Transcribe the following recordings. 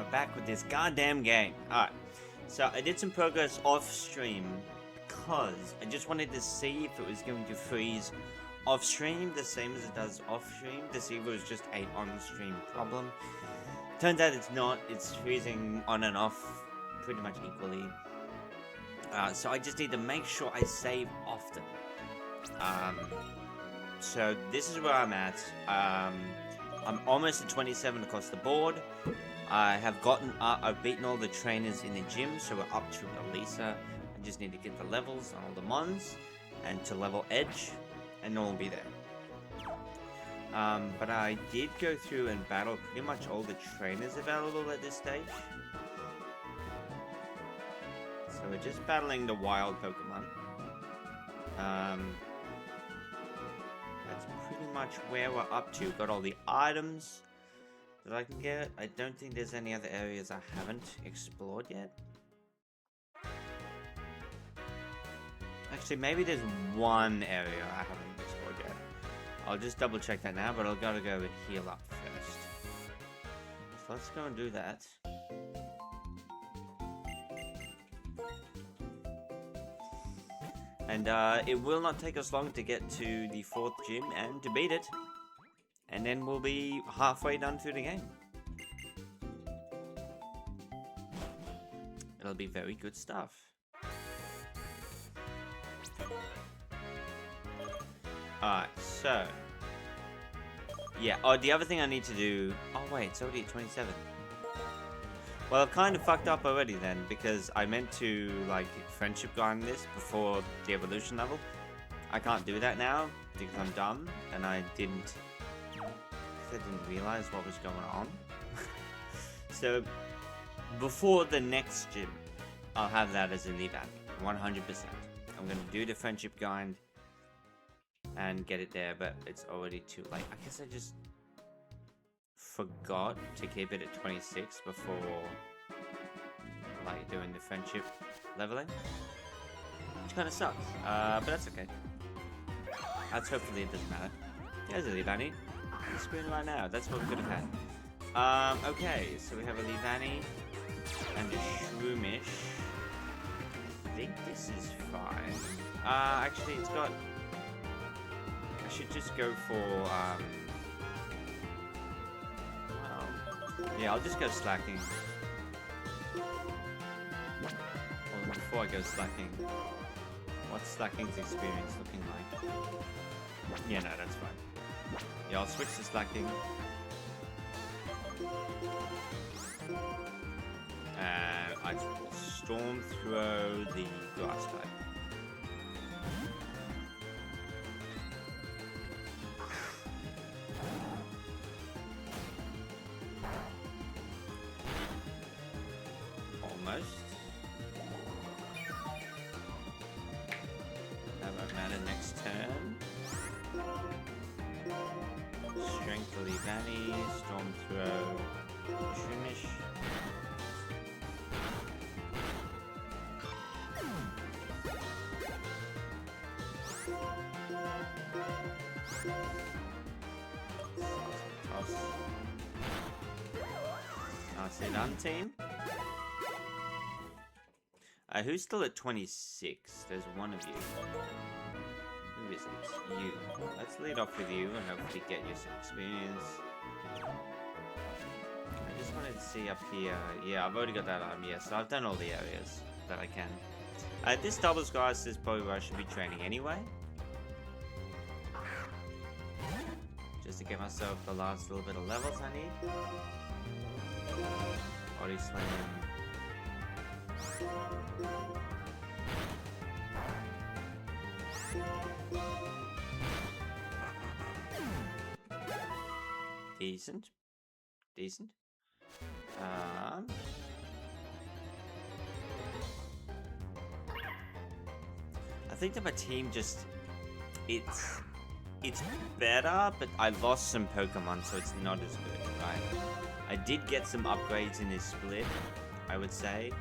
we're back with this goddamn game. Alright, so I did some progress off stream because I just wanted to see if it was going to freeze off stream the same as it does off stream to see if it was just a on stream problem. Turns out it's not, it's freezing on and off pretty much equally. So I just need to make sure I save often. So this is where I'm at. I'm almost at 27 across the board. I have I've beaten all the trainers in the gym, so we're up to Elisa. I just need to get the levels on all the mons, and to level Edge, and then we'll be there. But I did go through and battle pretty much all the trainers available at this stage. So we're just battling the wild Pokemon. That's pretty much where we're up to. Got all the items that I can get. I don't think there's any other areas I haven't explored yet. Actually, maybe there's one area I haven't explored yet. I'll just double check that now, but I've got to go and heal up first. So let's go and do that. And it will not take us long to get to the 4th gym and to beat it. And then we'll be halfway done through the game. It'll be very good stuff. Alright, so... yeah, oh, the other thing I need to do... oh wait, it's already at 27. Well, I've kind of fucked up already then, because I meant to, like, friendship grind this before the evolution level. I can't do that now, because I'm dumb, and I didn't realize what was going on. So, before the next gym, I'll have that as a lead app, 100%. I'm going to do the friendship grind and get it there, but it's already too late. I guess I just forgot to keep it at 26 before like doing the friendship leveling, which kind of sucks, but that's okay. That's hopefully it doesn't matter. There's a Leavanny on the screen right now. That's what we could have had. Okay, so we have a Leavanny and a Shroomish. I think this is fine. Actually, it's got... I should just go for yeah, I'll just go slacking. Well, before I go slacking, what's slacking's experience looking like? Yeah, no, that's fine. Yeah, I'll switch to slacking. And I will storm throw the grass type. Almost. That won't matter next turn. Strength for Leavanny, Storm Throw, Shroomish. Nicely done, team. Who's still at 26? There's one of you. Who is it? You. Let's lead off with you and hopefully get you some experience. I just wanted to see up here. Yeah, I've already got that arm. Yeah, so I've done all the areas that I can. This doubles grass is probably where I should be training anyway. Just to get myself the last little bit of levels I need. Body slam. Decent. I think that my team just it's better, but I lost some Pokemon, so it's not as good, right? I did get some upgrades in this split, I would say,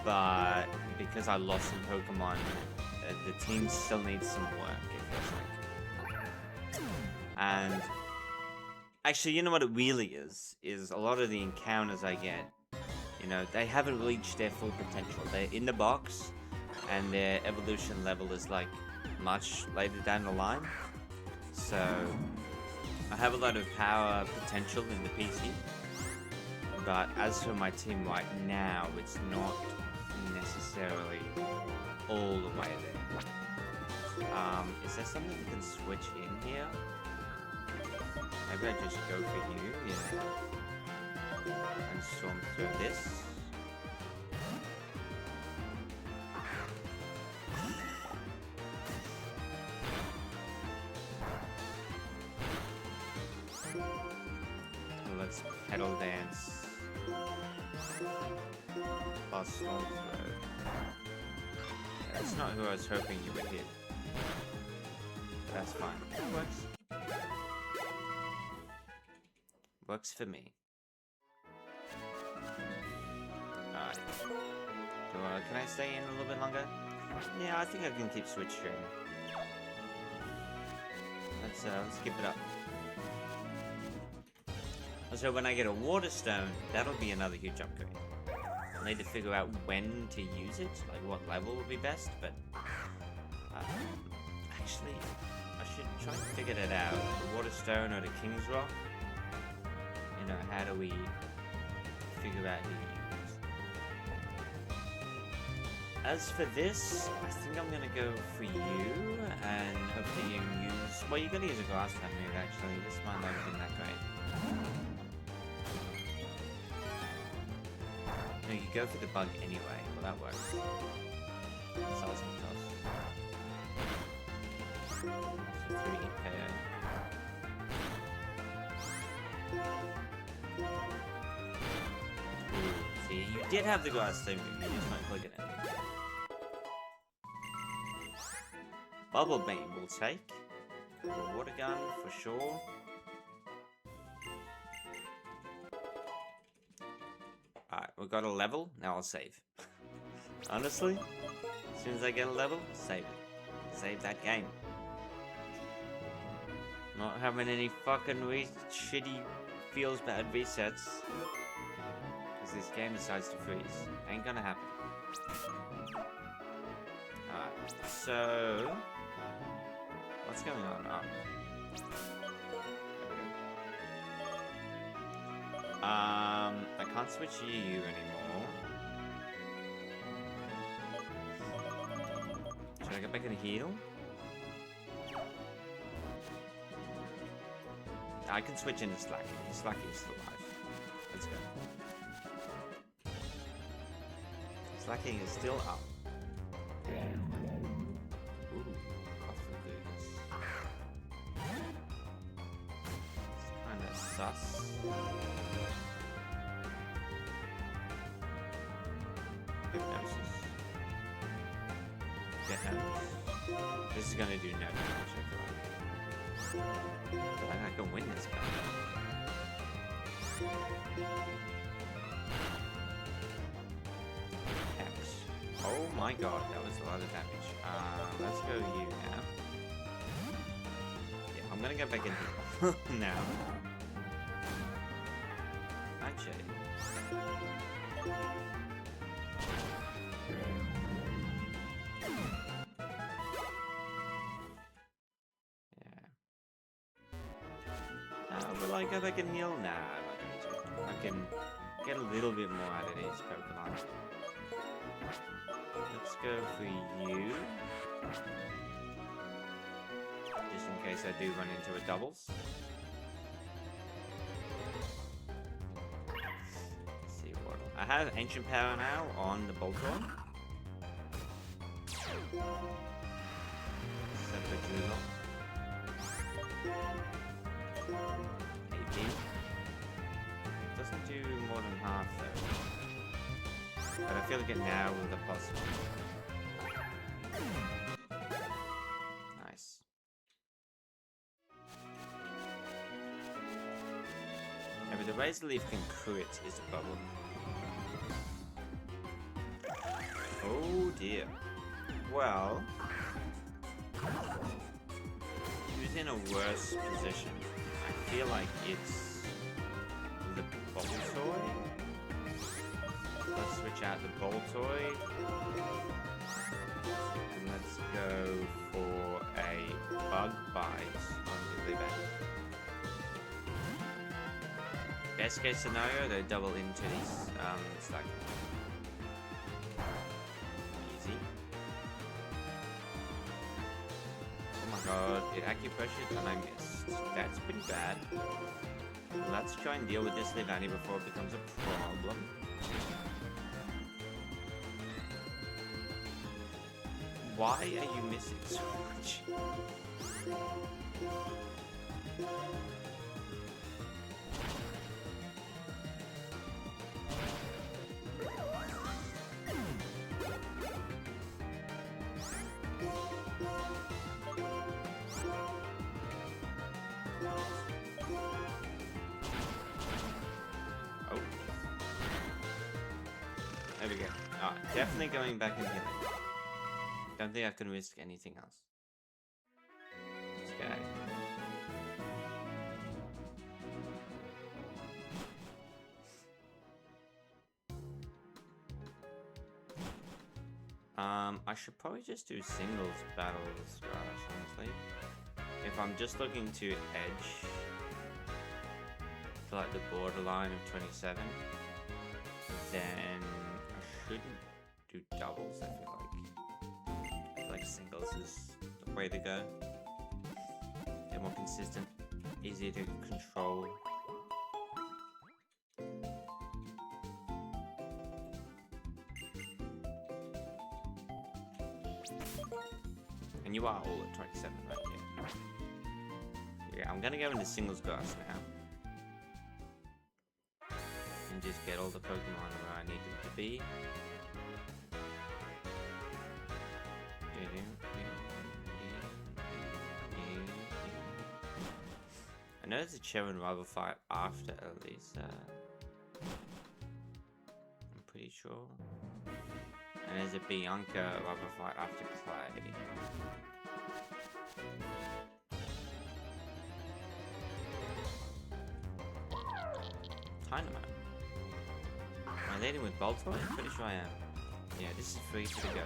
but because I lost some Pokemon, the team still needs some work, it feels like. And Actually, you know what it really is? Is a lot of the encounters I get, you know, they haven't reached their full potential. They're in the box, and their evolution level is like much later down the line. So I have a lot of power potential in the PC, but as for my team right now, it's not necessarily all the way there. Is there something we can switch in here? Maybe I just go for you, yeah. And storm through this. Let's pedal dance. Plus storm through. Yeah, that's not who I was hoping you would hit. But that's fine. It works. Works for me. Alright. So, can I stay in a little bit longer? Yeah, I think I can keep switching. Let's keep it up. So when I get a water stone, that'll be another huge upgrade. I'll need to figure out when to use it, like what level would be best, but actually, I should try and figure that out. The water stone or the King's Rock? You know, how do we figure out who to use? As for this, I think I'm gonna go for you, and hopefully you use... Well, you're gonna use a grass type move, actually. This might not have been that great. No, you go for the bug anyway. Well, that works. Seismic toss. 3 hit pair. Ooh, see, you did have the grass type move, you just not clicking it. Bubble Beam will take. Water gun for sure. Alright, we've got a level, now I'll save. Honestly, as soon as I get a level, save it. Save that game. Not having any fucking shitty feels bad resets. Because this game decides to freeze. Ain't gonna happen. Alright, so... What's going on? Oh. I can't switch you anymore. Should I get back and heal? I can switch into Slacky. Slacky is still alive. Let's go. Slacky is still up. Ooh, coffee boots. It's kinda sus. Hypnosis. Get out. This is gonna do no damage, I feel like. But I can win this battle. X. Oh my god, that was a lot of damage. Let's go you now. Yeah, I'm gonna go back in here. Now. Actually. Will I go back and heal? Nah, I'm not going to. I can get a little bit more out of these Pokemon. Let's go for you. Just in case I do run into a doubles. Let's see what... I have Ancient Power now on the Boltron. Except for Nuzlocke. Doesn't do more than half though. But I feel like it now with a possible. Nice. Yeah, but the Razor Leaf can crit is the problem. Oh dear. Well, who's in a worse position? I feel like it's the Boltoy. Let's switch out the Boltoy. And let's go for a Bug Bite on the Liban. Best case scenario, they double into this stack. Easy. Oh my god, it acupressured and I missed. That's pretty bad. Let's try and deal with this Levani before it becomes a problem. Why are you missing so much? Oh. There we go. Definitely going back in here. Don't think I can risk anything else. Let's get out of here. I should probably just do singles battles, guys, honestly. If I'm just looking to edge to like the borderline of 27, then I shouldn't do doubles, I feel like singles is the way to go. They're more consistent, easier to control. And you are all at 27 right here. Yeah, I'm gonna go into singles class now. And just get all the Pokemon where I need them to be. I know there's a Cheron rival fight after Elisa. I'm pretty sure. And there's a Bianca rival fight after Clay. Dynamo. Am I leading with Boltoy? I'm pretty sure I am. Yeah, this is free to go.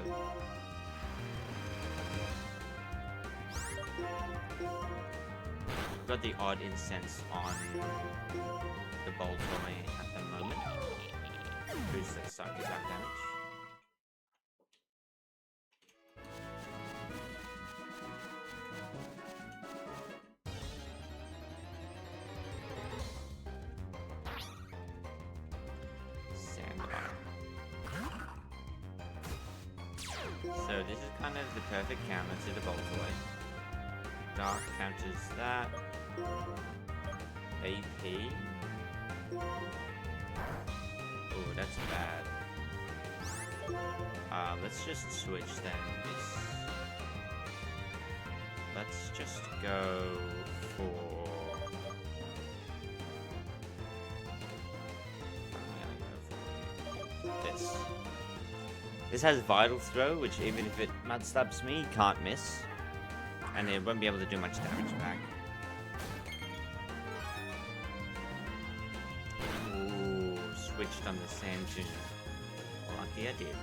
Got the odd incense on the Boltoy at the moment. Boosts the psychic attack damage. So this is kind of the perfect counter to the Boltoy. Dark counters that. AP. Oh, that's bad. Let's just switch then. Let's just go for... this. This has Vital Throw, which even if it mud stabs me, can't miss. And it won't be able to do much damage back. Ooh, switched on the Sand Dune. Lucky I did.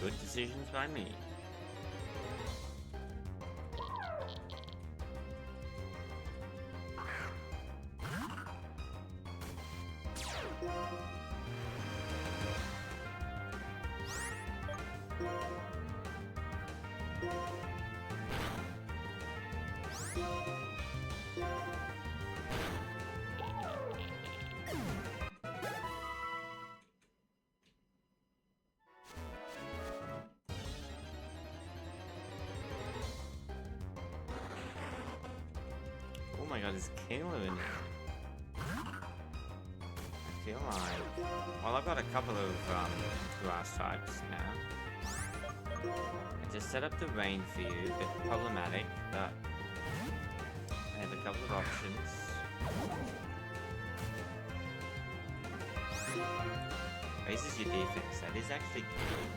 Good decisions by me. Oh my god, there's Kayla in here. I feel like... Well, I've got a couple of grass types now. I just set up the rain for you, a bit problematic, but I have a couple of options. Raises your defense. That is actually good.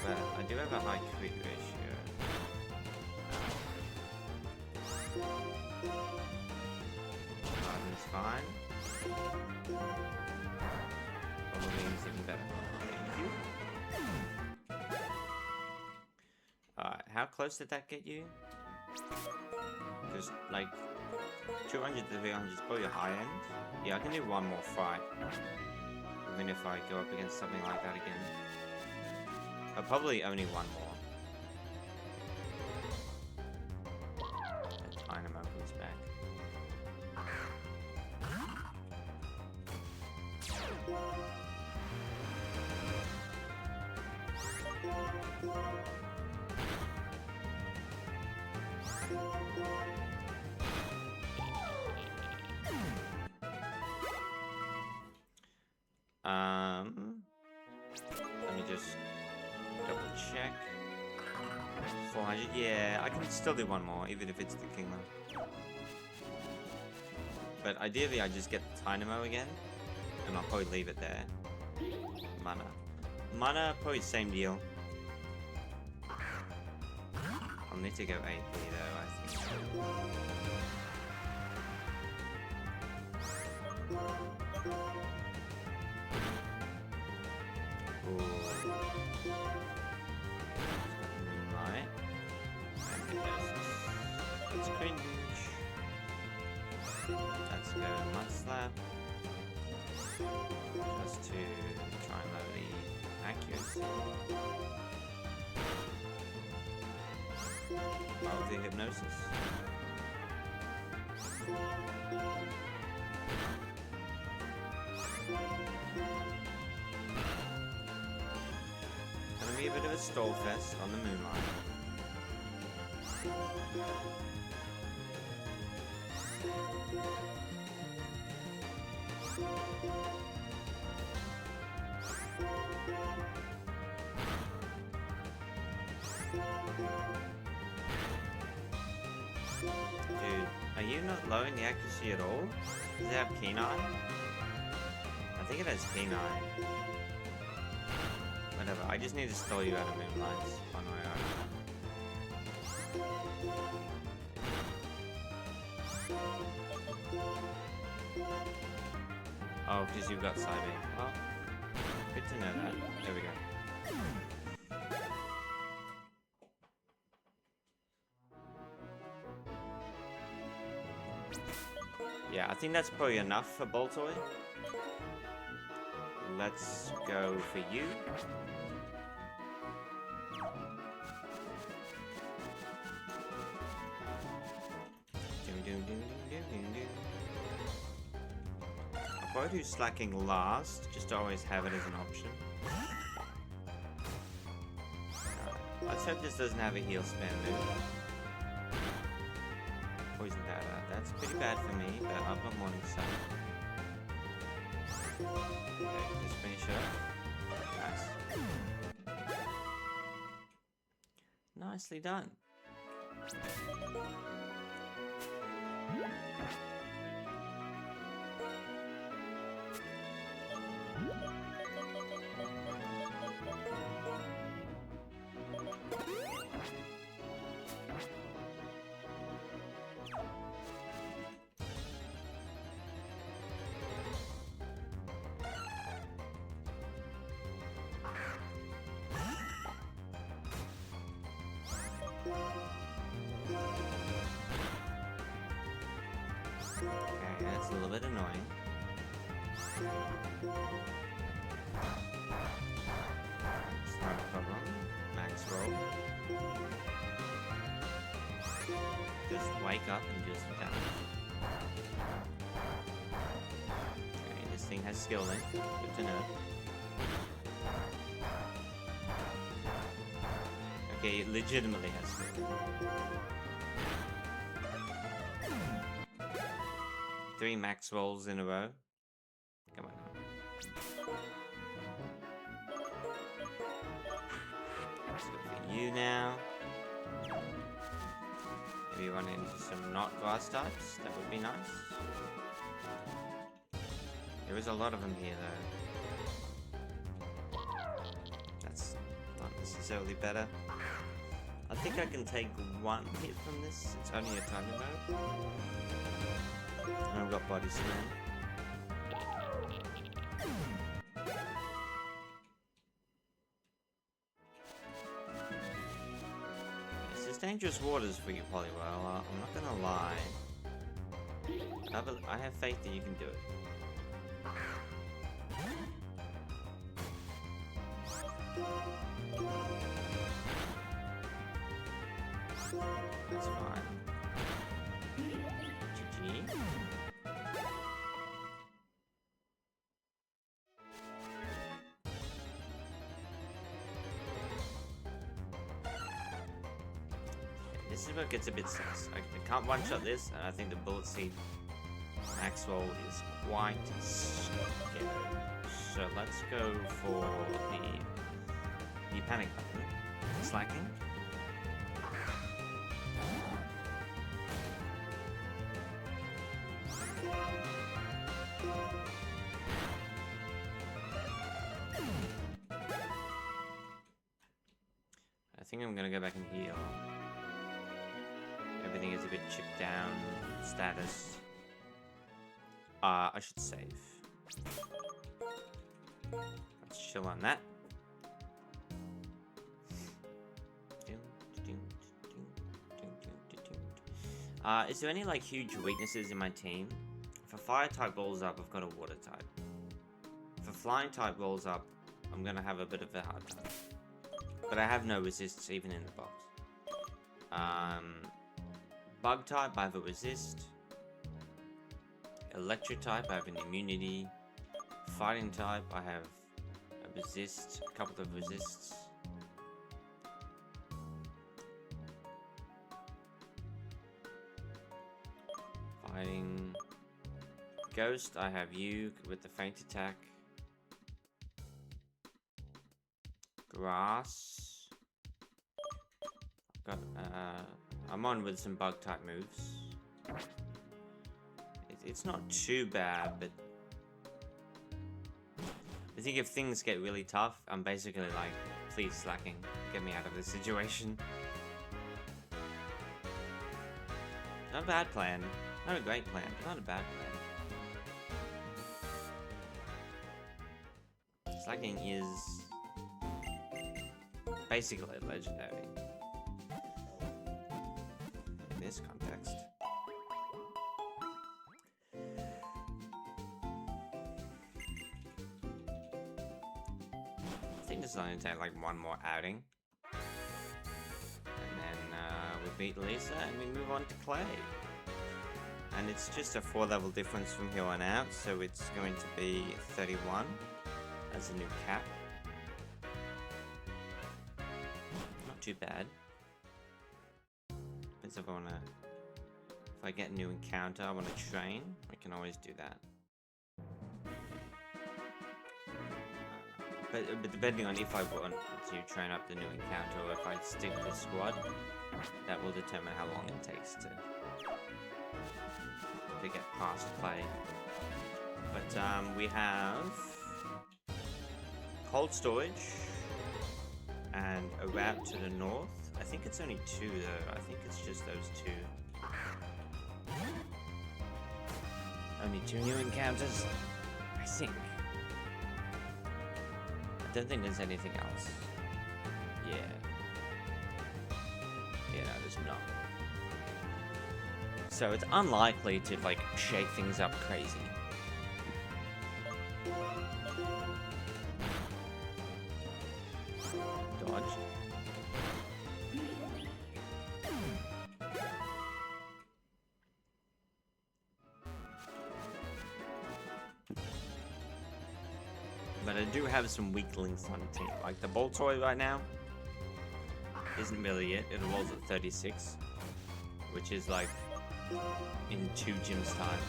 But I do have a high crit ratio. Harden's fine. Probably even better. Alright, how close did that get you? Because, like, 200 to 300 is probably a high end. Yeah, I can do one more fight. Even if I go up against something like that again. Probably only one more. That Dynamo comes back. Let me just double check. 400, yeah, I can still do one more, even if it's the Kingdom. But ideally, I just get the Dynamo again, and I'll probably leave it there. Mana. Mana, probably same deal. I'll need to go AP though, I think. Ooh. Moonlight. It's cringe. Let's go Mud Slap. Just to try and lower the accuracy. Of the hypnosis. Gonna be a bit of a stall fest on the Moonlight. Dude, are you not low in the accuracy at all? Does it have Keen Eye? I think it has Keen Eye. Whatever, I just need to stall you out of Moonlights one way or another. Oh, because you've got Psybeam. Well, good to know that. There we go. Yeah, I think that's probably enough for Boltoy. Let's go for you. I'll probably do Slacking last, just to always have it as an option. Let's hope this doesn't have a heal spam move. Poison powder. That's pretty bad for me, but I've got Morning Sun. Okay, just finish it up. Nice. Nicely done. Okay, that's a little bit annoying. It's not a problem. Max roll. Just wake up and just down. Okay, this thing has skill in. Good to know. Okay, it legitimately has skill. 3 max rolls in a row. Come on. Let's go for you now. Maybe run into some not grass types. That would be nice. There is a lot of them here, though. That's not necessarily better. I think I can take one hit from this. It's only a tiny mode. And I've got body slam. This is dangerous waters for you, Poliwell. I'm not gonna lie. I have faith that you can do it. That's fine. GG. This is where it gets a bit sus. I can't one-shot this, and I think the Bullet Seed Maxwell is quite scary. So let's go for the panic button. Slacking. I think I'm gonna go back and heal. Everything is a bit chipped down. Status. I should save. Let's chill on that. Is there any like huge weaknesses in my team? If a fire type rolls up, I've got a water type. If a flying type rolls up, I'm gonna have a bit of a hard time. But I have no resists even in the box. Bug type, I have a resist. Electric type, I have an immunity. Fighting type, I have a resist, a couple of resists. Fighting. Ghost, I have you with the faint attack. Grass. Got I'm on with some bug type moves. It's not too bad, but I think if things get really tough, I'm basically like, please slacking, get me out of this situation. Not a bad plan. Not a great plan, but not a bad plan. Slacking is basically legendary in this context. I think this is only take like one more outing, and then we beat Lisa and we move on to Clay. And it's just a 4-level difference from here on out, so it's going to be 31 as a new cap. Not too bad. Depends if I get a new encounter, I want to train, I can always do that. But depending on if I want to train up the new encounter or if I stick with the squad, that will determine how long it takes to get past play. But we have cold storage and a route to the north. I think it's only 2 though. I think it's just those 2. Only 2 new encounters, I think. I don't think there's anything else. Yeah. Yeah, no, there's not. So it's unlikely to like shake things up crazy. Dodge. But I do have some weak links on the team. Like the Boltoy right now isn't really it. It rolls at 36, which is like in 2 gyms time.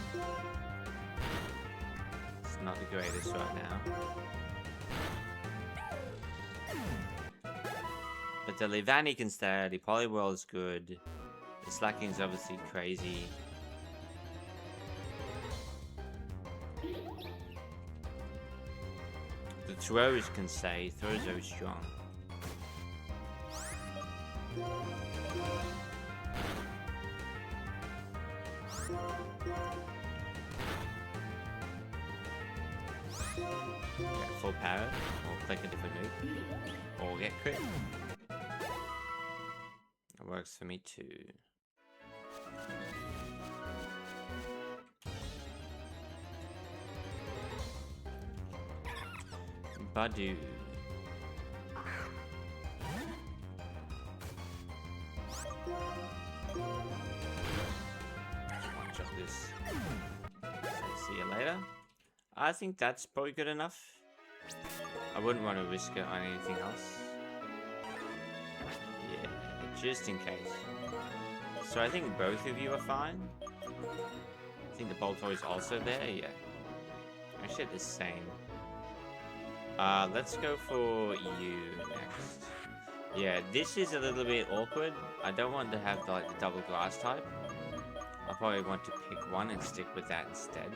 It's not the greatest right now. But the Levani can stay, the Poliwhirl is good. The Slacking is obviously crazy. throws can say. Throws are strong. Get full power, or click a different move, or get crit. It works for me too. Badu. One shot this. So see you later. I think that's probably good enough. I wouldn't want to risk it on anything else. Yeah, just in case. So I think both of you are fine. I think the Boltor is also there, yeah. Actually the same. Let's go for you next. Yeah, this is a little bit awkward. I don't want to have like the double glass type. I probably want to pick one and stick with that instead.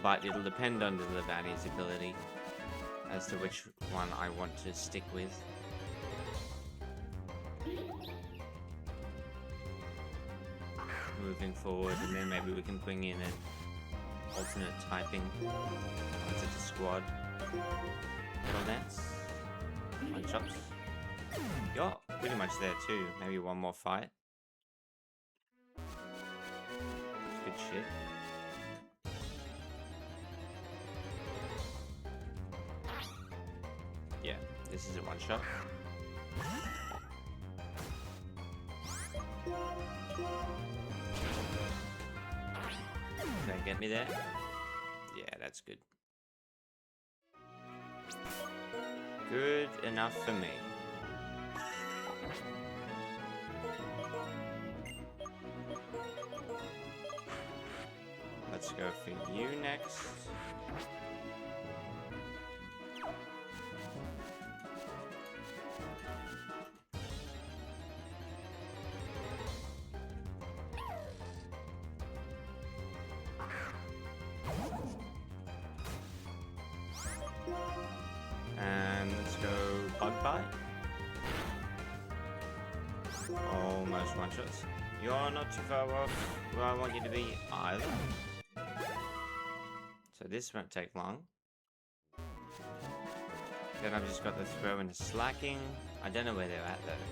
But it'll depend on the Levani's ability as to which one I want to stick with. Moving forward, and then maybe we can bring in an alternate typing onto the squad. Little dance. One chops. You're pretty much there too. Maybe one more fight. Good shit. Yeah, this is a one shot. Can that get me there? Yeah, that's good. Good enough for me. Let's go for you next. And let's go Bug Bite. Almost one shots. You're not too far off where I want you to be either. So this won't take long. Then I've just got the throw and the slacking. I don't know where they're at though.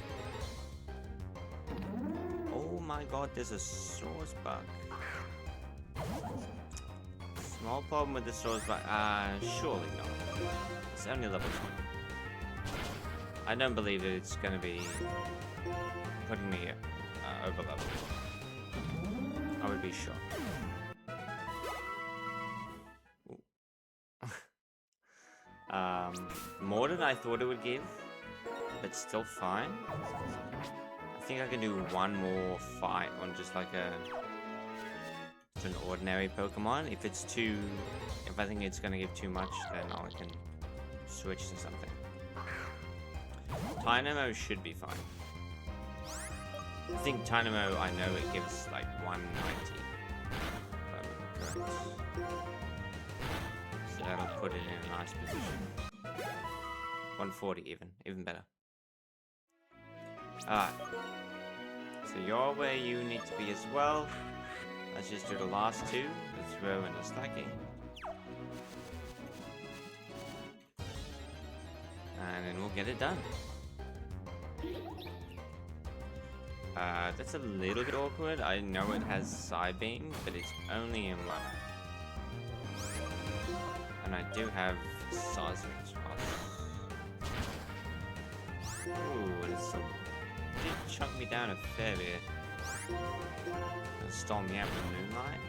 Oh my god, there's a source bug. Small problem with the source bug. Surely not. It's only level 20. I don't believe that it's gonna be putting me over level. I would be shocked. More than I thought it would give, but still fine. I think I can do one more fight on just like an ordinary Pokemon. If it's too, if I think it's gonna give too much, then I can switch to something. Dynamo should be fine. I think Dynamo, I know it gives like 190. If I'm correct. So that'll put it in a nice position. 140 even better. Alright. So you're where you need to be as well. Let's just do the last two, the throw and the stacking. And then we'll get it done. That's a little bit awkward. I know it has side beam, but it's only in one. And I do have seismic toss. Ooh, this did chunk me down a fair bit. It stole me out with Moonlight.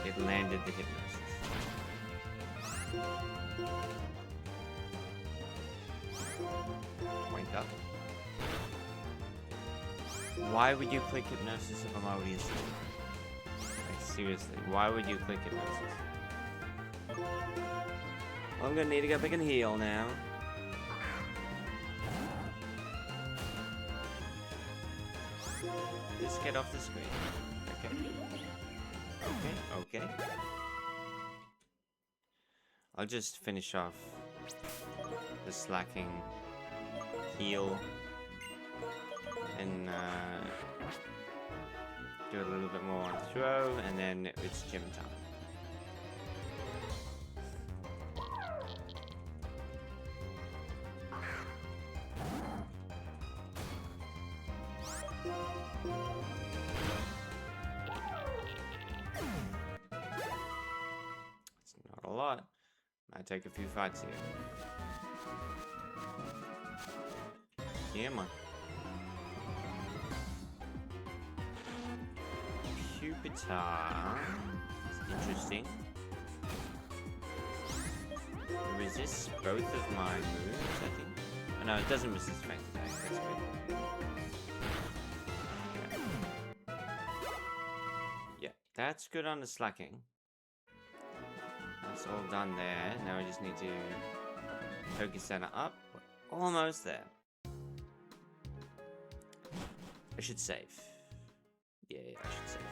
It landed the hypnosis. Wake up. Why would you click hypnosis if I'm already asleep? Like seriously, why would you click hypnosis? Well, I'm gonna need to go back and heal now. Just get off the screen. Okay. Okay. I'll just finish off the slacking heal and do a little bit more on throw, and then it's gym time. It's not a lot. Might take a few fights here. Yeah, man. Pupitar is interesting. It resists both of my moves, I think. Oh, no, it doesn't resist Fang Attack. That's good. Okay. Yeah, that's good on the slacking. That's all done there. Now I just need to focus center up. We're almost there. I should save. Yeah, I should save.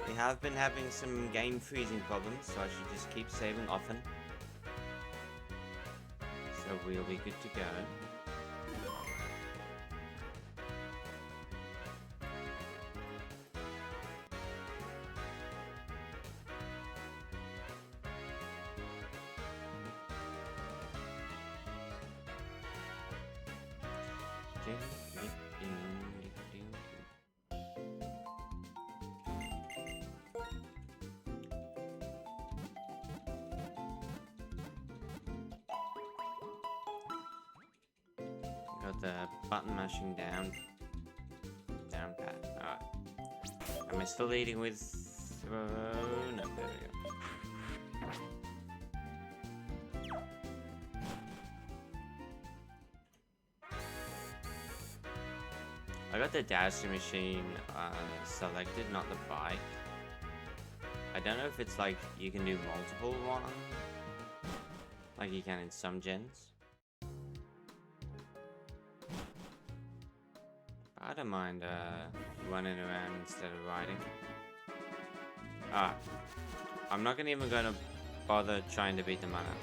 We have been having some game freezing problems, so I should just keep saving often. So we'll be good to go. Got the button mashing down pat. Alright. Am I still leading with no, there we go. I got the dashing machine selected, not the bike. I don't know if it's like you can do multiple ones, like you can in some gens. I don't mind running around instead of riding. I'm not even gonna bother trying to beat the mana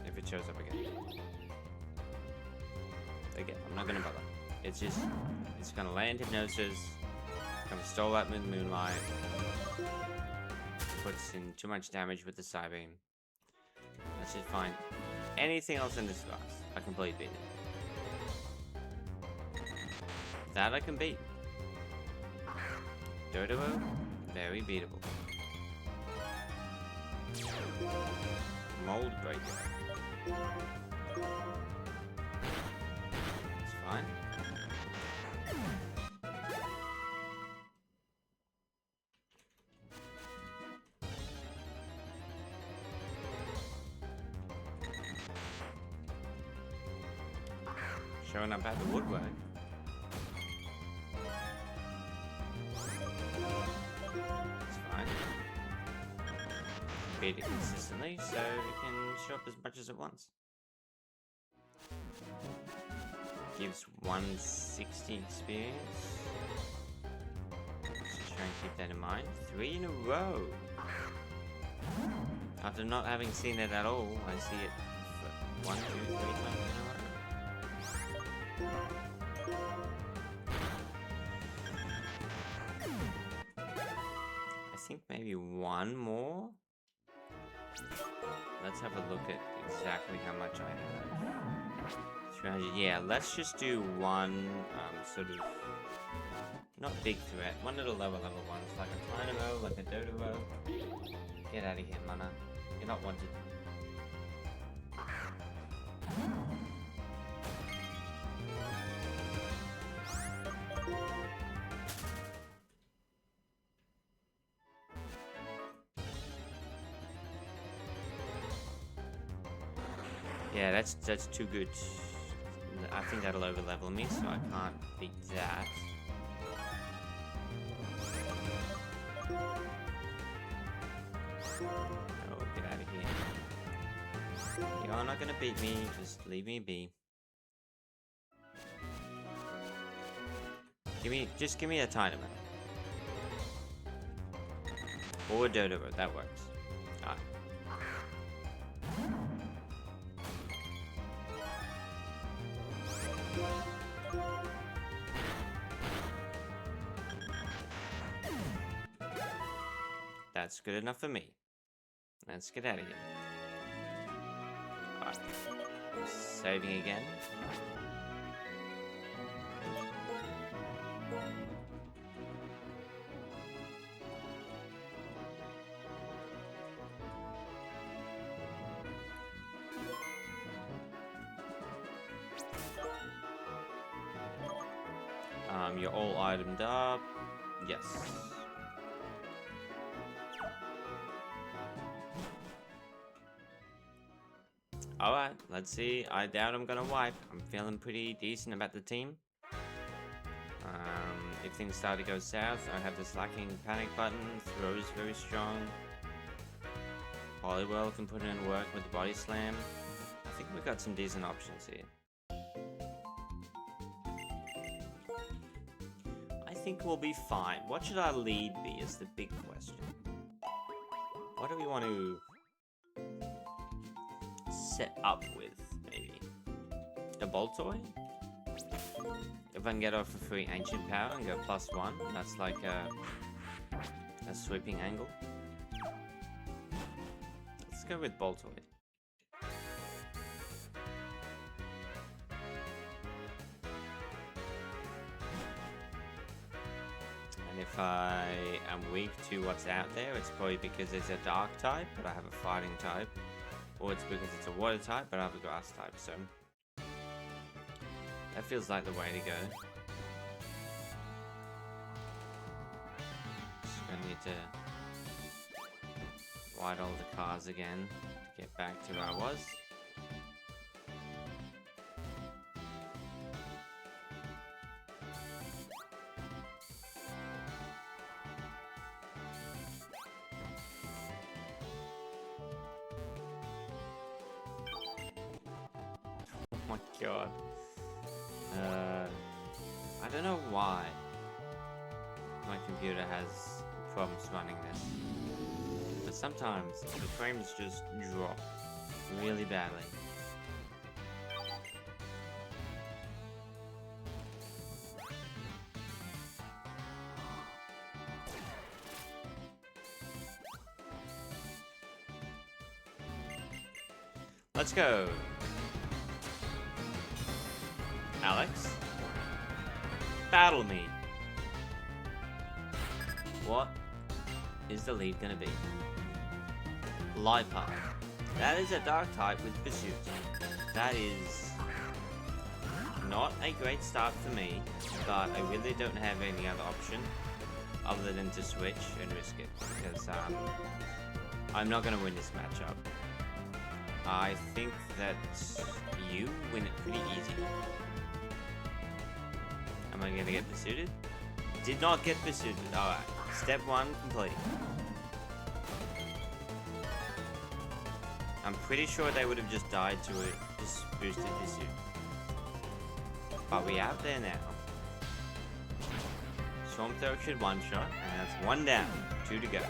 if it shows up again. Again, I'm not gonna bother. It's gonna land hypnosis, gonna stall that with moonlight, puts in too much damage with the Psybeam. That's just fine. Anything else in this class, I completely beat it. That I can beat. Dodo, very beatable. Mold Breaker. It's fine. Showing up at the woodwork. Beat it consistently, so it can show up as much as it wants. Gives 160 experience. So try and keep that in mind. 3 in a row. After not having seen it at all, I see it for 1, 2, 3 times in a row. I think maybe one more. Let's have a look at exactly how much I have. 300. Yeah, let's just do one sort of not big threat. One little lower level ones, like a Dynamo, like a Dodo. Get out of here, mana. You're not wanted. Yeah, that's too good. I think that'll over level me, so I can't beat that. Oh, get out of here. You're not gonna beat me, just leave me be. Just give me a Dynamo. Or a Dodo, that works. Ah. That's good enough for me. Let's get out of here. Alright. Saving again. You're all itemed up. Yes. Alright, let's see. I doubt I'm gonna wipe. I'm feeling pretty decent about the team. If things start to go south, I have the slacking panic button. Throw's very strong. Volleyball can put in work with the body slam. I think we've got some decent options here. I think we'll be fine. What should our lead be is the big question. What do we want to set up with, maybe? A Boltoy? If I can get off a free Ancient Power and go +1, that's like a sweeping angle. Let's go with Boltoy. And if I am weak to what's out there, it's probably because it's a dark type, but I have a fighting type. Or it's because it's a water type, but I have a grass type, so that feels like the way to go. Just gonna need to white all the cars again to get back to where I was. Oh my god. I don't know why my computer has problems running this, but sometimes the frames just drop really badly. Let's go. Alex, battle me. What is the lead gonna be? Lipa. That is a dark type with Pursuit. That is not a great start for me, but I really don't have any other option other than to switch and risk it, because I'm not gonna win this matchup. I think that you win it pretty easy. Am I gonna get pursued? Did not get pursued. Alright. Step 1 complete. I'm pretty sure they would have just died to it, just boosted pursuit. But we out there now. Storm Throw should one-shot, and that's 1 down, 2 to go.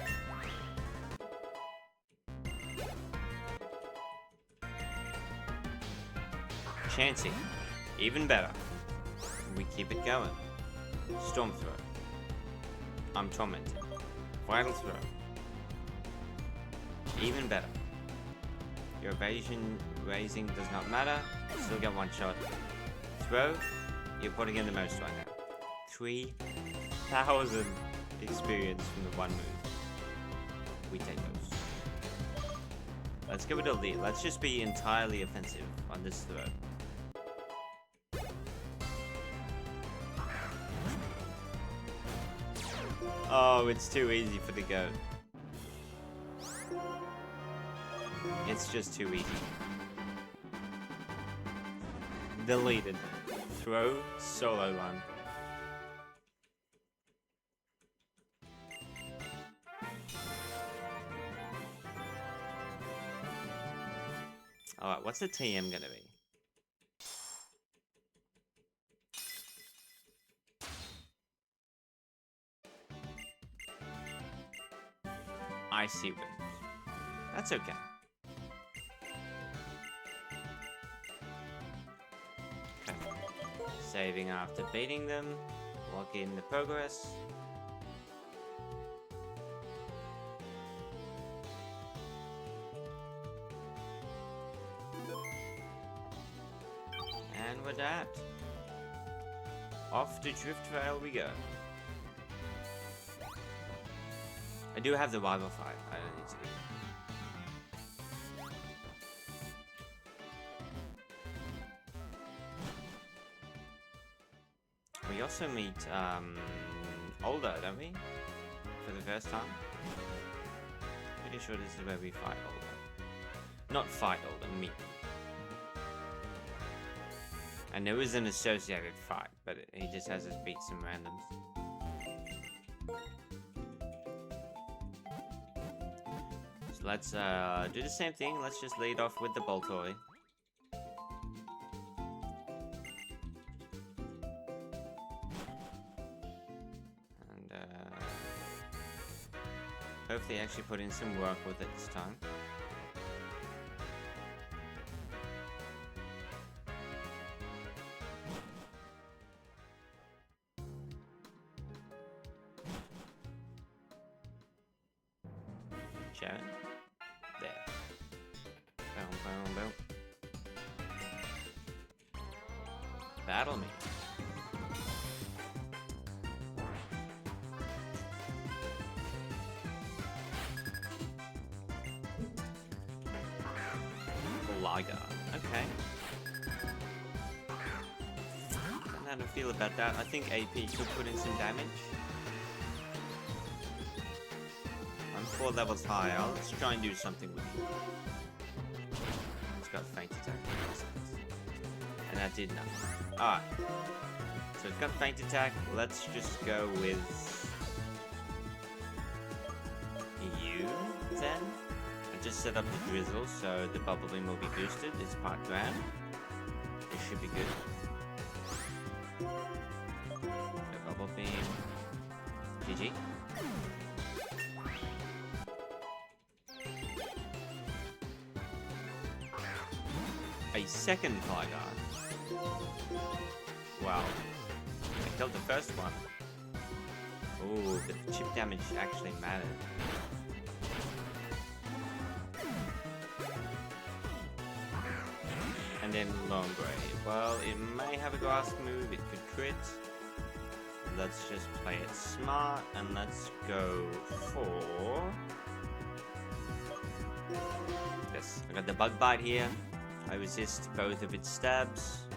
Chancey, even better. We keep it going. Storm Throw. I'm tormented. Vital Throw. Even better. Your evasion raising does not matter. Still get 1 shot. Throw. You're putting in the most right now. 3,000 experience from the 1 move. We take those. Let's give it a lead. Let's just be entirely offensive on this throw. Oh, it's too easy for the goat. It's just too easy. Deleted. Throw, solo run. Alright, what's the TM gonna be? Icy Wind. That's okay. Okay. Saving after beating them. Lock in the progress. with that, off the drift trail we go. I do have the rival fight. I don't need to do it. We also meet Older, don't we? For the first time. Pretty sure this is where we fight Older. Not fight Older, meet. And there is an associated fight, but he just has us beat some randoms. So let's do the same thing. Let's just lead off with the Boltoy. And hopefully actually put in some work with it this time. Sharon. There. Boom, boom, boom. Battle me. Liga. Okay. Don't know how to feel about that. I think AP could put in some damage. I'm 4 levels higher. Let's try and do something with it. It's got feint attack. And that did nothing. Alright. So it's got feint attack. Let's just go with you then. I just set up the drizzle so the bubble beam will be boosted. It's part ground. It should be good. So bubble beam. GG. A second Flygon. Wow. I killed the first one. Ooh, the chip damage actually mattered. And then Longray. Well, it may have a grass move, it could crit. Let's just play it smart and let's go for... Yes, I got the Bug Bite here. I resist both of its stabs.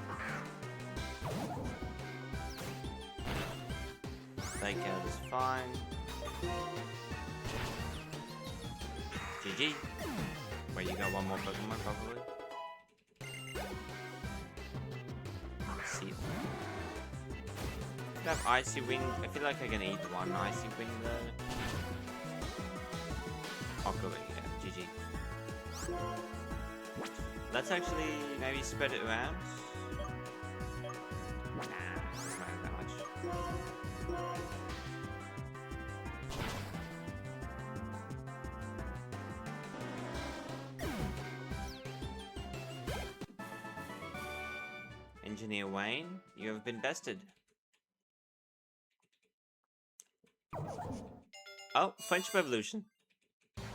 Fake out is fine. GG. Wait, you got one more Pokemon probably? See it. I have Icy Wing. I feel like I can eat one Icy Wing though. Aqua Wing, yeah, GG. Let's actually maybe spread it around. Nah, doesn't matter that much. Engineer Wayne, you have been bested. Oh, French Revolution.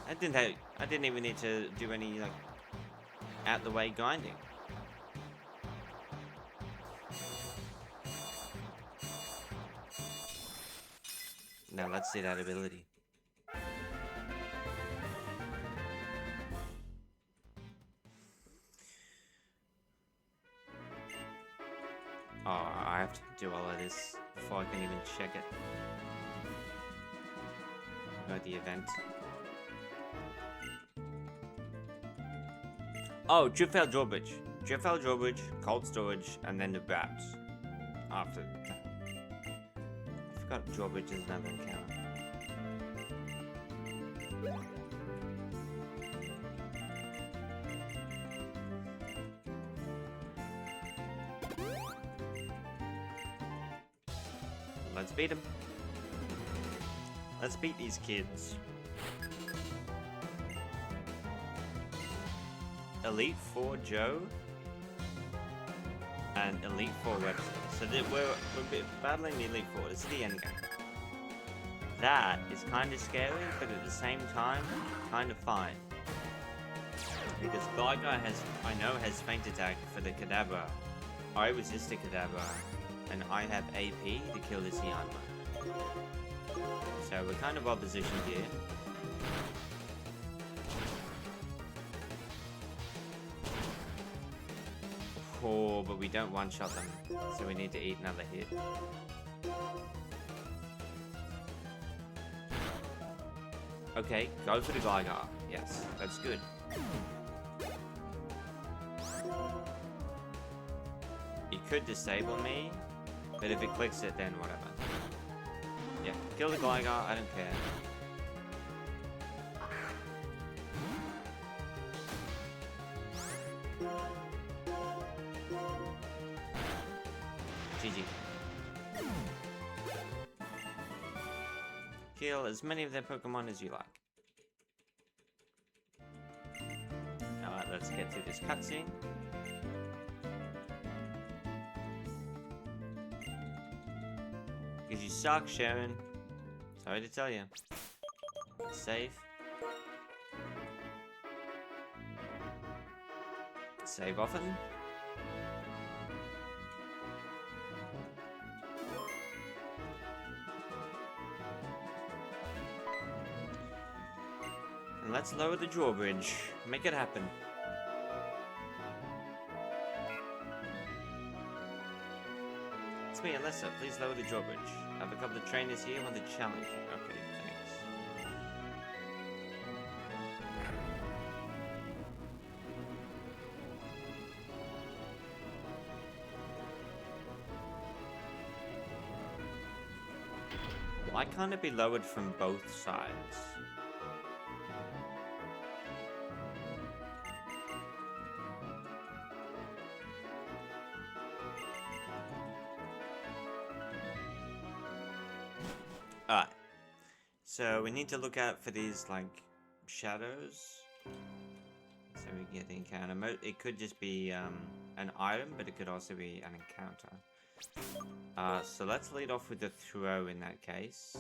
I didn't even need to do any like out the way grinding. Now let's see that ability. Oh, I have to do all of this before I can even check it. About the event. Oh, Driftveil Drawbridge. Driftveil Drawbridge, Cold Storage, and then the Wraps. After that. I forgot Drawbridge is another encounter. Let's beat him. Let's beat these kids. Elite 4 Joe and Elite 4 Webster. So we're battling the Elite 4. This is the end game. That is kind of scary, but at the same time, kind of fine. Because Guy has, I know, has feint attack for the Kadabra I resist a Kadabra, and I have AP to kill this Yanma. So we're kind of well positioned here. Oh, but we don't one-shot them, so we need to eat another hit. Okay, go for the Gligar. Yes, that's good. He could disable me, but if it clicks it, then whatever. Yeah, kill the Gligar, I don't care. GG. Kill as many of their Pokemon as you like. Alright, let's get through this cutscene. Because you suck, Sharon. Sorry to tell you. Save. Save often. And let's lower the drawbridge. Make it happen. It's me, Alyssa. Please lower the drawbridge. I have a couple of trainers here want to challenge you. Okay, thanks. Why can't it be lowered from both sides? Alright, so we need to look out for these, like, shadows. So we get the encounter mode. It could just be an item, but it could also be an encounter. So let's lead off with the throw in that case.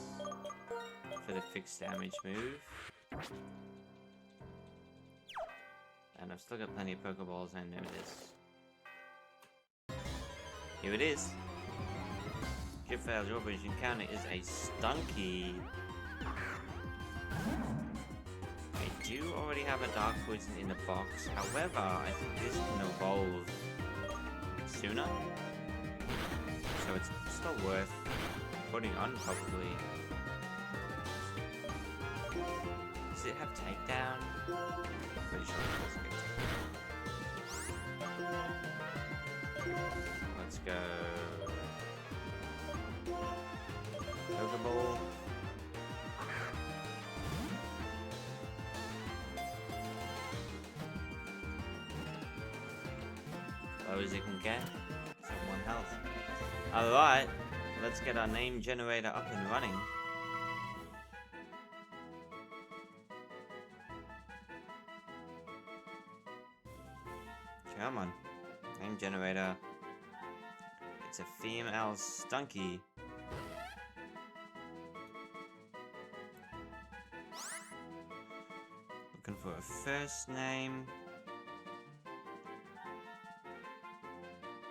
For the fixed damage move. And I've still got plenty of Pokeballs, I know this. Here it is. If failed drawbridge encounter is a Stunky. I do already have a Dark Poison in the box. However, I think this can evolve sooner. So it's still worth putting on probably. Does it have takedown? Pretty sure it doesn't get takedown. Let's go. Pokeball. Low as it can get. So 1 health. Alright, let's get our name generator up and running. Come on. Name generator. It's a female Stunky. Looking for a first name.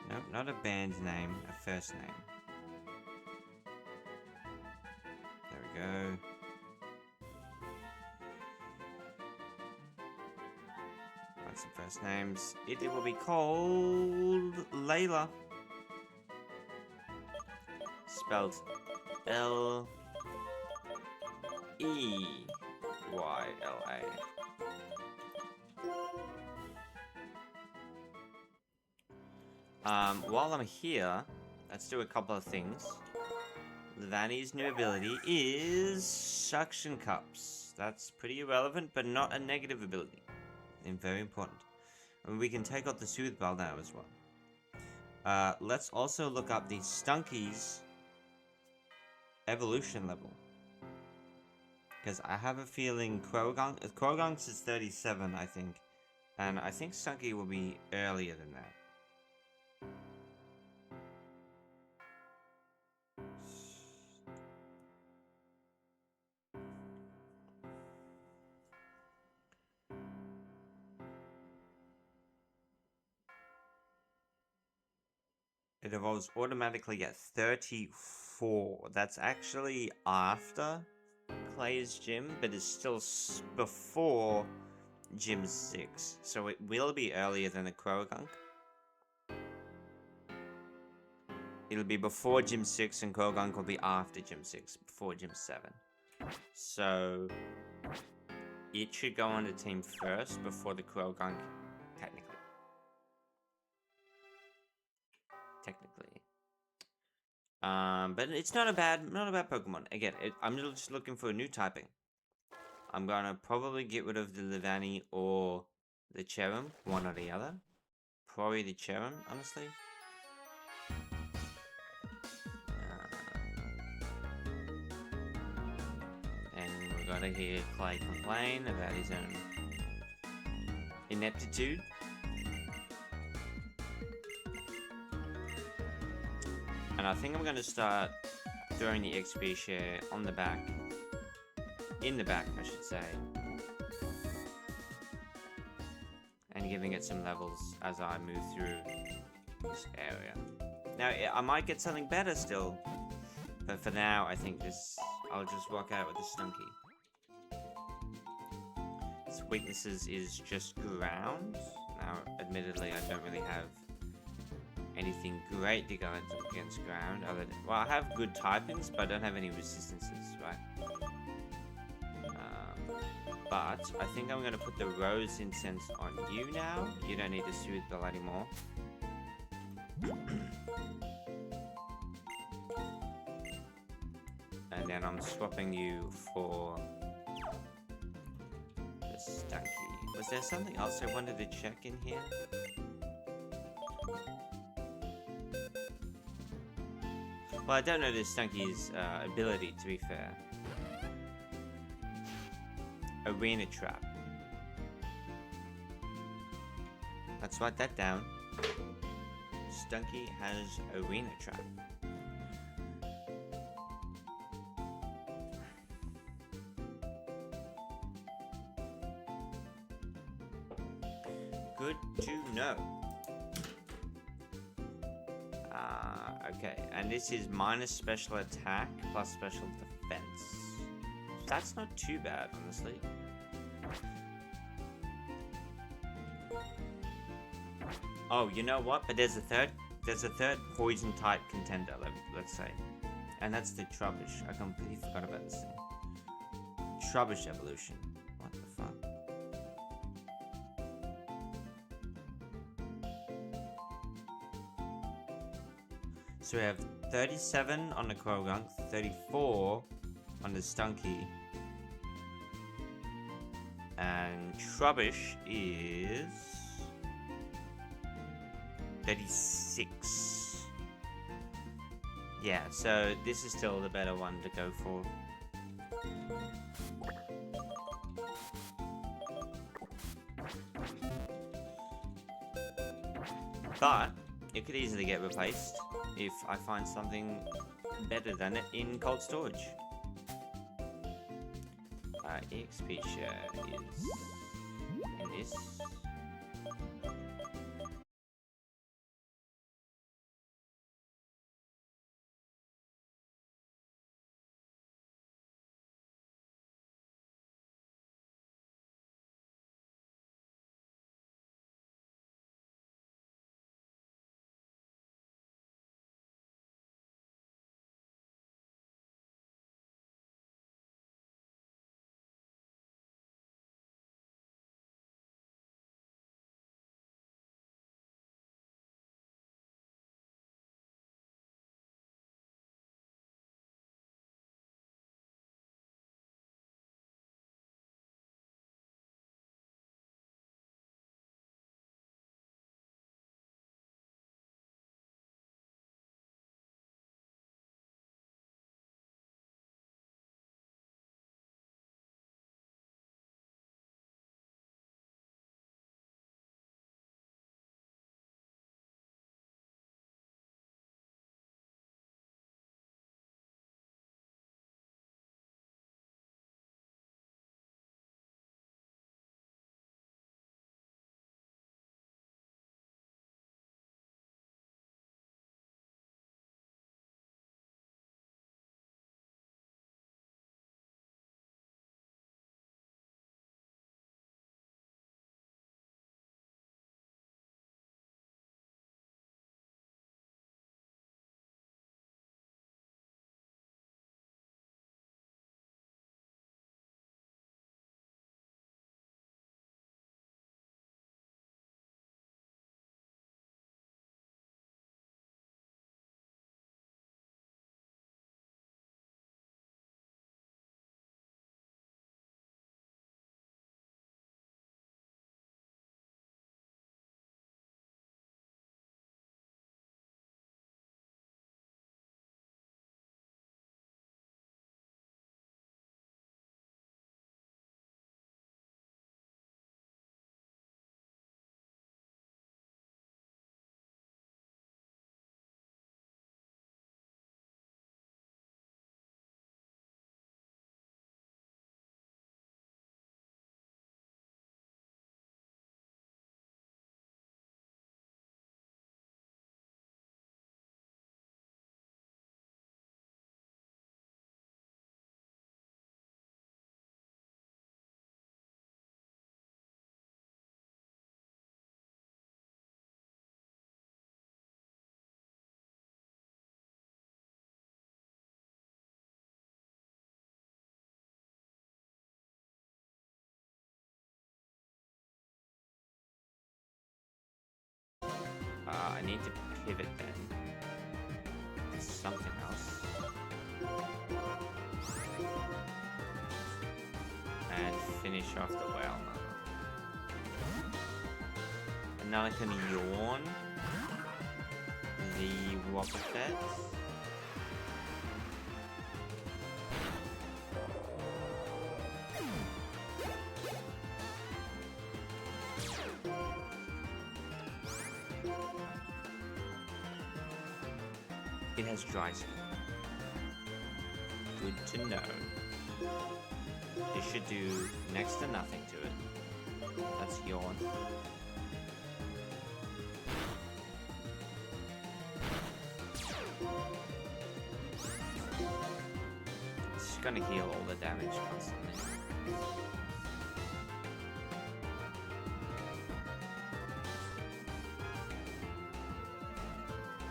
Nope, not a band name, a first name. There we go. Got some first names. It will be called Layla. Spelled L-E-Y-L-A. While I'm here, let's do a couple of things. Vanny's new ability is Suction Cups. That's pretty irrelevant, but not a negative ability. And very important. And we can take out the Soothe Bell now as well. Let's also look up the Stunky's evolution level. Because I have a feeling Croagunk's is 37, I think. And I think Stunky will be earlier than that. It evolves automatically at 34. That's actually after Clay's gym, but it's still before Gym 6. So it will be earlier than the Croagunk. It'll be before Gym 6, and Croagunk will be after Gym 6, before Gym 7. So it should go on the team first before the Croagunk, technically. But it's not a bad Pokemon. Again, I'm just looking for a new typing. I'm gonna probably get rid of the Levani or the Cherim, one or the other. Probably the Cherim, honestly. And we gotta hear Clay complain about his own ineptitude. And I think I'm gonna start throwing the XP share on the back. In the back, I should say. And giving it some levels as I move through this area. Now, I might get something better still. But for now, I think I'll just walk out with the Stunky. Its weaknesses is just ground. Now, admittedly, I don't really have anything great to go against ground. Well, I have good typings, but I don't have any resistances, right? But I think I'm going to put the Rose Incense on you now. You don't need to soothe Bell anymore. And then I'm swapping you for the Stunky. Was there something else I wanted to check in here? Well, I don't know the Stunky's ability, to be fair. Arena Trap. Let's write that down. Stunky has Arena Trap. Good to know. Okay, and this is minus special attack plus special defense. That's not too bad, honestly. Oh, you know what? But there's a third poison type contender, let's say. And that's the Trubbish. I completely forgot about this thing. Trubbish evolution. What the fuck? So we have 37 on the Croagunk, 34 on the Stunky. And Trubbish is 36. Yeah, so this is still the better one to go for. But it could easily get replaced if I find something better than it in cold storage. EXP share is in this. I need to pivot then. To something else. And finish off the whale. And now I can yawn the Wobbuffet. It has dry skin. Good to know. This should do next to nothing to it. Let's yawn. It's just gonna heal all the damage constantly.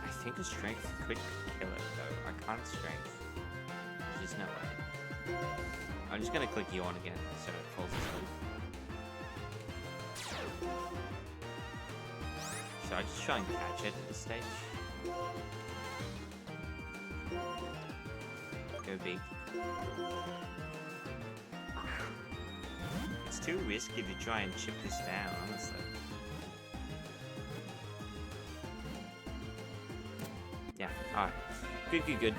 I think a strength could kill it though. I can't strength. There's just no way. I'm just gonna click yawn again so it falls asleep. Should I just try and catch it at this stage? Go big. It's too risky to try and chip this down, honestly. Yeah, alright. Good.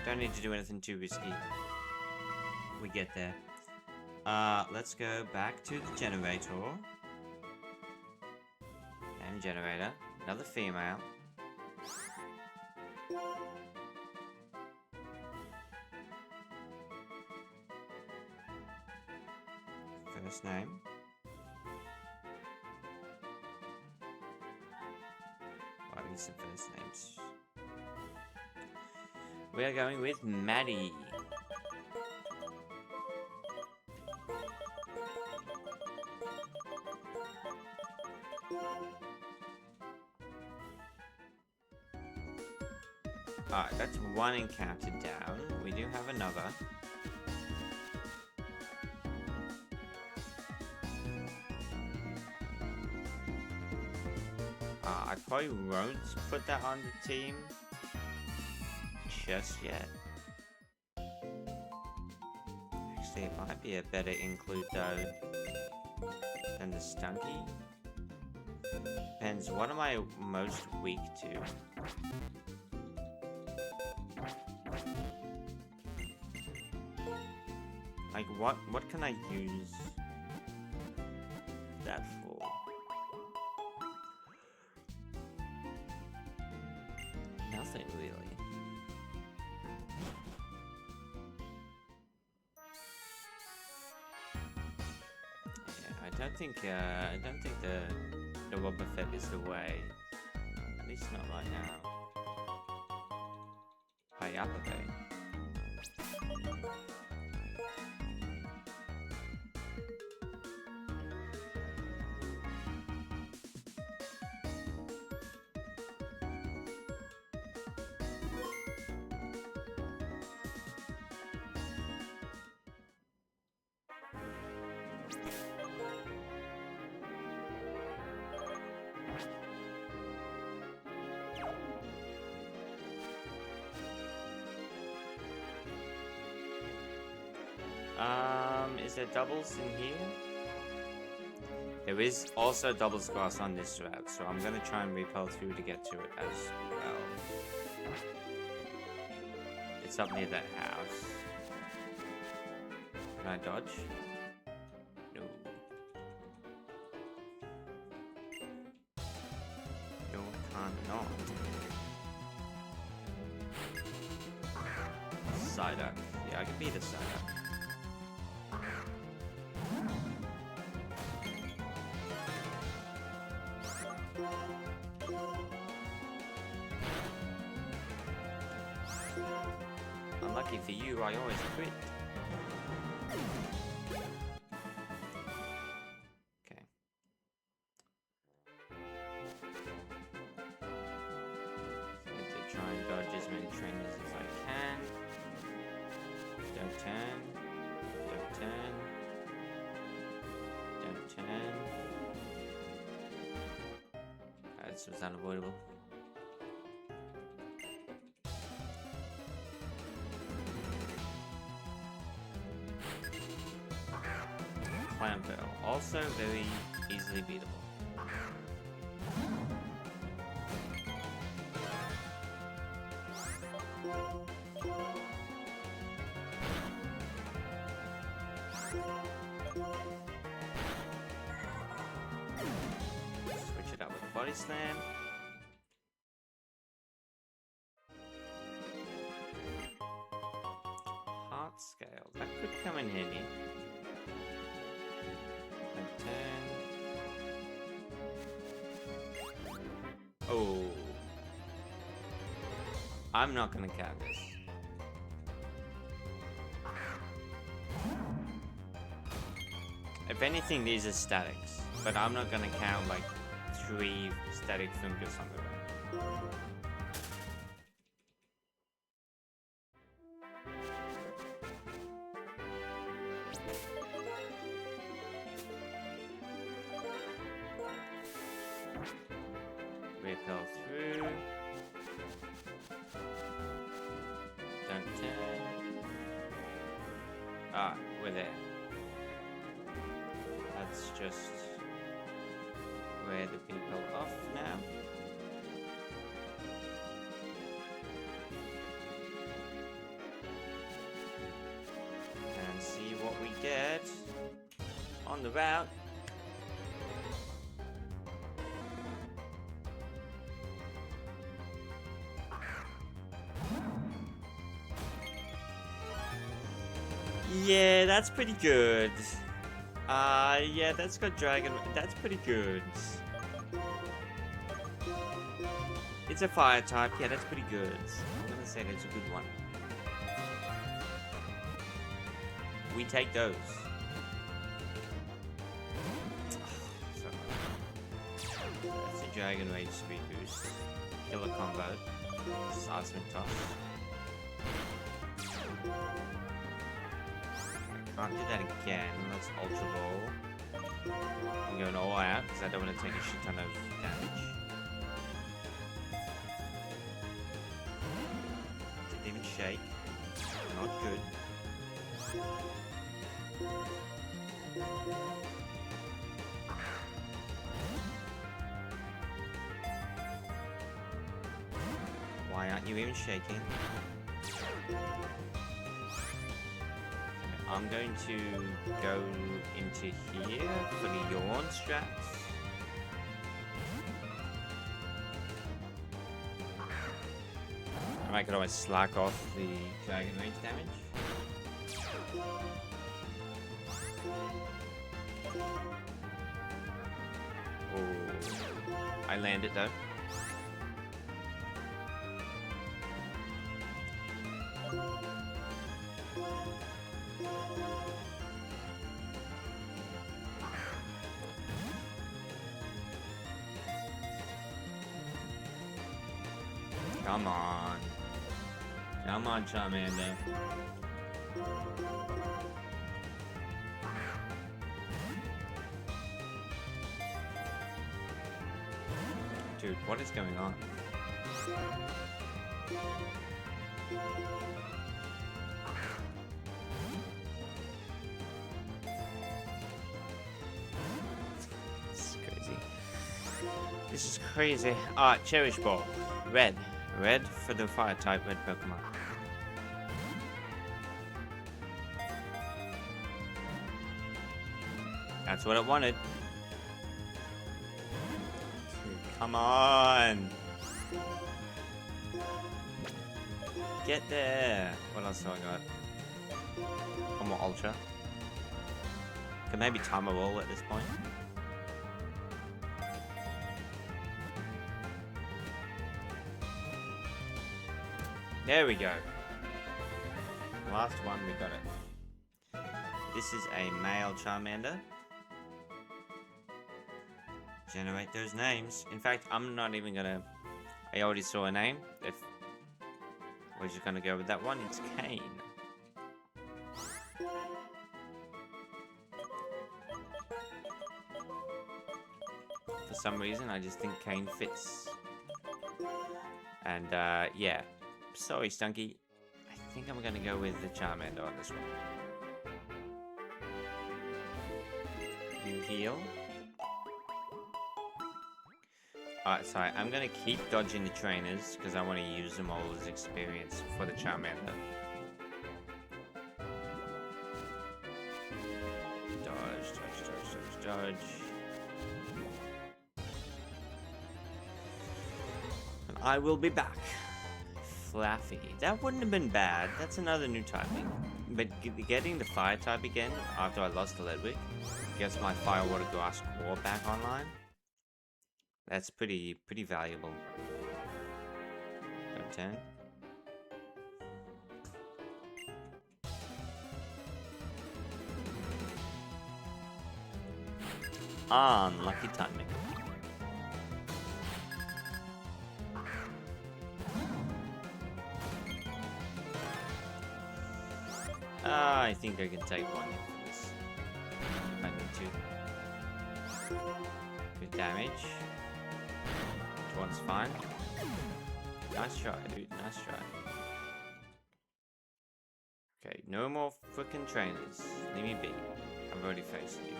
Don't need to do anything too risky. We get there. Let's go back to the generator. And generator. Another female. First name. What are some first names? We are going with Maddie. Alright, that's one encounter down. We do have another. I probably won't put that on the team just yet. Actually, it might be a better include though than the Stunky. Depends, what am I most weak to? Like, what can I use that for? Nothing really. Yeah, I don't think the Wobbuffet is the way. At least not right now. High up a bit. Is there doubles in here? There is also doubles grass on this route, so I'm gonna try and repel through to get to it as well. It's up near that house. Can I dodge? No. No, can't not. Psyduck. Yeah, I can beat a Psyduck. Unlucky for you, I always quit. Okay. So need to try and dodge as many trainers as I can. Don't turn. Don't turn. Don't turn. This was unavoidable. Clamperl, also very easily beatable. Switch it up with a body slam. Heart scale, that could come in handy. Oh, I'm not gonna count this. If anything, these are statics, but I'm not gonna count like 3 static fingers on the row. Repel through. Don't turn. Ah, we're there. That's just wear the people off now. And see what we get on the route. Yeah, that's pretty good. Yeah, that's got dragon. That's pretty good. It's a fire type. Yeah, that's pretty good. I'm gonna say that's a good one. We take those. That's a Dragon Rage speed boost. Killer combo. Seismic toss. Can't do that again. Let's Ultra Ball. I'm going all out because I don't want to take a shit ton of damage. Didn't even shake. Not good. Why aren't you even shaking? I'm going to go into here for the yawn straps. I could always slack off the Dragon Rage damage. Oh, I land it though. Come on. Come on, Charmander. Dude, what is going on? This is crazy. This is crazy. Cherish Ball. Red. Red for the fire type red Pokemon. That's what it wanted. Come on. Get there. What else have I got? One more Ultra. Can maybe time a roll at this point. There we go. Last one, we got it. This is a male Charmander. Generate those names. In fact, I'm not even gonna... I already saw a name. If we're just gonna go with that one, it's Kane. For some reason, I just think Kane fits. And, yeah. Sorry, Stunky. I think I'm gonna go with the Charmander on this one. You heal. Alright, sorry. I'm gonna keep dodging the trainers, because I want to use them all as experience for the Charmander. Dodge. And I will be back. Flaffy. That wouldn't have been bad. That's another new typing. But getting the fire type again after I lost the Ledwig gets my fire water grass core back online. That's pretty valuable. Don't turn. Unlucky timing. I think I can take one hit for this. If I need to. Good damage. Which one's fine. Nice try, dude. Nice try. Okay, no more frickin' trainers. Leave me be. I've already faced you.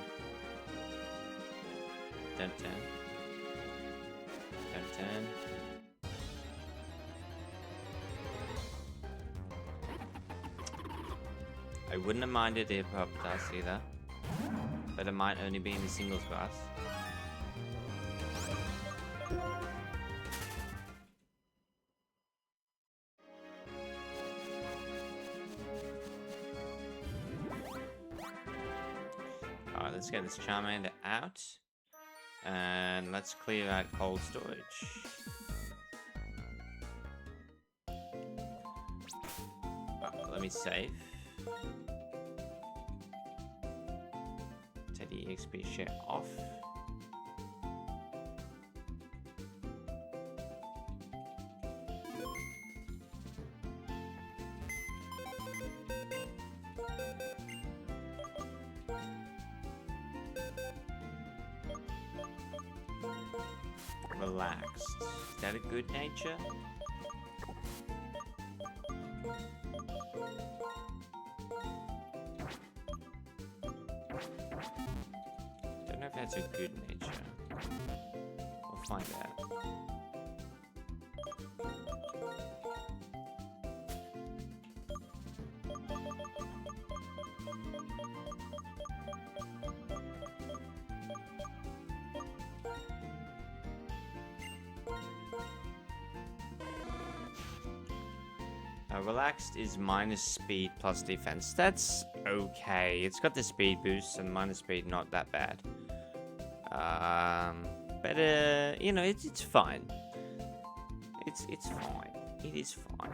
Don't turn. Don't turn. I wouldn't have minded if it popped us either. But it might only be in the singles class. Alright, let's get this Charmander out. And let's clear out cold storage. Let me save. Take the EXP share off. Relaxed. Is that a good nature? Don't know if that's a good nature. We'll find out. Relaxed is minus speed plus defense. That's okay. It's got the speed boost and minus speed, not that bad. But you know, it's fine. It's fine. It is fine.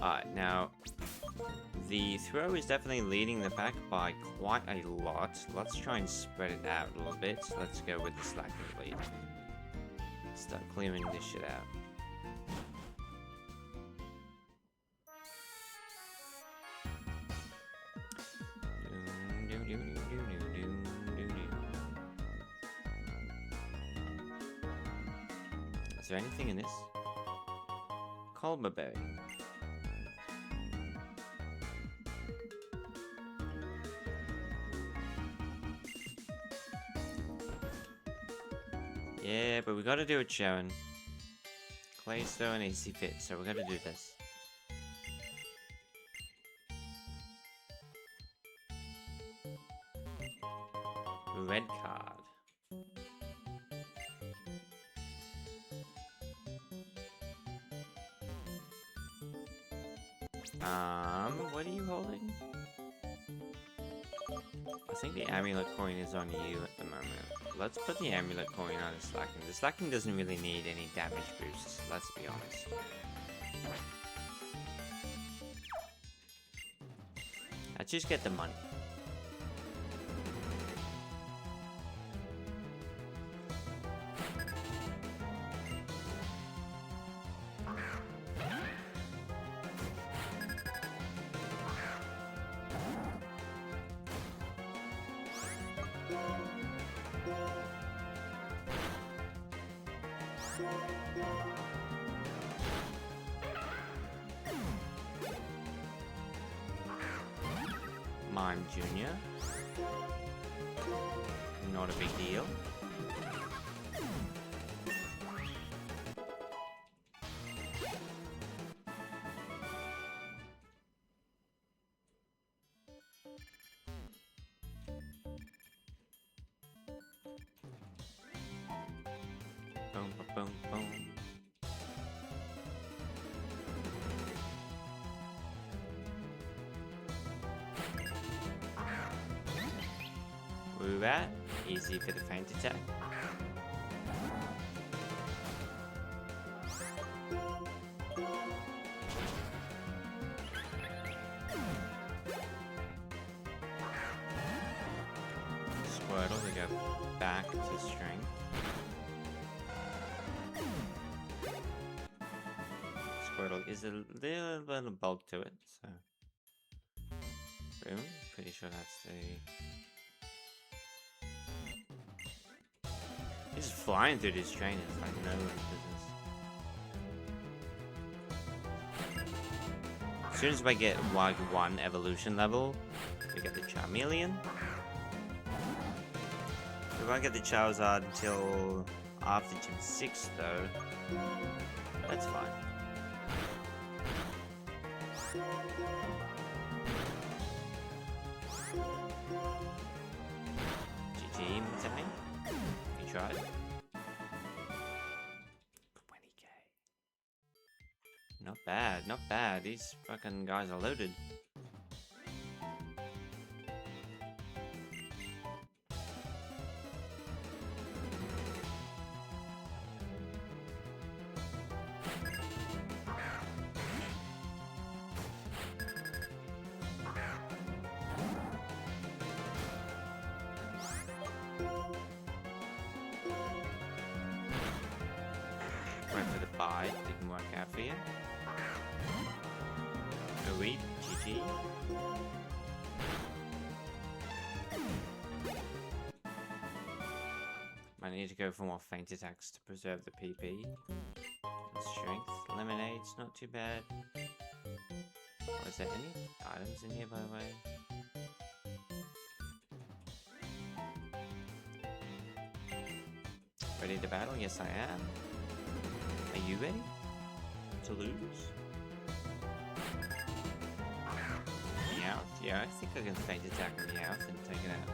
Alright, now the throw is definitely leading the pack by quite a lot. Let's try and spread it out a little bit. Let's go with the slacking lead. Start clearing this shit out. Is there anything in this? Colma berry. Yeah, but we gotta do it, Sharon. Clay's so an easy fit, so we gotta do this. Red card. What are you holding? I think the amulet coin is on you at the moment. Let's put the amulet coin on the slacking. The slacking doesn't really need any damage boosts, let's be honest. Let's just get the money. Mime Jr. Not a big deal. Boom, boom, boom. Move out. Easy for the feint attack. Squirtle to go back to strength. Squirtle is a little bit of bulk to it, so. Boom. Pretty sure that's the. He's just flying through these trainers like no one's business. As soon as I get like one evolution level, we get the Charmeleon. We won't get the Charizard until after Gym 6 though. That's fine. GG, Mizane. You tried. 20k. Not bad, not bad. These fucking guys are loaded. Went for the buy, didn't work out for you. No weed, GG. Might need to go for more feint attacks to preserve the PP. Strength, lemonade's not too bad. Oh, is there any items in here by the way? Ready to battle? Yes I am. Are you ready to lose? Meowth? Yeah, I think I can feint attack Meowth and take it out.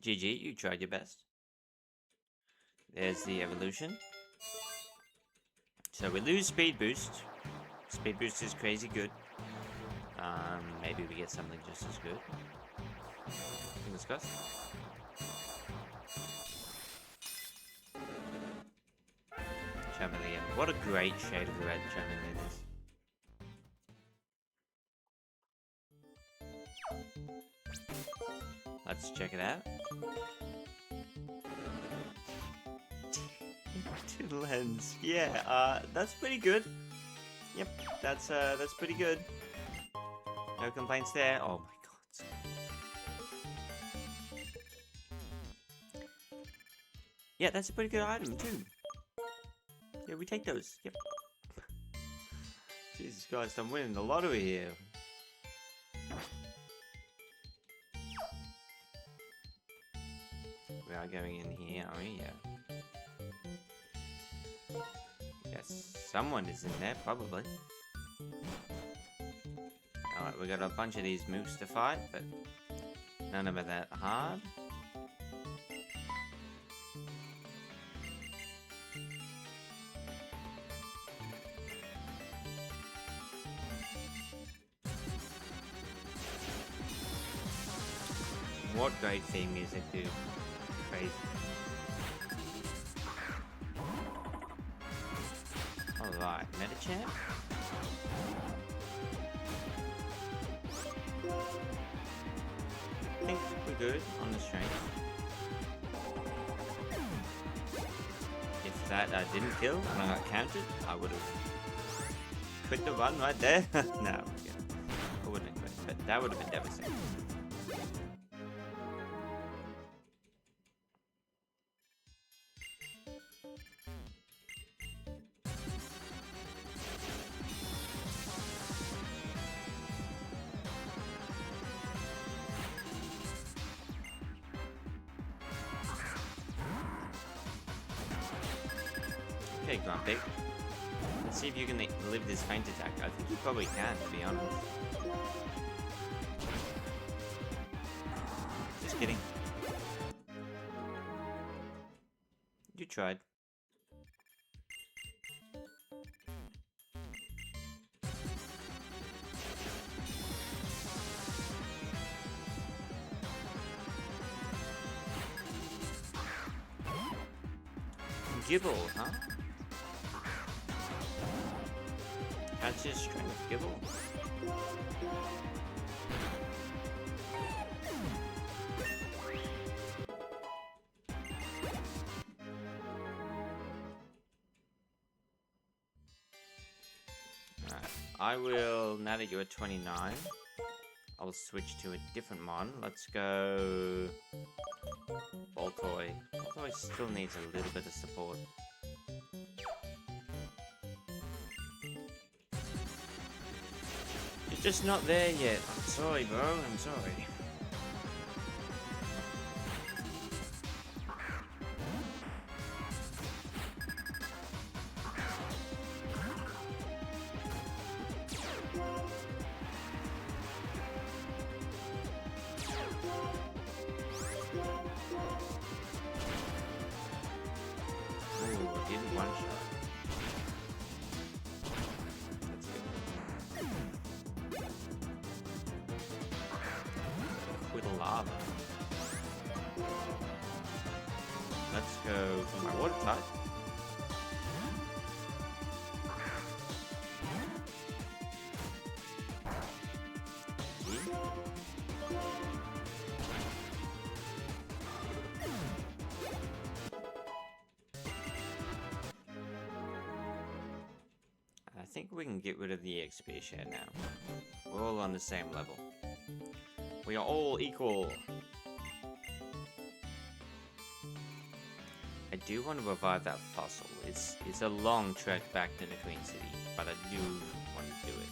GG, you tried your best. There's the evolution. So we lose speed boost. Speed boost is crazy good. Maybe we get something just as good. Fingers crossed. Charmeleon. What a great shade of red Charmeleon is. Let's check it out. Lens. Yeah, that's pretty good. Yep, that's pretty good. No complaints there. Oh my god. Yeah, that's a pretty good item too. Yeah, we take those. Yep. Jesus Christ, I'm winning the lottery here. We are going in here, are we? Yeah. Yes, someone is in there, probably. Alright, we got a bunch of these moves to fight, but none of it that hard. What great theme music, dude. Crazy. Alright, Metachamp. I think we're good on the strength. If that didn't kill and I got countered, I would have quit the run right there. No, yeah, I wouldn't have quit, but that would have been devastating. Okay, Grumpy. Let's see if you can live this feint attack. I think you probably can, to be honest. Just kidding. You tried. Gibble, huh? That's his strength, Gibble. Alright, I will, now that you're at 29, I'll switch to a different mon. Let's go Boltoy. Boltoy still needs a little bit of support. You're just not there yet. I'm sorry, bro. I'm sorry. Ooh, didn't one shot. Lava. Let's go for my water type. I think we can get rid of the XP share now. We're all on the same level. We are all equal. I do want to revive that fossil. It's a long trek back to the Queen City, but I do want to do it.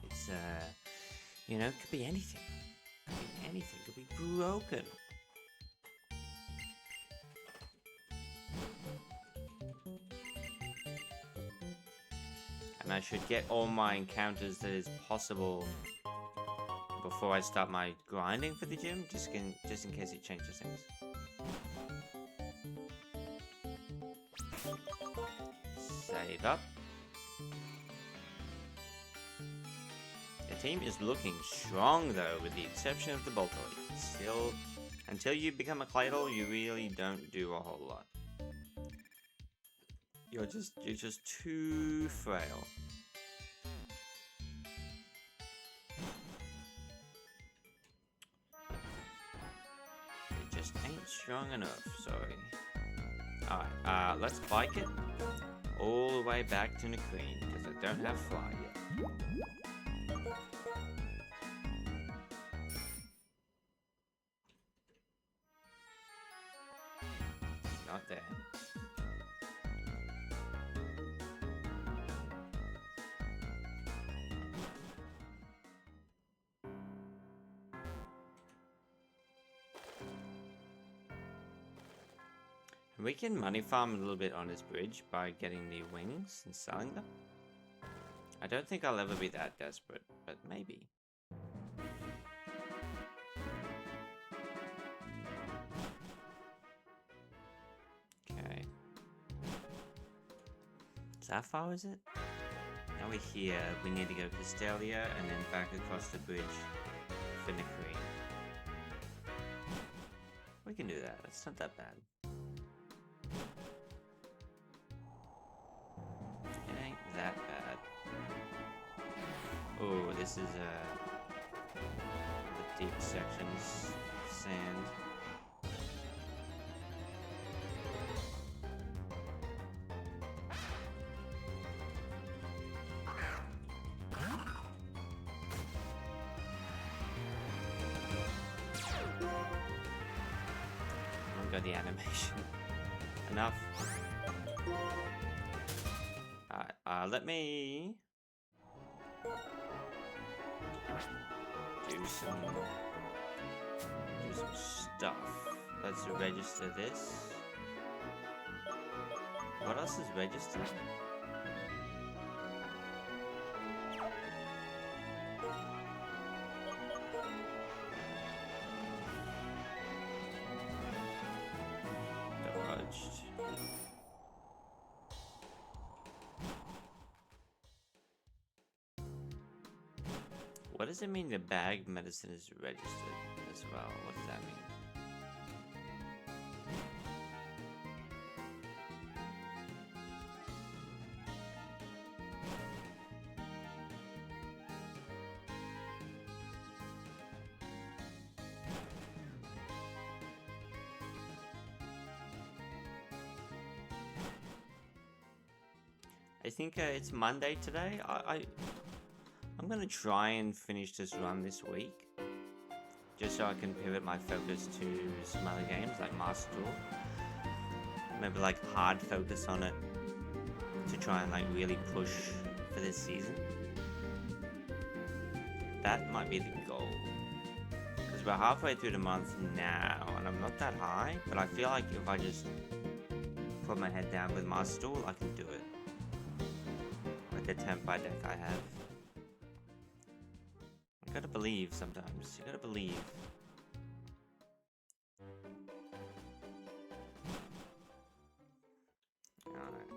It's you know, it could be anything. Could be anything. Could be broken. And I should get all my encounters that is possible before I start my grinding for the gym, just in case it changes things. Save up. The team is looking strong though, with the exception of the Boltoid. Still, until you become a Claydol, you really don't do a whole lot. You're just too frail. You just ain't strong enough, sorry. Alright, let's bike it all the way back to Queen, because I don't have fly yet. Not there. We can money farm a little bit on this bridge by getting the wings and selling them. I don't think I'll ever be that desperate, but maybe. Okay. Is that far, is it? Now we're here, we need to go to Castelia and then back across the bridge for Nickery. We can do that, that's not that bad. It ain't that bad. Oh, this is the deep sections, sand. Got the animation. Enough. Alright, let me do some stuff. Let's register this. What else is registered? What does it mean the bag medicine is registered as well? What does that mean? I think it's Monday today. I'm gonna try and finish this run this week, just so I can pivot my focus to some other games like Master Duel. Maybe like hard focus on it to try and like really push for this season. That might be the goal. Because we're halfway through the month now, and I'm not that high, but I feel like if I just put my head down with Master Duel, I can do it. Like the temp by deck I have. You gotta believe sometimes. You gotta believe. Alright.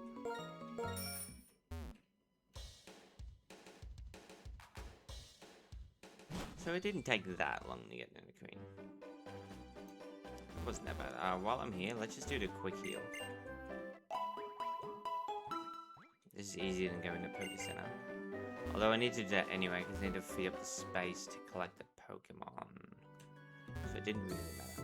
So it didn't take that long to get into Queen. It wasn't that bad. While I'm here, let's just do the quick heal. This is easier than going to Poké Center. Although I need to do that anyway, because I need to free up the space to collect the Pokemon. So it didn't really matter.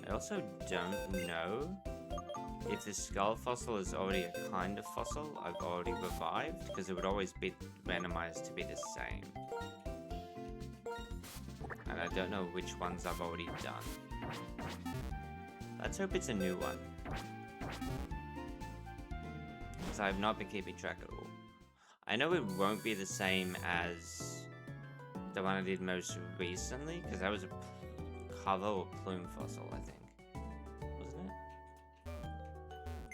I also don't know if the Skull Fossil is already a kind of fossil I've already revived, because it would always be randomized to be the same. And I don't know which ones I've already done. Let's hope it's a new one. Because I have not been keeping track at all. I know it won't be the same as the one I did most recently, because that was a cover or plume fossil, I think. Wasn't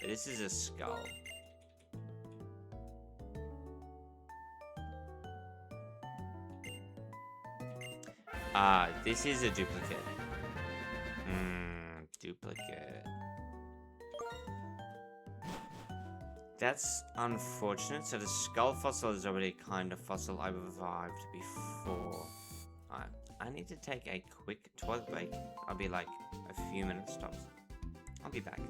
it? This is a skull. This is a duplicate. Duplicate. That's unfortunate. So the skull fossil is already a kind of fossil I revived before. I need to take a quick toilet break. I'll be like a few minutes tops. I'll be back.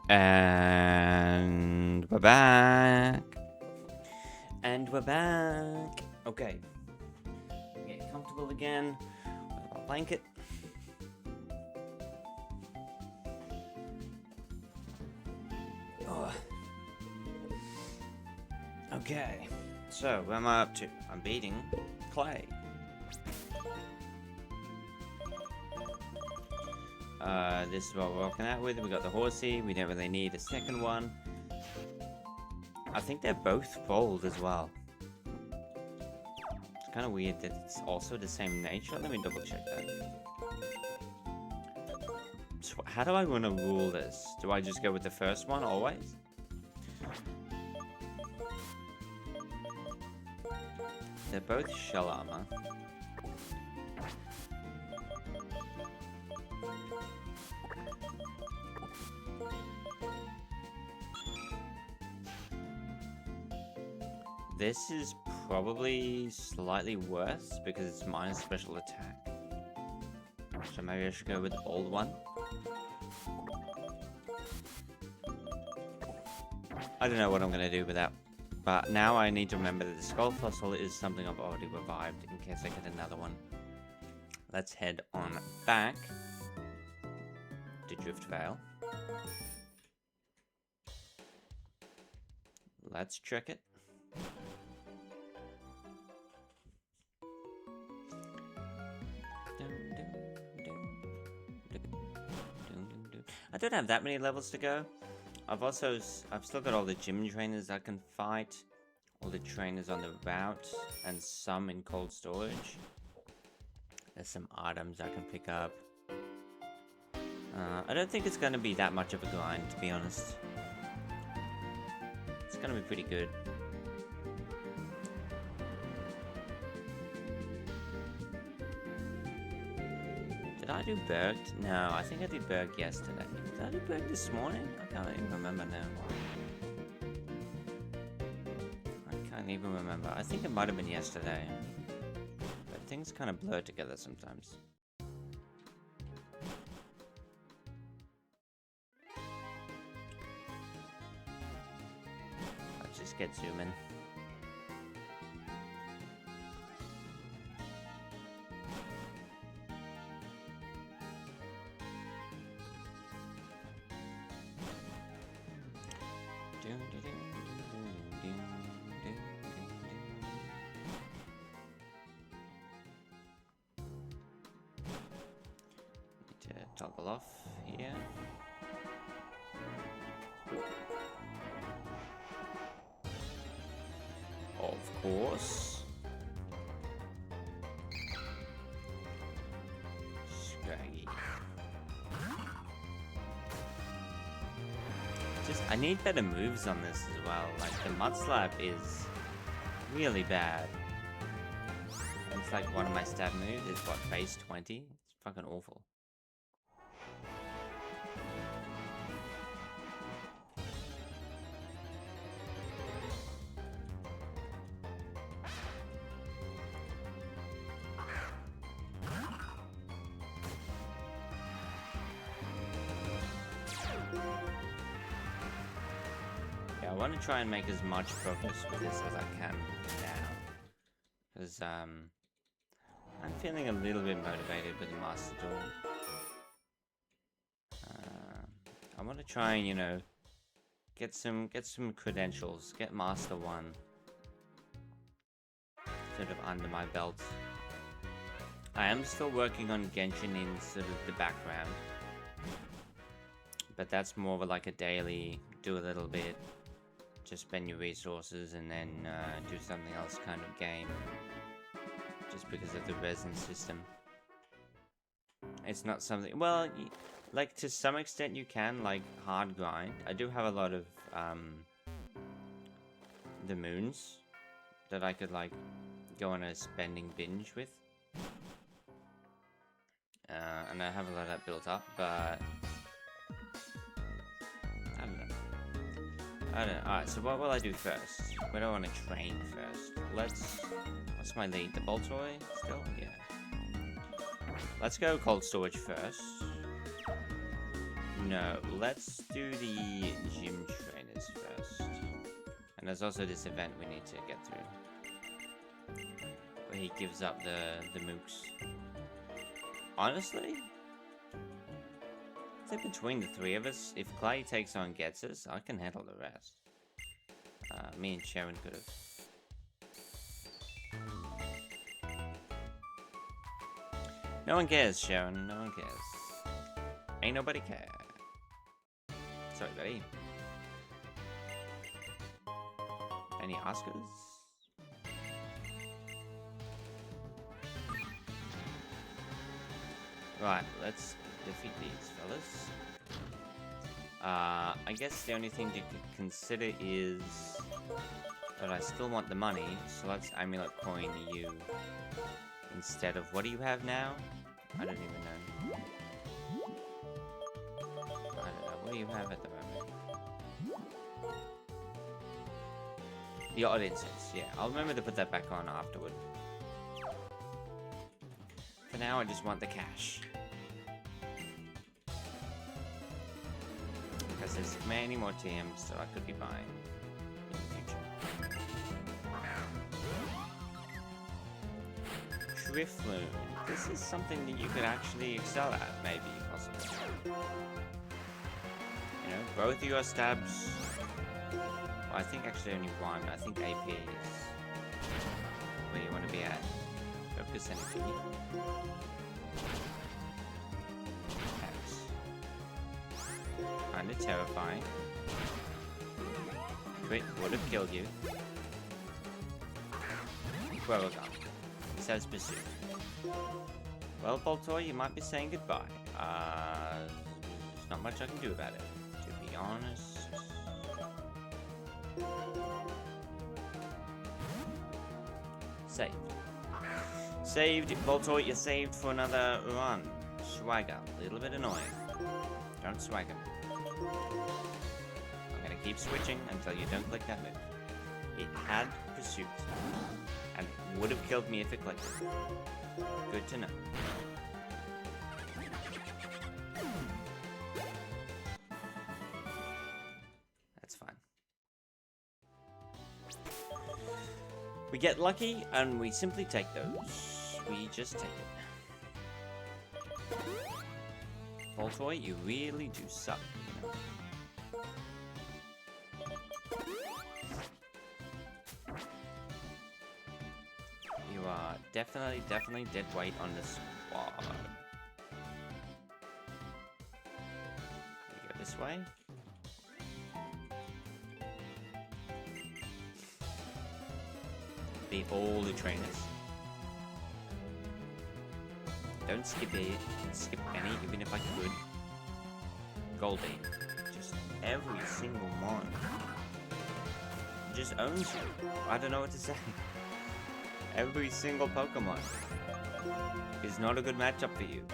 And we're back. And we're back. Okay. Get comfortable again. With our blanket. Oh. Okay. So, what am I up to? I'm beating Clay. This is what we're walking out with. We got the horsey. We don't really need a second one. I think they're both bold as well. It's kind of weird that it's also the same nature. Let me double check that. So how do I want to rule this? Do I just go with the first one always? They're both shell armor. This is probably slightly worse because it's minus special attack. So maybe I should go with the old one. I don't know what I'm going to do with that. But now I need to remember that the skull fossil is something I've already revived in case I get another one. Let's head on back to Drift Vale. Let's check it. I don't have that many levels to go. I've still got all the gym trainers I can fight, all the trainers on the route, and some in cold storage. There's some items I can pick up. I don't think it's going to be that much of a grind, to be honest. It's going to be pretty good. Did I do Berg? No, I think I did Berg yesterday. Did I do Berg this morning? I can't even remember now. I can't even remember. I think it might have been yesterday. But things kind of blur together sometimes. Let's just get zoom in. Toggle off here. Of course. Scraggy. I need better moves on this as well. Like the mud slap is really bad. It's like one of my stab moves is what, base 20? It's fucking awful. I want to try and make as much progress with this as I can now, because I'm feeling a little bit motivated with the Master Duel. I want to try and, you know, get some credentials, get Master 1 sort of under my belt. I am still working on Genshin in sort of the background, but that's more of like a daily, do a little bit, just spend your resources and then do something else kind of game, just because of the resin system. It's not something, well, like to some extent you can, like hard grind. I do have a lot of the moons that I could like go on a spending binge with, and I have a lot of that built up, but I don't know. Alright, so what will I do first? Where do I want to train first? What's my lead? The Boltoy still? Yeah. Let's go cold storage first. No, let's do the gym trainers first. And there's also this event we need to get through. Where he gives up the mooks. Honestly, I think between the three of us, if Clay takes on gets us, I can handle the rest. Me and Sharon could have. No one cares, Sharon. No one cares. Ain't nobody care. Sorry, buddy. Any Oscars? Right, let's defeat these fellas. I guess the only thing you could consider is that I still want the money, so let's amulet coin you instead of what do you have now? I don't even know. I don't know. What do you have at the moment? The odd incense, yeah. I'll remember to put that back on afterward. For now, I just want the cash. Because there's many more TMs that I could be buying in the future. Shriftloom. This is something that you could actually excel at, maybe, possibly. You know, both of your stabs. Well, I think actually only one. I think AP is where you want to be at. Focus energy. That's kind of terrifying. Crit would have killed you. Well done. This has pursuit. Well, Boltoy, you might be saying goodbye. There's not much I can do about it, to be honest. Saved. Saved, Boltoy, you're saved for another run. Swagger, a little bit annoying. Don't swagger. I'm gonna keep switching until you don't click that move. It had pursuit, and it would have killed me if it clicked. Good to know. That's fine. We get lucky, and we simply take those. We just take it. Boltoy, you really do suck, you know? You are definitely dead weight on this squad. We go this way. Beat all the trainers. Don't skip any, even if I could. Goldie. Just every single mon. Just owns you. I don't know what to say. Every single Pokemon is not a good matchup for you.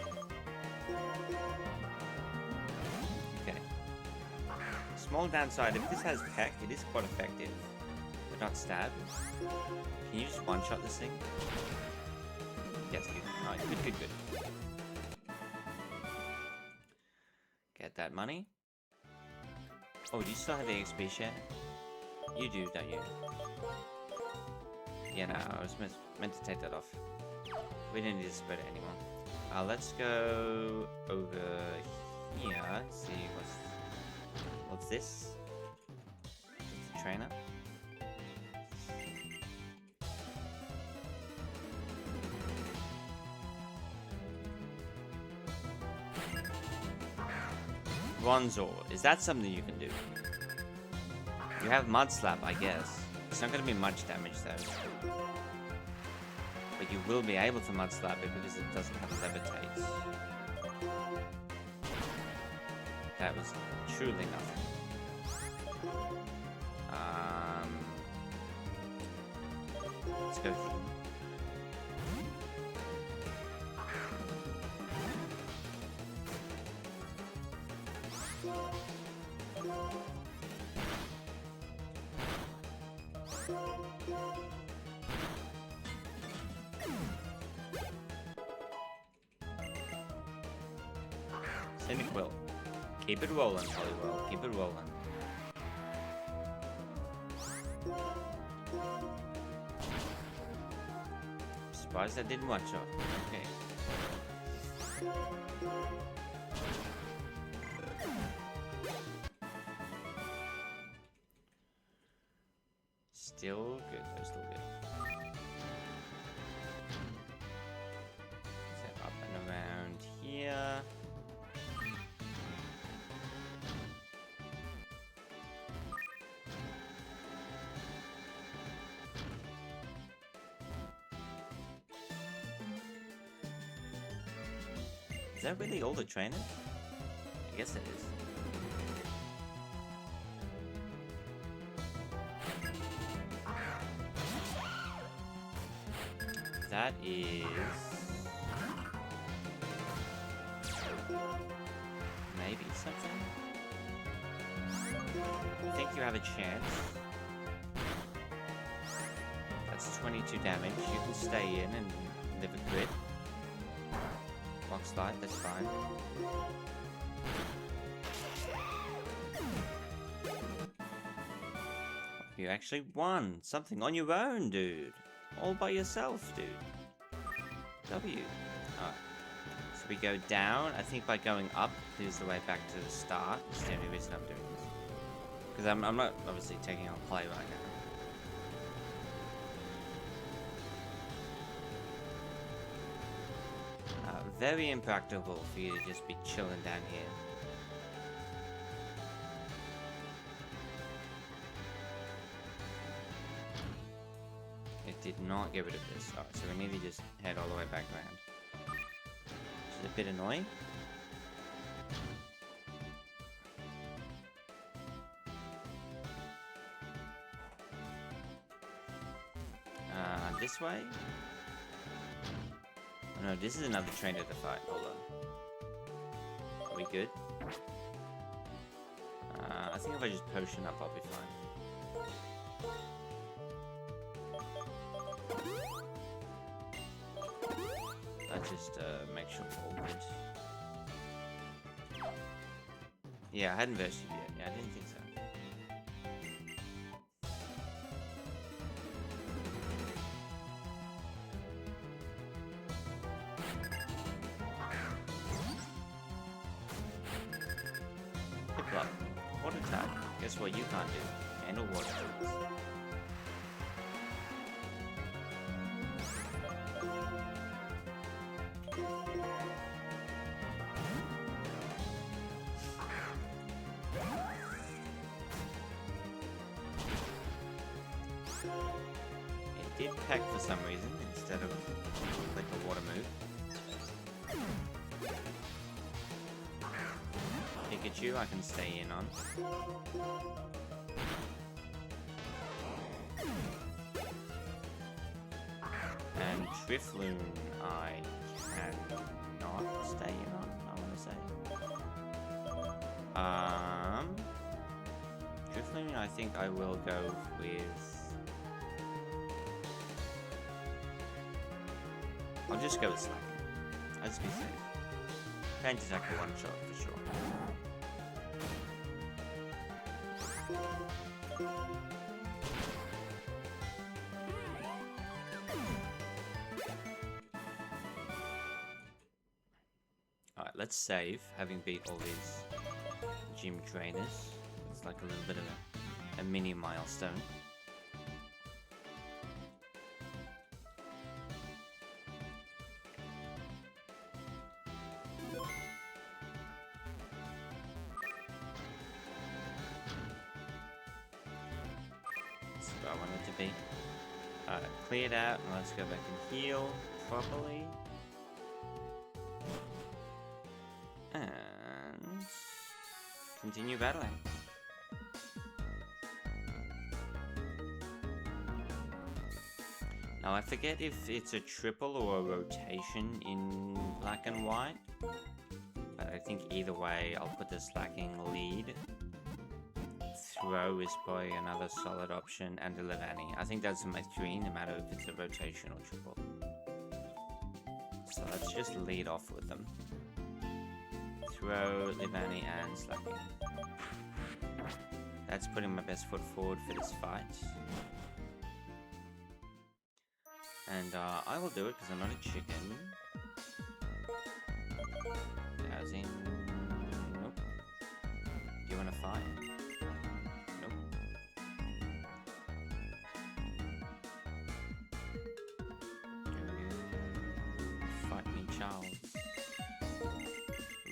Okay. Small downside, if this has Peck, it is quite effective. But not Stab. Can you just one-shot this thing? Yes, good. Alright, good. Get that money. Oh, do you still have the XP share? You do, don't you? Yeah, no, I was meant to take that off. We didn't need to spread it anymore. Let's go over here. See what's this? Just a trainer. Bronzor. Is that something you can do? You have Mud Slap, I guess. It's not going to be much damage though. But you will be able to Mud Slap it because it doesn't have Levitate. That was truly nothing. Let's go through. Cynic Will. Keep it rolling, Hollywood. Keep it rolling. Surprised I didn't watch it. Okay. Still good. They're still good. Set up and around here. Is that really all the trainers? I guess it is. That is... maybe something? I think you have a chance. That's 22 damage. You can stay in and live a crit. Rock slide, that's fine. You actually won something on your own, dude. All by yourself, dude. W. Alright. So we go down. I think by going up is the way back to the start. That's the only reason I'm doing this. Because I'm not obviously taking on play right now. Very impractical for you to just be chilling down here. It did not get rid of this. Alright, so we need to just head all the way back around. Which is a bit annoying. This way? Oh no, this is another trainer to fight. Hold on. Are we good? I think if I just potion up, I'll be fine. Let's just make sure we're all good. Yeah, I hadn't versed you yet. Yeah, I didn't think so. Water type. Guess what you can't do? Handle water types. It did peck for some reason instead of like a water move. Pikachu I can stay in on. And Drifloon I cannot stay in on, I want to say. Drifloon I think I will go with... I'll just go with Slacking. I'll just be safe. Paint attack for one shot for sure. Alright, let's save, having beat all these gym trainers. It's like a little bit of a mini milestone. That's where I want it to be. Alright, cleared out, and let's go back and heal properly. And continue battling. Now I forget if it's a triple or a rotation in black and white, but I think either way I'll put the Slacking lead. Throw is probably another solid option, and the Levani. I think that's my three, no matter if it's a rotation or triple. So let's just lead off with them. throw, Livani, and Slappy. That's putting my best foot forward for this fight. And I will do it because I'm not a chicken. Housing. Nope. Do you want to fight? Nope. Fight me, Charles.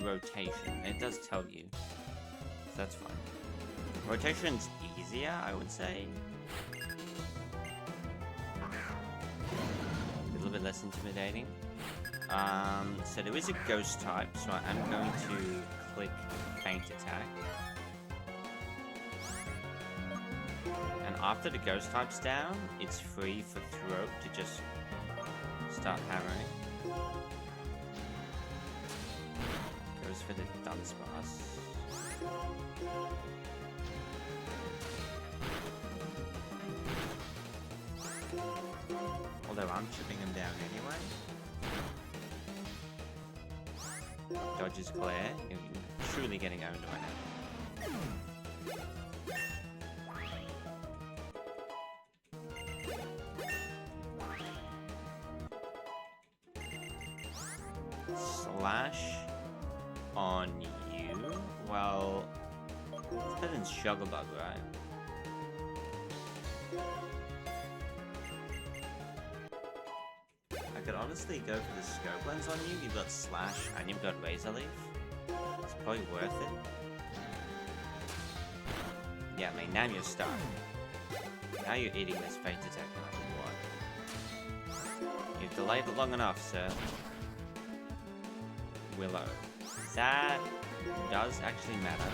Rotation. It does tell you. So that's fine. Rotation's easier, I would say. A little bit less intimidating. So there is a ghost type, so I'm going to click Faint Attack. And after the ghost type's down, it's free for Throat to just start hammering. Goes for the Dunce Boss. Although I'm chipping him down anyway. Dodges Claire. You're truly getting owned right now. Slash on you? Well, it's better than Shugglebug, right? I could honestly go for the scope lens on you. You've got Slash and you've got Razor Leaf. It's probably worth it. Yeah, I mean, now you're stuck. Now you're eating this Fate Attack no matter what. You've delayed it long enough, sir. Willow. That does actually matter.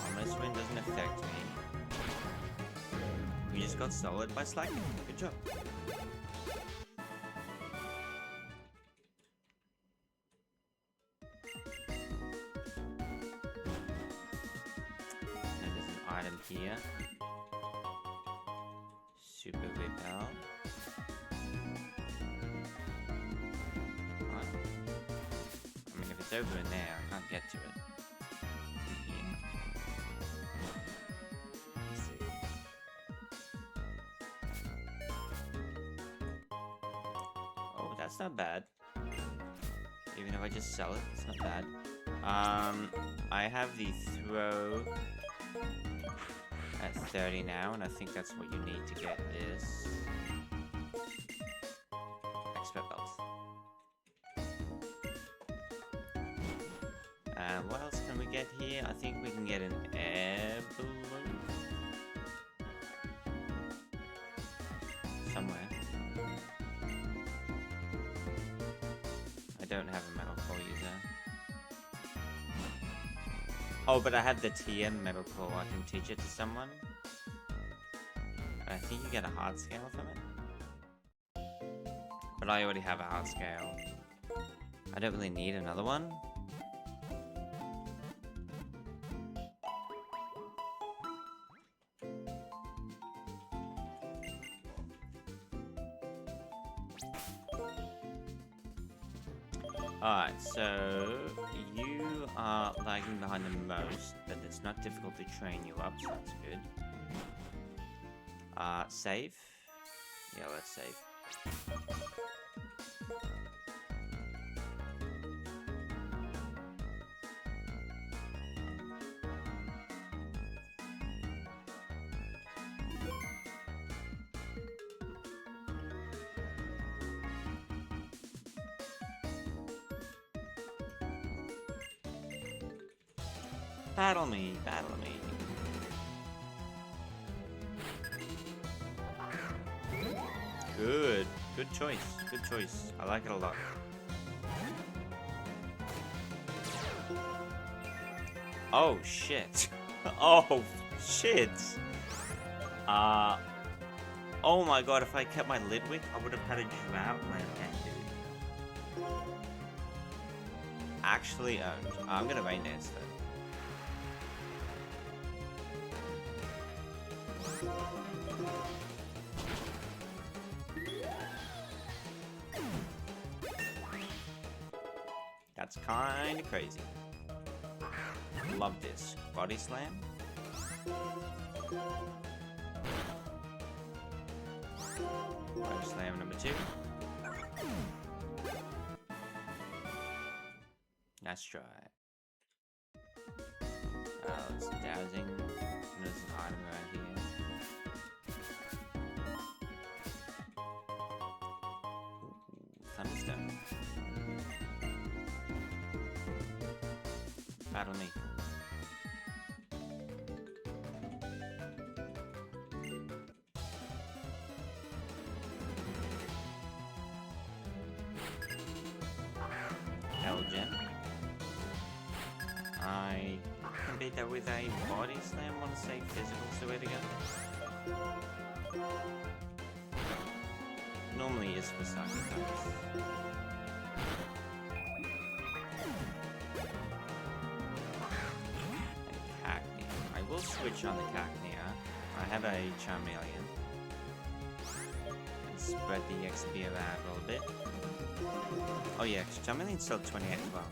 Almost Wind doesn't affect me. You just got solid by slacking. Good job. And there's an item here. Super Repel. What? I mean, if it's over in there, I can't get to it. That's not bad. Even if I just sell it, it's not bad. I have the throw at 30 now, and I think that's what you need to get this. Expert belt. And what else can we get here? I think we can get an air balloon. Somewhere. I don't have a metal core user. Oh, but I have the TM metal core. I can teach it to someone. I think you get a hard scale from it. But I already have a hard scale. I don't really need another one. Alright, so you are lagging behind the most, but it's not difficult to train you up, so that's good. Save? Yeah, let's save. Battle me, battle me. Good, good choice, good choice. I like it a lot. Oh shit. Oh shit. Oh my god, if I kept my Lidwick, I would have had a drought land that dude. Actually owned. I'm gonna rain dance though. That's kind of crazy. Love this. Body slam. Body slam number 2. Let's try it. It's dowsing. There's an item around here. Ooh, Thunderstone. Battle me. Elgin. I can beat that with a body slam. I want to say physical's the way to go. Normally is for psychic attacks. I will switch on the Cacnea. I have a Charmeleon. And spread the XP around a little bit. Oh yeah, Charmeleon's still 28 as well.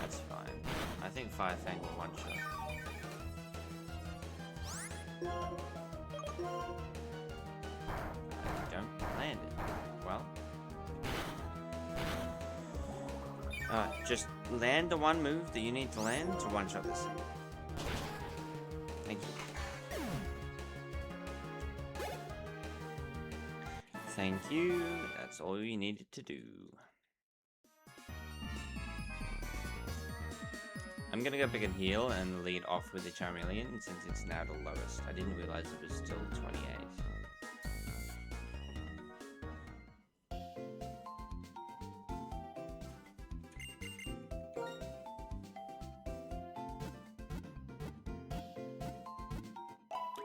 That's fine. I think Fire Fang will one shot. Don't land it. Well. Just land the one move that you need to land to one-shot this thing. Thank you. Thank you. That's all you needed to do. I'm gonna go pick and heal and lead off with the Charmeleon since it's now the lowest. I didn't realize it was still 28.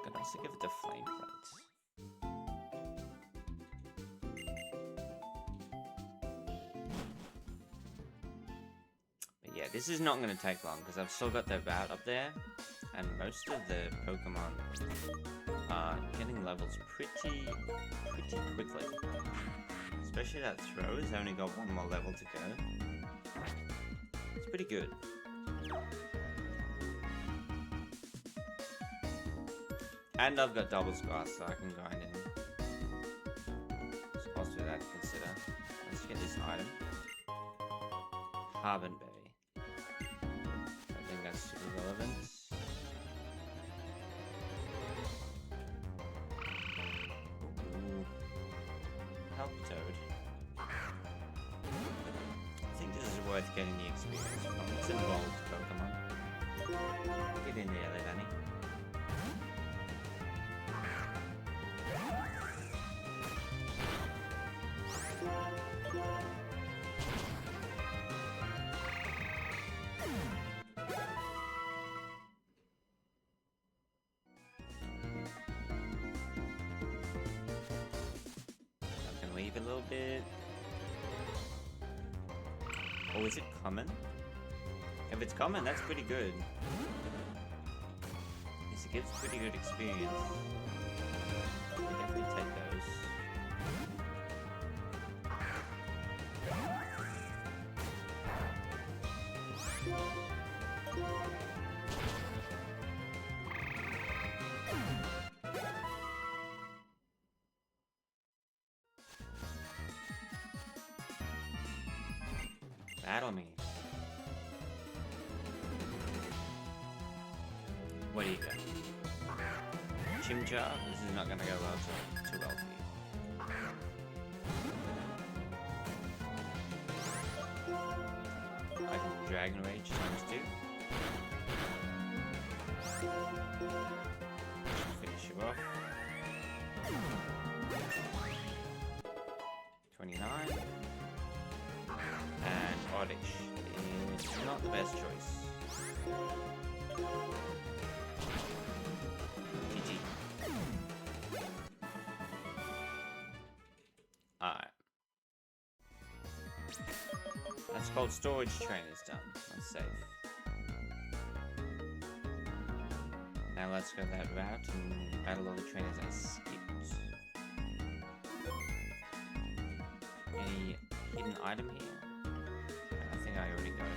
Could also give it the flame plants. But yeah, this is not going to take long because I've still got the route up there, and most of the Pokemon are getting levels pretty quickly. Especially that throw has only got one more level to go. It's pretty good. And I've got Doubles Grass, so I can grind in. So also that to consider. Let's get this item. Carbonberry. I think that's super relevant. Ooh. Help Toad. I think this is worth getting the experience from. It's an evolved Pokemon. Get in there, Danny. A little bit. Oh, is it common? If it's common, that's pretty good. Yes, it gives pretty good experience. We definitely take those. Battle me. What do you got? Chimchar? This is not gonna go well too well for you. I can Dragon Rage times 2. Finish you off. 29. And Oddish is not the best choice. GG. Alright. That's called Storage Trainers done. That's safe. Now let's go that route and battle all the trainers I skipped. hidden item here? I think I already got it.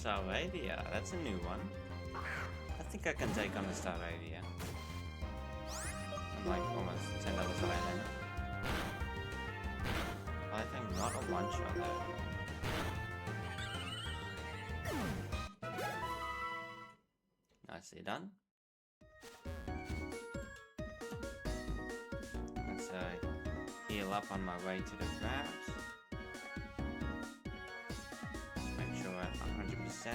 Staravia, that's a new one. I think I can take on the Staravia. I'm like almost 10 levels higher than it. I think not a one shot though. Nicely done. Let's heal up on my way to the crabs. Make sure I'm 100%.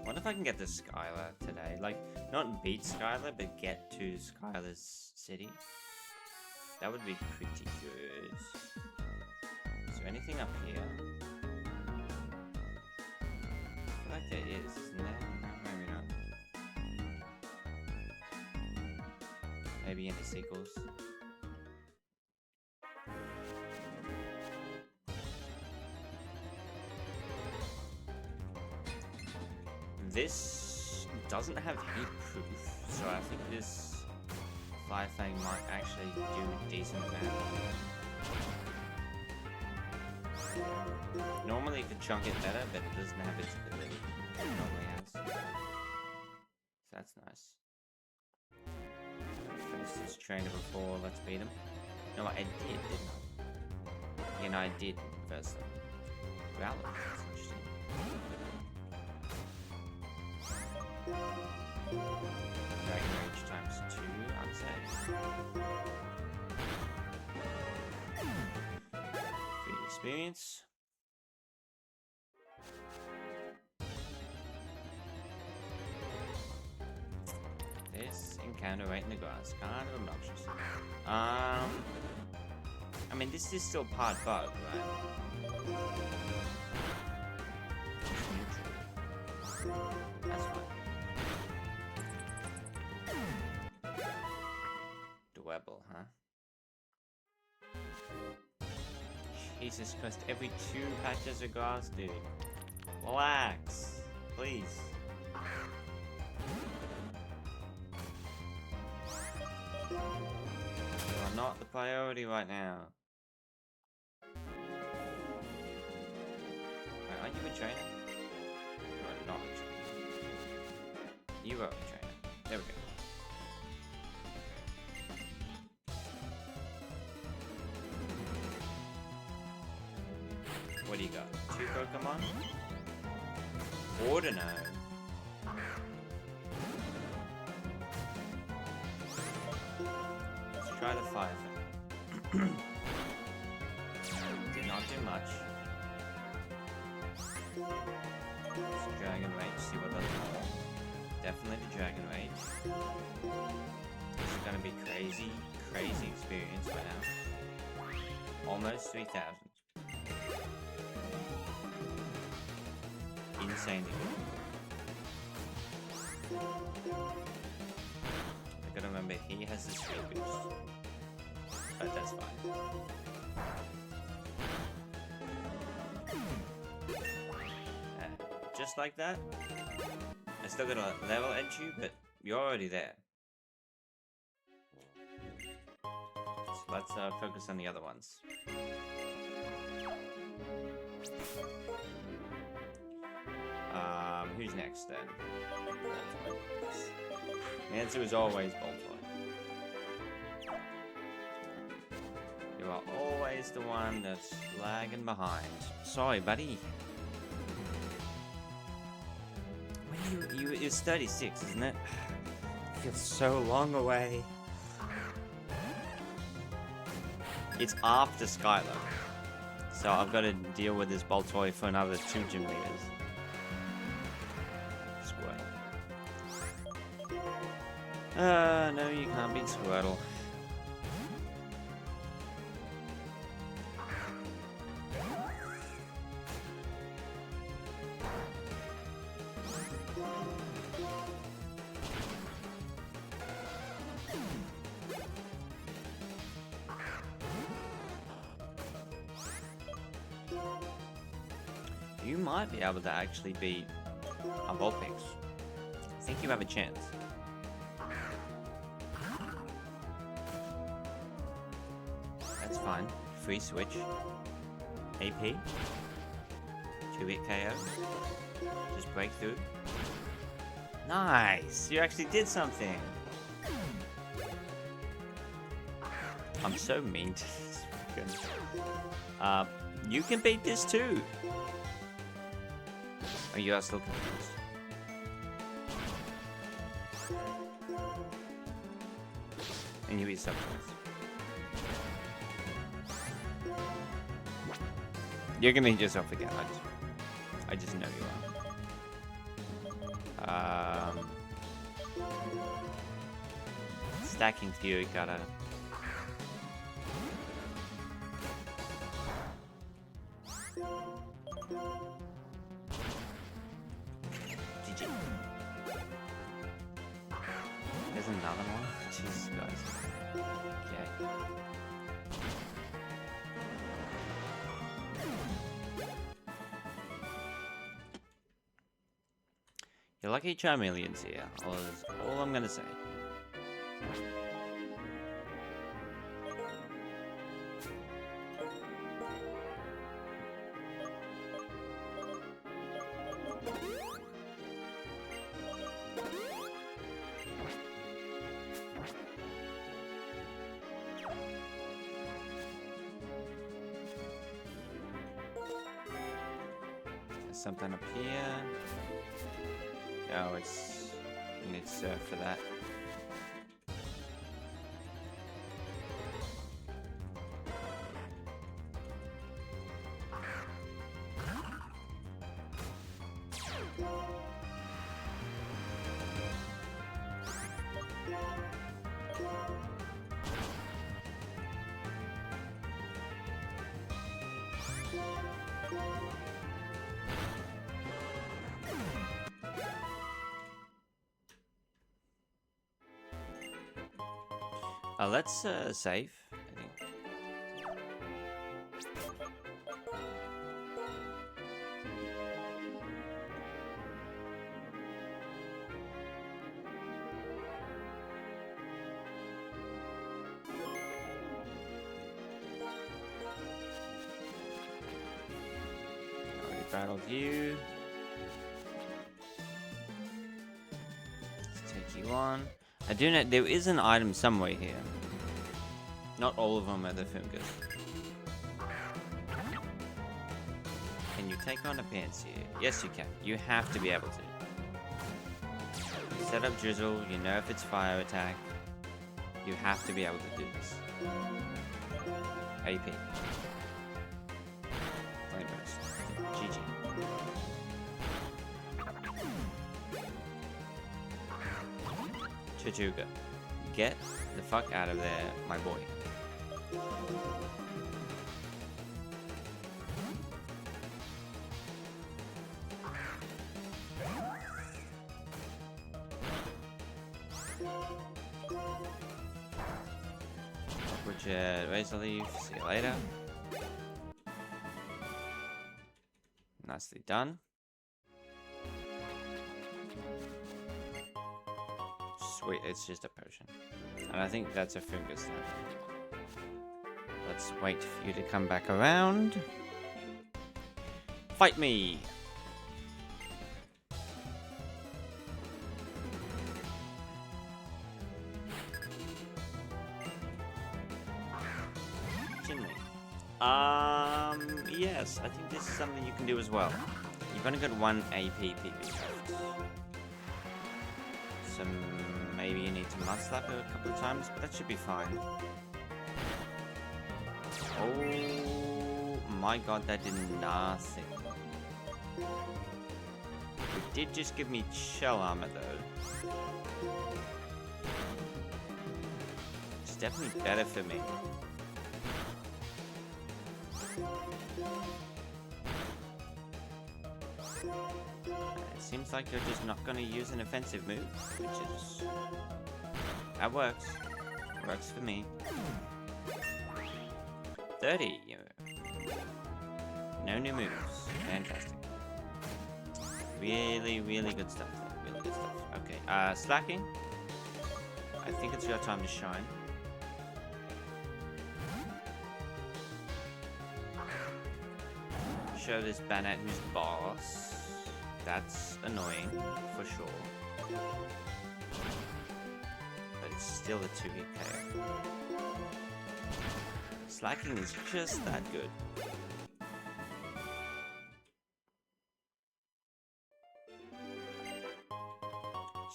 What if I can get the Skylar today? Like, not beat Skylar, but get to Skylar's city. That would be pretty good. Is there anything up here? I feel like there is, isn't there? Maybe not. Maybe in the sequels. This doesn't have heat proof, so I think this Fire Fang might actually do a decent amount. Normally it could chunk it better, but it doesn't have its ability it normally has. So that's nice. Finish this trainer before let's beat him. No, I did, didn't I? You know, I did versus them. Growler, that's interesting. Dragon Rage times 2, I'd say. Free experience. This encounter right in the grass, kind of obnoxious. I mean, this is still part bug, right? It's neutral. That's fine. Dwebble, huh? Jesus Christ, every 2 patches of grass, dude. Relax. Please. You are not the priority right now. Wait, aren't you a trainer? You are not a trainer. You are a trainer. There we go. What do you got? 2 Pokemon? Ordino. Let's try the 5. Did not do much. Let's Dragon Rage, see what does more. Definitely the Dragon Rage. This is gonna be crazy, crazy experience right now. Almost 3,000. Insanely good. I gotta remember he has the speed boost. But that's fine. Just like that. I still gotta level edge you, but you're already there. So let's focus on the other ones. Who's next then? The answer is always Boltoy. You are always the one that's lagging behind. Sorry, buddy. When you're It's 36, isn't it? It feels so long away. It's after Skylar. So I've got to deal with this Boltoy for another 2 gym leaders. Squirtle. No, you can't beat Squirtle. You might be able to actually beat a Vulpix. I think you have a chance. That's fine. Free switch. AP. 2-hit KO. Just break through. Nice! You actually did something! I'm so mean to this freaking... you can beat this too! Oh, you are still confused. And you beat Substance. You're gonna hit yourself again, I just know you are. Stacking Fury Cutter. GG. There's another one? Jesus, guys. Okay. You're lucky Charmeleon's here. That's all I'm gonna say. There's something up here. Oh, it's... you need surf for that. Let's save, I think. Already battled you. Let's take you on. I do know there is an item somewhere here. Not all of them are the fingers. Can you take on a Pansy? Yes, you can. You have to be able to. Set up Drizzle. You know if it's fire attack. You have to be able to do this. AP. Flame Burst. GG. Chachuga. Get the fuck out of there, my boy. Richard, Razor Leaf, see you later. Nicely done. Sweet, it's just a potion. And I think that's a fungus now. Let's wait for you to come back around. Fight me! Yes, I think this is something you can do as well. You've only got 1 AP PP left. So maybe you need to Mudslap it a couple of times, but that should be fine. Oh my god, that did nothing. It did just give me shell armor though. It's definitely better for me. It seems like you're just not going to use an offensive move, which is... that works. Works for me. 30. No new moves. Fantastic. Really, really good stuff. Really good stuff. Okay, slacking. I think it's your time to shine. Show this Banat who's boss. That's annoying, for sure. But it's still a 2-hit KO. Slacking is just that good.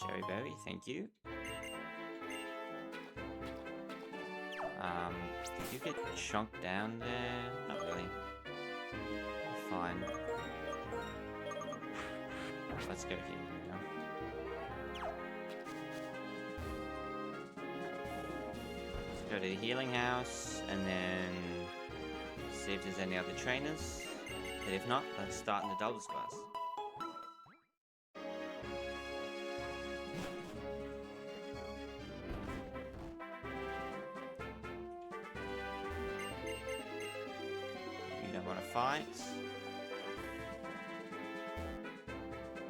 Cherry Berry, thank you. Did you get chunked down there? Not really. Fine. Let's go here now. Let's go to the healing house and then see if there's any other trainers. But if not, let's start in the doubles class. You don't want to fight.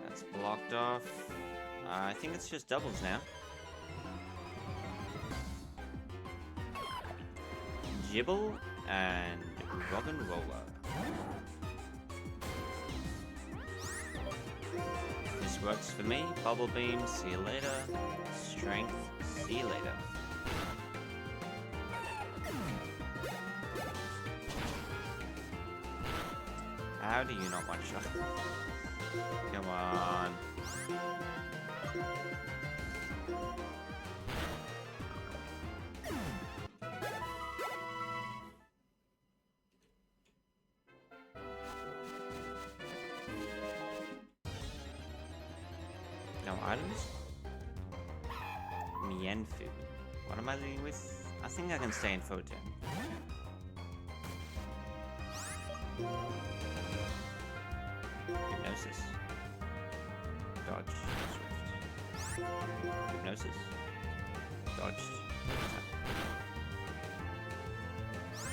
That's blocked off. I think it's just doubles now. Gibble and Rock and Roller. This works for me. Bubble Beam, see you later. Strength, see you later. How do you not one-shot? Come on. No items? Mienfu. What am I leading with? I think I can stay in Photon. Hypnosis. Dodge. Swift. Hypnosis. Dodge.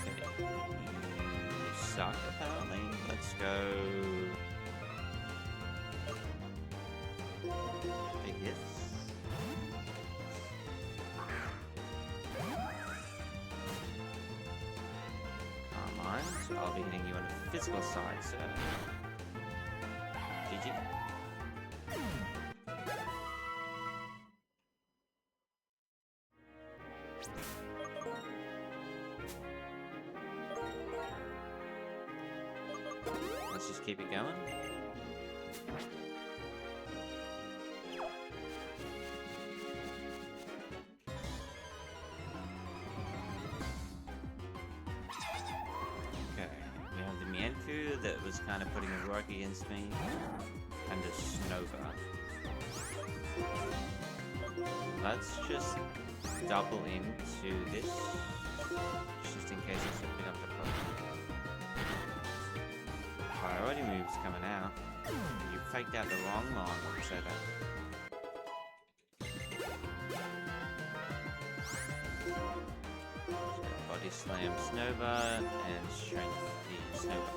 Okay. You suck, apparently. Let's go. Big hits. Come on. So I'll be hitting you on the physical side, so. GG. Let's just keep it going. Okay, we have the Mienfu that was kind of putting a rock against me, and a Snova. Let's just double into this, just in case it's opening up the Pokemon. Priority moves coming out. You faked out the wrong one, so that. Body Slam Snova and Strength the Snova.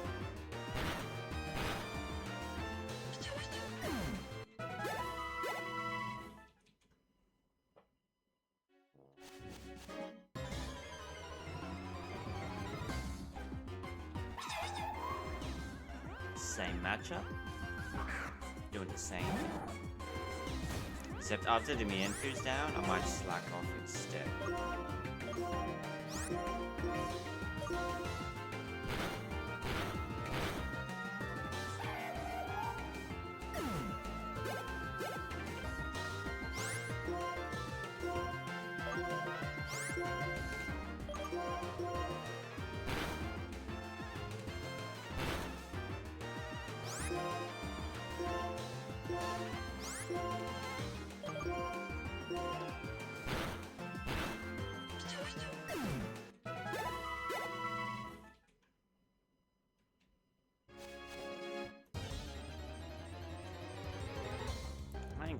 Same matchup. Doing the same. Except after the Mienfu's down, I might slack off instead.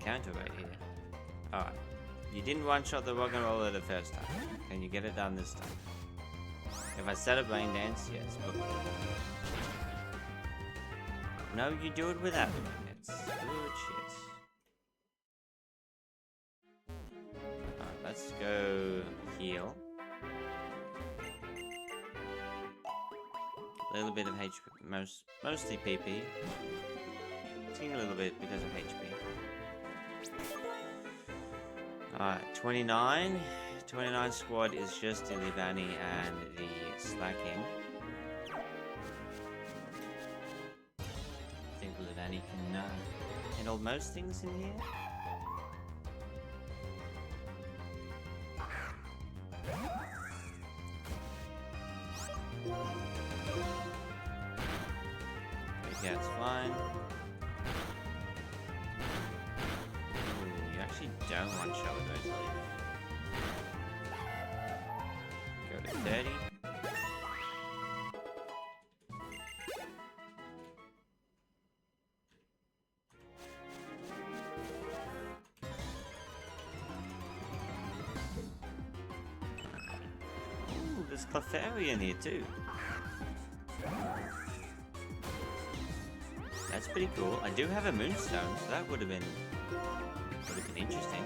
counter right here. Alright. You didn't one-shot the rock and roller the first time. Can you get it done this time? If I set up rain dance, yes. But... no, you do it without the rain dance. Good shit. Alright, let's go heal. A little bit of HP, mostly PP. Seeing a little bit because of HP. Alright, 29. 29 squad is just the Libani and the Slacking. I think Libani can handle most things in here. Okay, that's fine. Ooh, you actually don't want to show with those leaves. Go to 30. Ooh, there's Clefairy in here too. That's pretty cool. I do have a Moonstone, so that would have been interesting.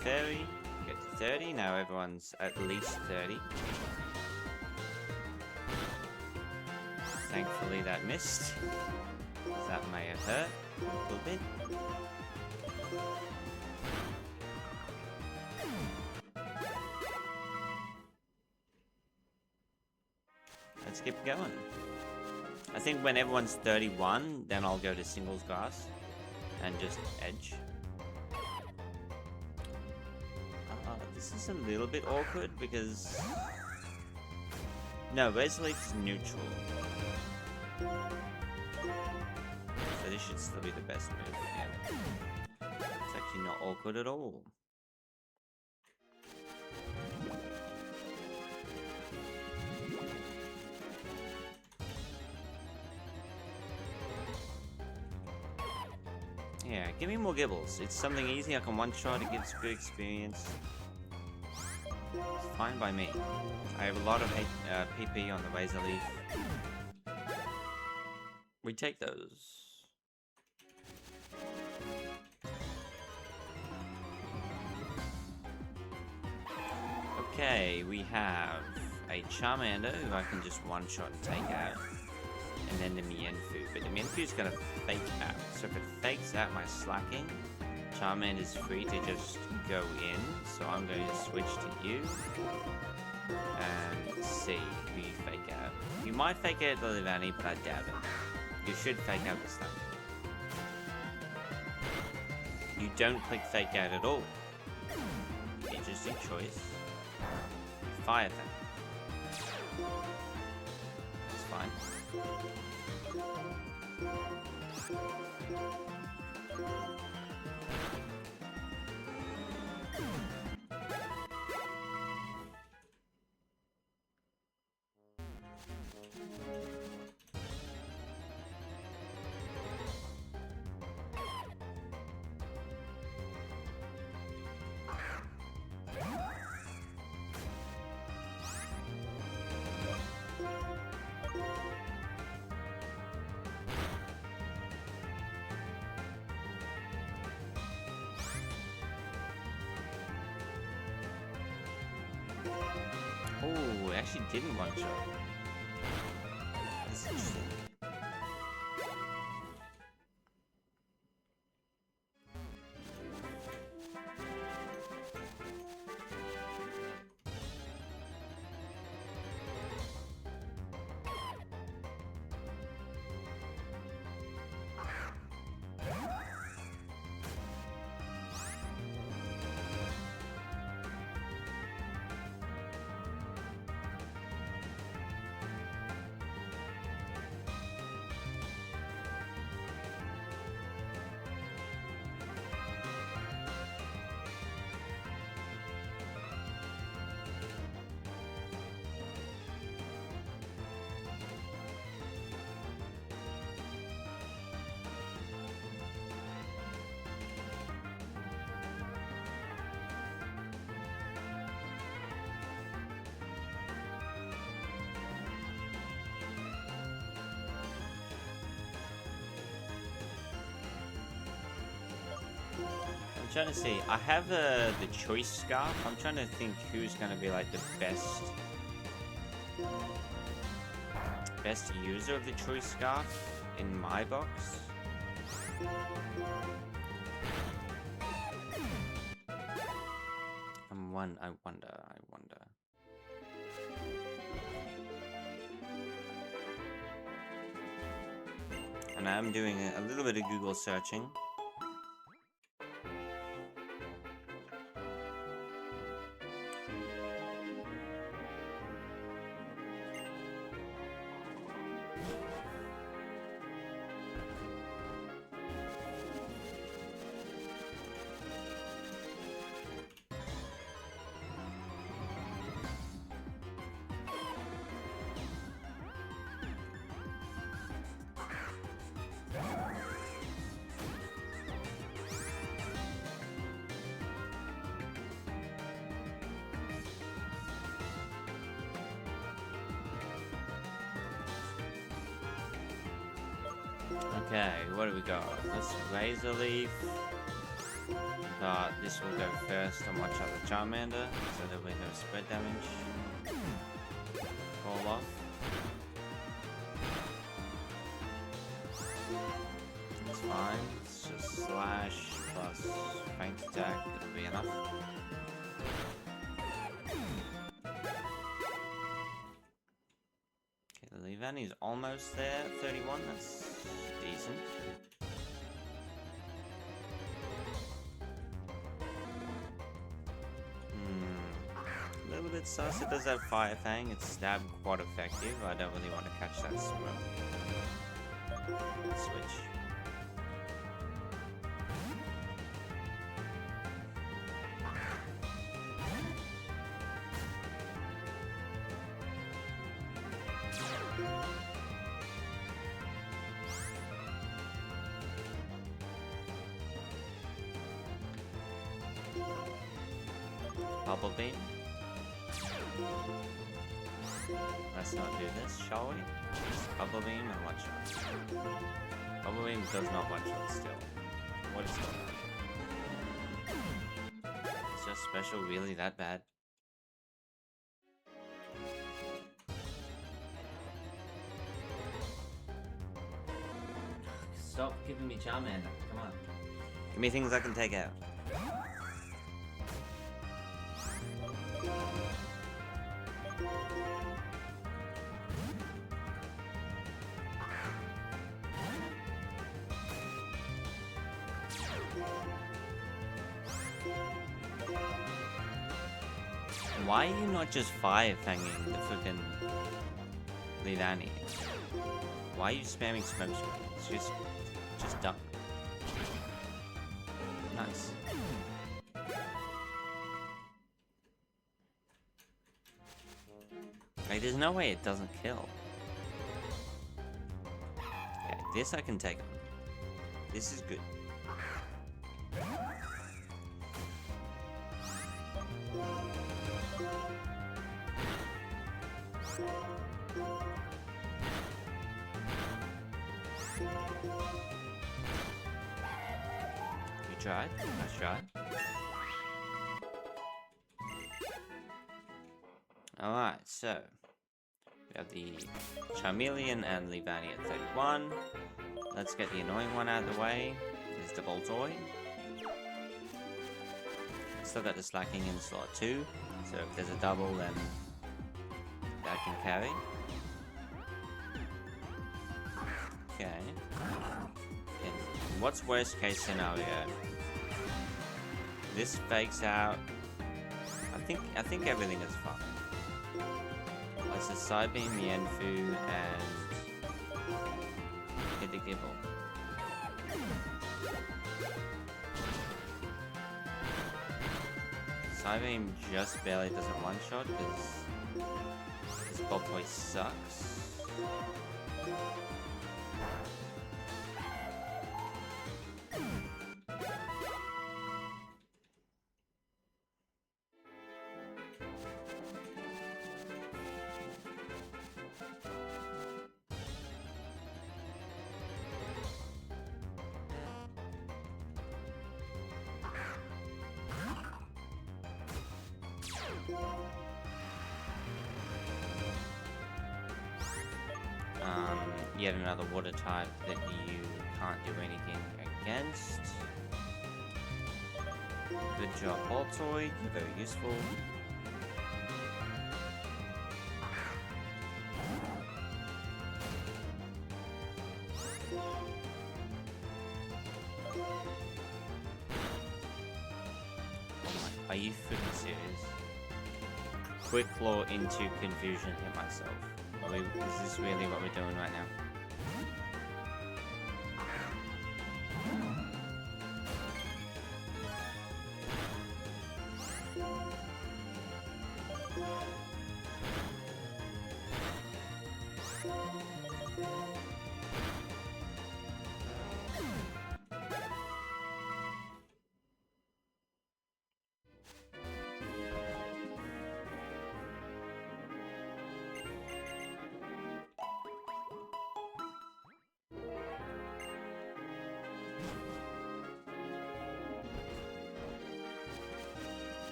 Fairy, get to 30. Now everyone's at least 30. Thankfully that missed. That may have hurt a little bit. Let's keep going. I think when everyone's 31, then I'll go to singles grass and just edge. This is a little bit awkward because... no, Razorleaf's neutral. So this should still be the best move. Yeah. It's actually not awkward at all. Yeah, give me more Gibbles. It's something easy. I can one-shot. It gives good experience. It's fine by me. I have a lot of PP on the Razorleaf. We take those. Okay, we have a Charmander who I can just one-shot and take out. And then the Mienfoo, but the Mienfoo's gonna fake out. So if it fakes out my Slacking, Charmander's free to just go in. So I'm going to switch to you and see who you fake out. You might fake out the Livani, but I doubt it. You should fake out the Slacking. You don't click fake out at all. Interesting choice. Fire Fang. That's fine. Oh, it actually didn't one-shot. That's interesting. I'm trying to see. I have the choice scarf. I'm trying to think who's gonna be like the best user of the choice scarf in my box. I wonder. And I'm doing a little bit of Google searching. Okay, what do we got? Let's Razor Leaf. But this will go first and watch out the Charmander, so there will be no spread damage. Fall off. It's fine. It's just slash plus feint attack. It'll be enough. Okay, the Leavanny's almost there. 31. That's decent. A little bit sus. It does have Fire Fang. It's stab quite effective. I don't really want to catch that swim. Switch. Bubble Beam. Let's not do this, shall we? Just Bubble Beam and one shot. Bubble Beam does not one shot still. What is that? Is just special really that bad? Stop giving me Charmander, come on. Give me things I can take out. Why are you not just Fire Fanging the frickin' Leavanny? Why are you spamming Smoke Screen? It's just dumb. Nice. Like, there's no way it doesn't kill. Okay, this I can take on. This is good. You tried? Nice try. Alright, so we have the Charmeleon and Leavanny at 31. Let's get the annoying one out of the way. There's the Voltoy. Still got the Slacking in slot 2, so if there's a double then that can carry. Okay. And what's worst case scenario? This fakes out. I think everything is fine. Let's just Side Beam Mienfoo and hit the Gibble. Side Beam just barely doesn't one shot because this Voltoy sucks. Yet another water type that you can't do anything against. Good job, Baltoy. You're very useful. Are you freaking serious? Quick claw into confusion, hit myself. Is this really what we're doing right now?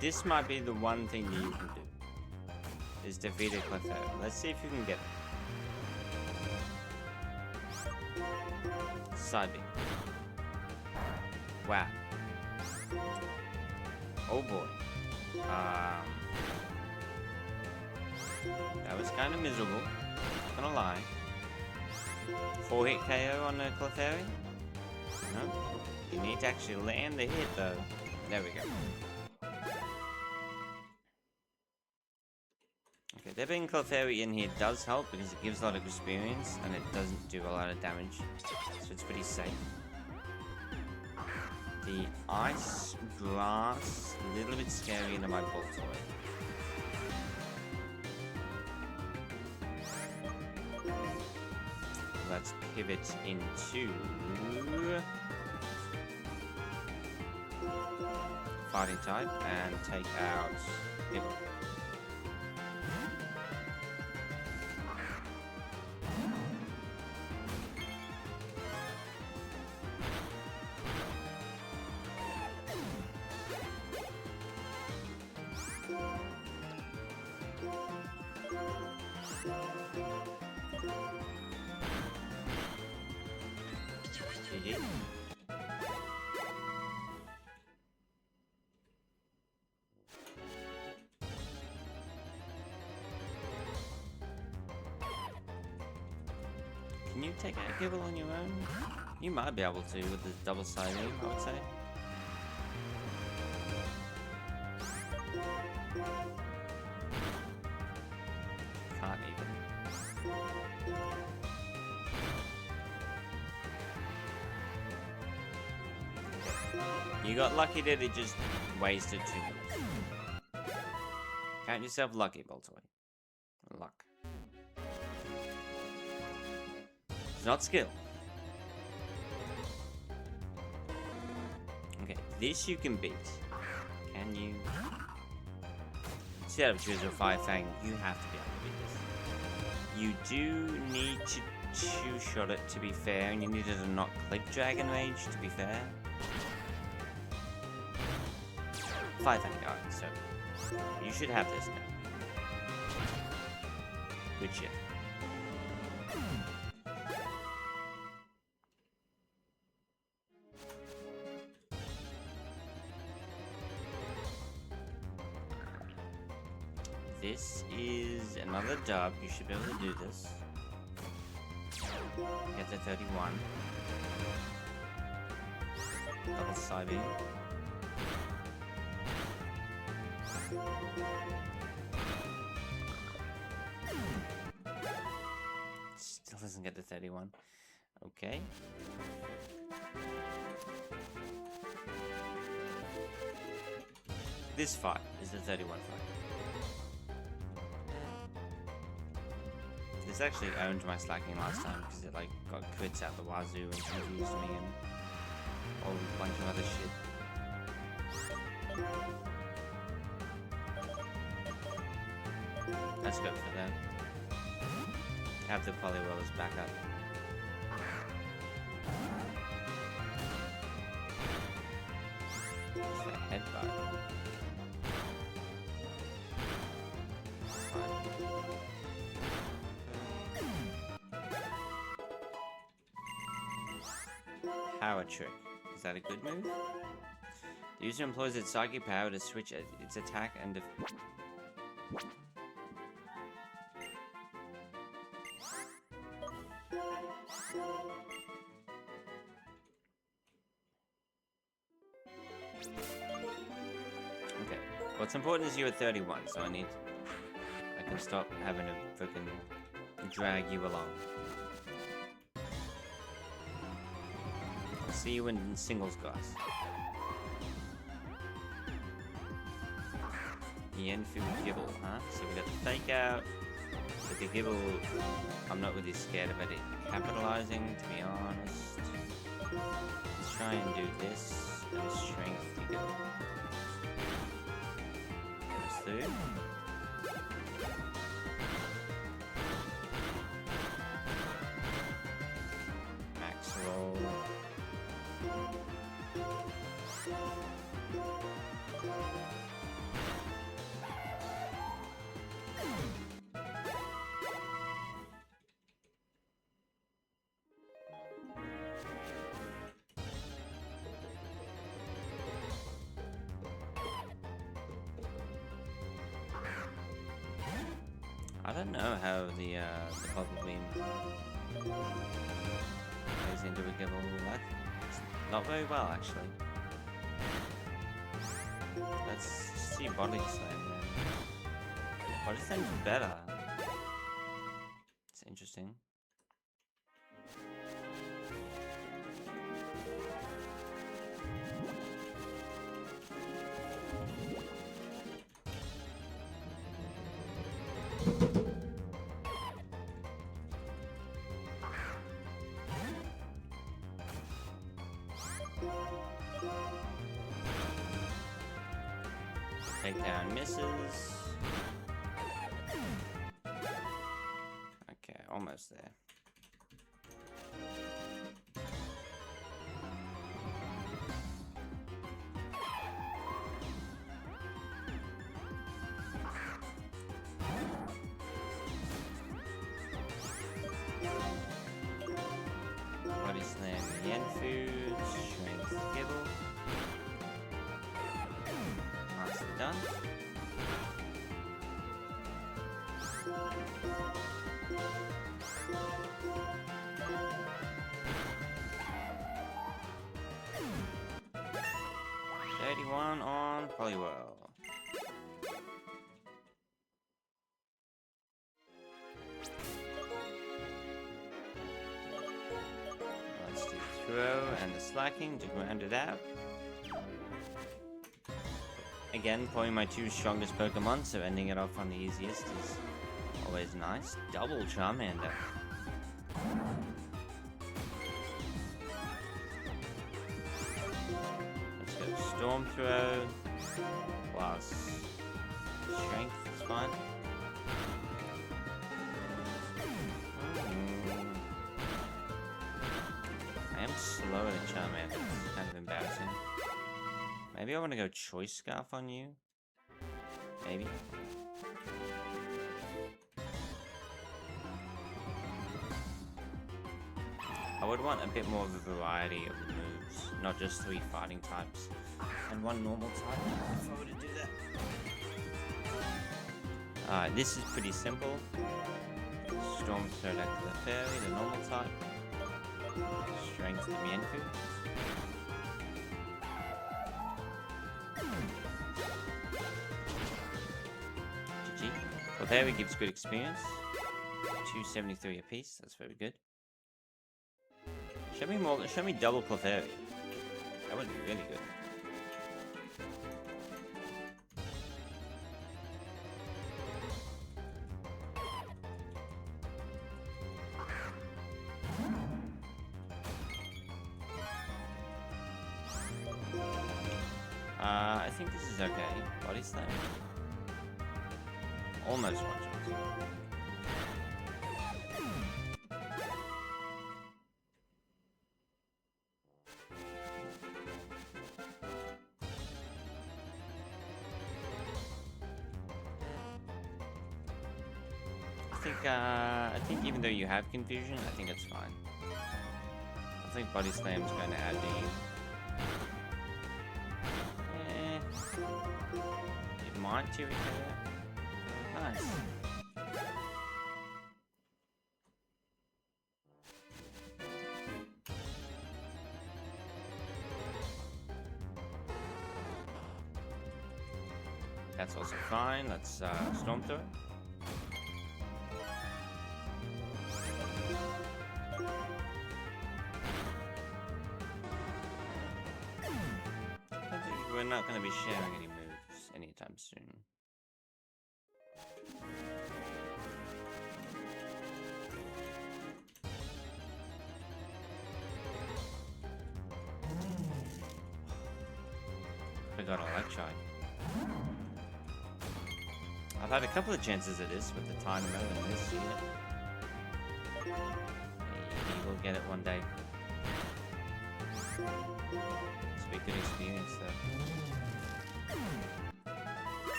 This might be the one thing that you can do. Is defeat a Clefairy. Let's see if you can get it. Side B. Wow. Oh boy. That was kind of miserable. Not gonna lie. 4-hit KO on a Clefairy? No. You need to actually land the hit though. There we go. Okay, there being Clefairy in here does help because it gives a lot of experience and it doesn't do a lot of damage. So it's pretty safe. The ice grass, a little bit scary into my Baltoy. Let's pivot into fighting type and take out Pivot. GG. Can you take out a Kibble on your own? You might be able to with the double side aim, I would say. Can't even. You got lucky that it just wasted 2 minutes. Count yourself lucky, Baltoy. Luck. It's not skill. Okay, this you can beat. Can you? Instead of choose a 5-fang, you have to be able to beat this. You do need to two-shot it to be fair, and you needed to not click Dragon Rage to be fair. 5-fang, alright, so you should have this now. Good shit. This is another dub. You should be able to do this. Get to 31. Double side beam. Still doesn't get to 31. Okay. This fight is the 31 fight. This actually owned my slacking last time because it like got crits out the wazoo and confused me and a whole bunch of other shit. Let's go for that. Have the Poliwhirlers back up. the headbutt. Power trick. Is that a good move? The user employs its psychic power to switch its attack and okay. What's important is you're at 31, so I can stop having to freaking drag you along. I'll see you in singles, guys. Yenfu Gibble, huh? So we got the fake out. But the Gibble, I'm not really scared of it capitalizing, to be honest. Let's try and do this. And strength to go. Goes through. Max roll. I don't know how the bubble beam goes into a Gibble. Not very well, actually. Let's see Body Slam then. Body Slam's better. It's interesting. Takedown misses. Okay, almost there. Body Slam Yenfu, Strength Gibble. Nicely done. On Polywell. Let's do throw and the slacking to round it out. Again, probably my two strongest Pokemon, so ending it off on the easiest is always nice. Double Charmander. Storm Throw plus Strength is fine. I am slower than Charmander. It's kind of embarrassing. Maybe I want to go Choice Scarf on you. Maybe. I would want a bit more of a variety of the moves, not just 3 fighting types and 1 normal type, if I were to do that. This is pretty simple. Storm Throw back to the Fairy, the normal type. Strength to Mienfu. GG. Well, Fairy gives good experience. 273 apiece, that's very good. Show me more. Show me double Clefairy. That would be really good. I think this is okay. Body Slam. Almost one shot. I think even though you have confusion, I think it's fine. I think Body Slam's going to add the... It might TVK that. Nice. That's also fine. Let's storm through it. I think we're not going to be sharing any moves anytime soon. We got Electrike. I've had a couple of chances at this with the Dynamo and this unit. Maybe we'll get it one day. It's a good experience though.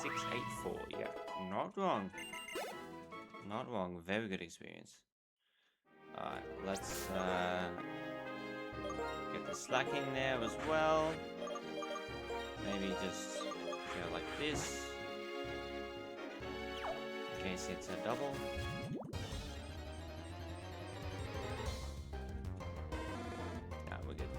684, yeah. Not wrong. Not wrong. Very good experience. Alright, let's get the slack in there as well. Maybe just go like this. In case it's a double. Yeah, we're good.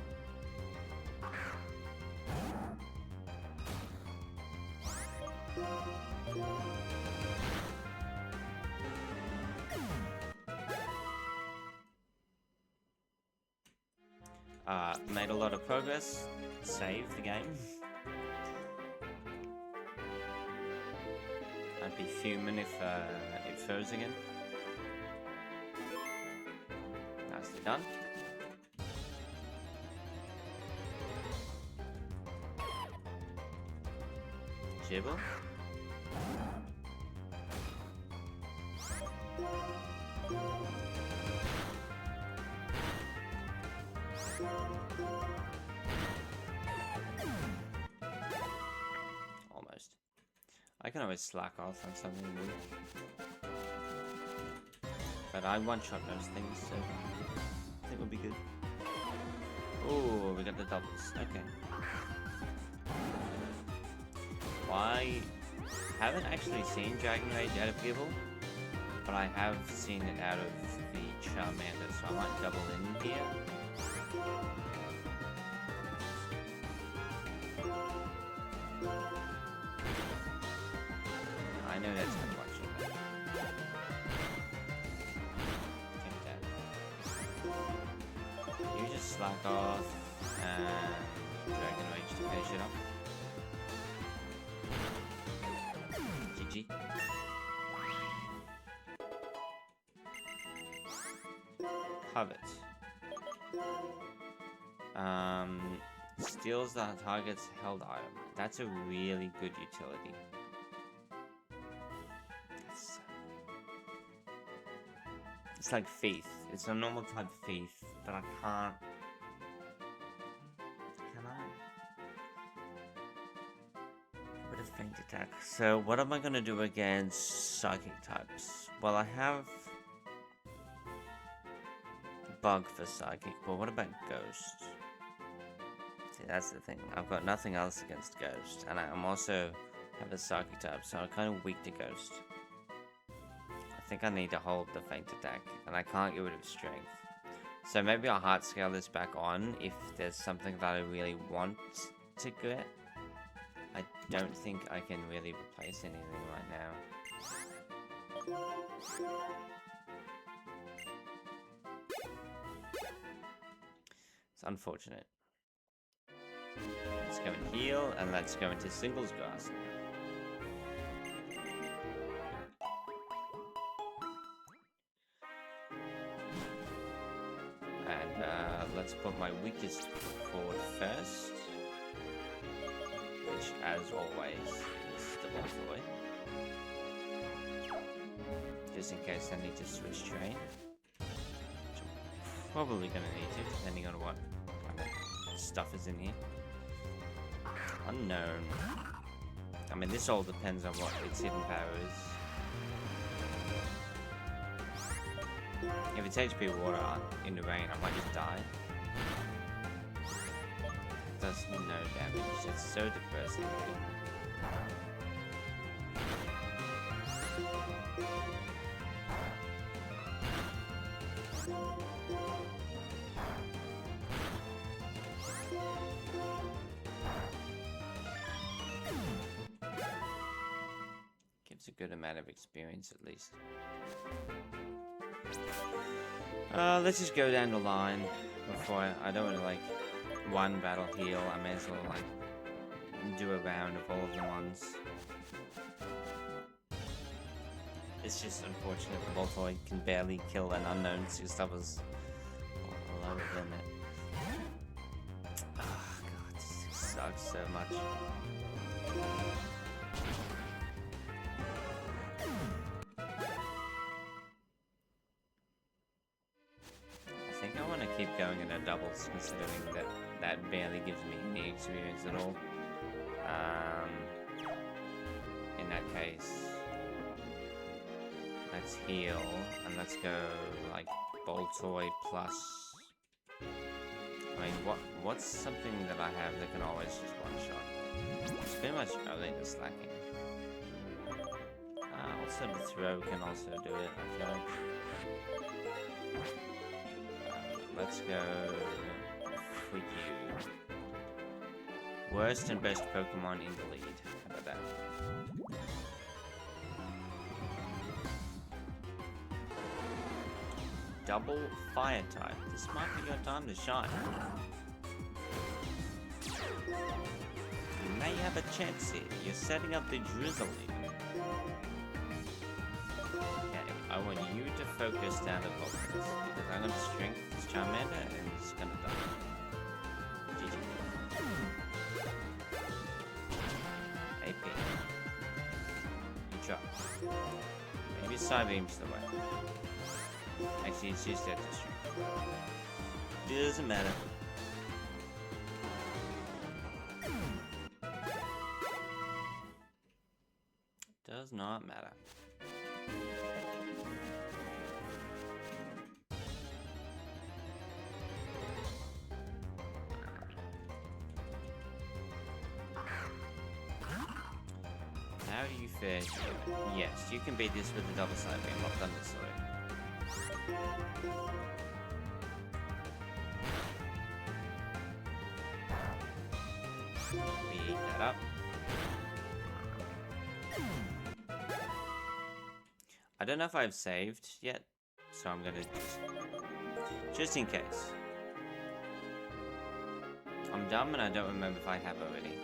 Made a lot of progress. Saved the game. I'd be fuming if it froze again. Nicely done. Jibble. Almost. I can always slack off on something new. But I one-shot most things, so I think we'll be good. Oh, we got the doubles. Okay. I haven't actually seen Dragon Rage out of Gible, but I have seen it out of the Charmander, so I might double in here. I know that's gonna watch it. Take that. You just slack off and Dragon Rage to finish it up. GG. Covet. Steals the target's held item. That's a really good utility. It's like Faith. It's a normal type Faith, but I can't. Can I? Bit of feint attack. So what am I gonna do against psychic types? Well, I have Bug for psychic, but what about Ghost? See, that's the thing. I've got nothing else against Ghost, and I'm also have a psychic type, so I'm kind of weak to Ghost. I think I need to hold the feint attack, and I can't get rid of strength. So maybe I'll heart scale this back on if there's something that I really want to get. I don't think I can really replace anything right now. It's unfortunate. Let's go and heal, and let's go into singles grass now. Let's put my weakest forward first, which, as always, is the Boy. Just in case I need to switch train. Which I'm probably going to need to, depending on what kind of stuff is in here. Unknown. I mean, this all depends on what its hidden power is. If it's HP water in the rain, I might just die. It does no damage. It's so depressing. Gives a good amount of experience at least. Let's just go down the line before I don't want to like one battle heal. I may as well like do a round of all of the ones. It's just unfortunate the Voltoid can barely kill an unknown Sustavas lower than it. Oh god, this sucks so much. I think I want to keep going in a doubles, considering that barely gives me any experience at all. In that case, let's heal and let's go like Boltoid plus. I mean, what's something that I have that can always just one shot? It's pretty much only the slacking. Also the throw can also do it, I feel like. Let's go for you. Worst and best Pokemon in the lead. How about that? Double fire type. This might be your time to shine. You may have a chance here. You're setting up the drizzling. I want you to focus down the focus, because I'm going to strength this Charmander and it's going to die. GG. AP. Good job. Maybe Psybeam's the way. Actually, it's just that to strength. Doesn't matter. Does not matter. How do you fare here? Yes, you can beat this with the double side beam. I've done this already. We eat that up. I don't know if I've saved yet, so I'm gonna just in case. I'm dumb and I don't remember if I have already.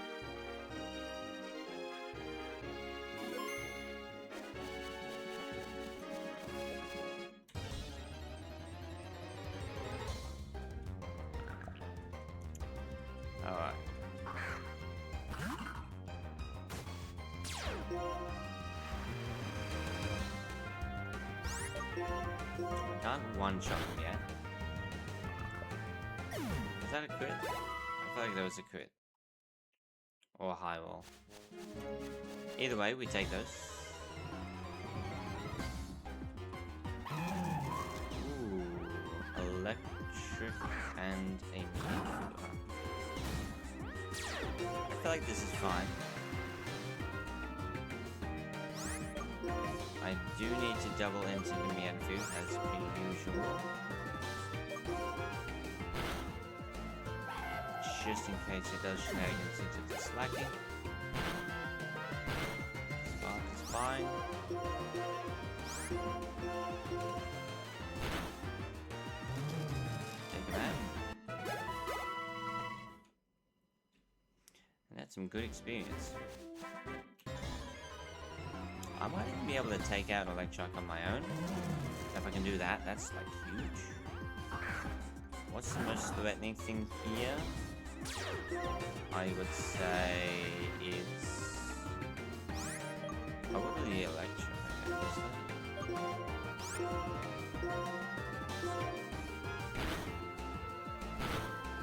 Alright. Can't one-shot him yet. Is that a crit? I feel like that was a crit. Or a high roll. Either way, we take those. Ooh. Electric and a Mew. I feel like this is fine. I do need to double into the Mienfoo as per usual. Just in case it does shenanigans into the slacking. Spark is fine. Take him out. And that's some good experience. I might even be able to take out Electrike on my own. If I can do that, that's like huge. What's the most threatening thing here? I would say it's probably Electrike.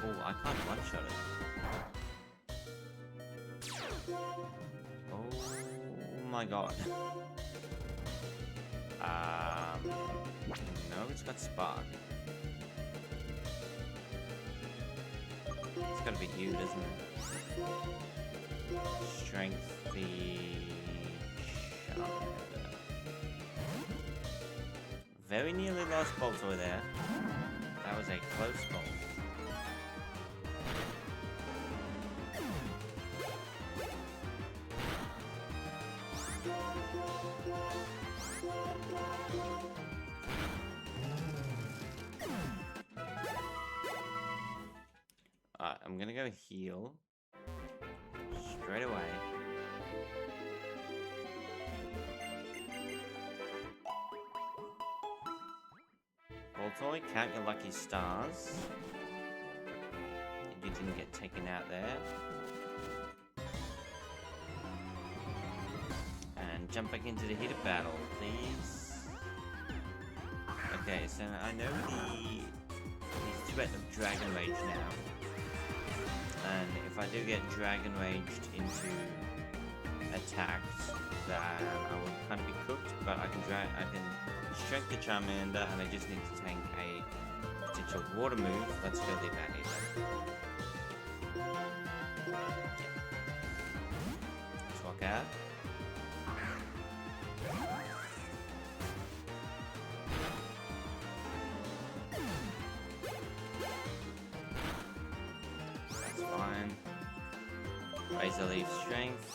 Oh, I can't one-shot it. Oh my god. No. Oh, it's got Spark. It's gotta be you, doesn't it? Strength, the... Very nearly lost Boltoy there. That was a close call. Alright, I'm gonna go heal. Straight away. Boltoy, count your lucky stars. You didn't get taken out there. And jump back into the heat of battle, please. Okay, so I know the threat of Dragon Rage now. And if I do get Dragon Raged into attacked, then I will kind of be cooked, but I can strength the Charmander, and I just need to tank a potential water move. Let's go the advantage then. Let's walk out. That's fine. Razor Leaf strength.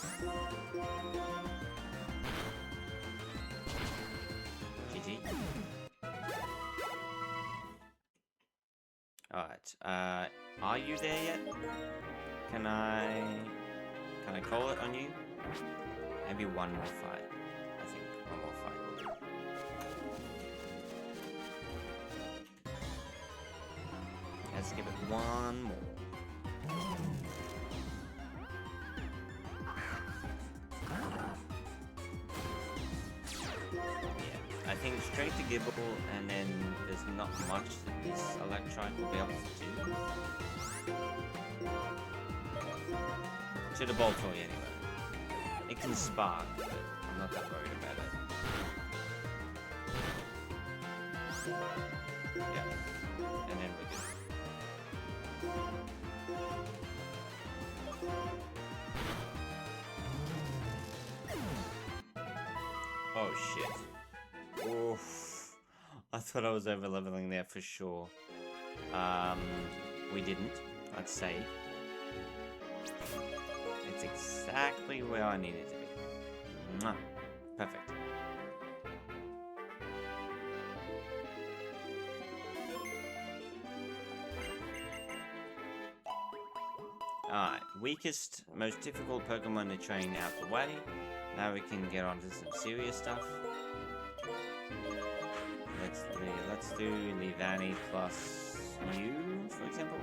GG. Alright, are you there yet? Can I call it on you? Maybe one more fight. I think one more fight will do. Let's give it one more. I think straight to Gibble, and then there's not much that this Electrike will be able to do. To the Boltoy anyway. It can spark, but I'm not that worried about it. Yeah, and then we're good. Oh shit. Oof. I thought I was over leveling there for sure. We didn't. Let's save. It's exactly where I needed to be. Mwah. Perfect. Alright, weakest, most difficult Pokemon to train out the way. Now we can get on to some serious stuff. Let's do Leavanny plus you, for example.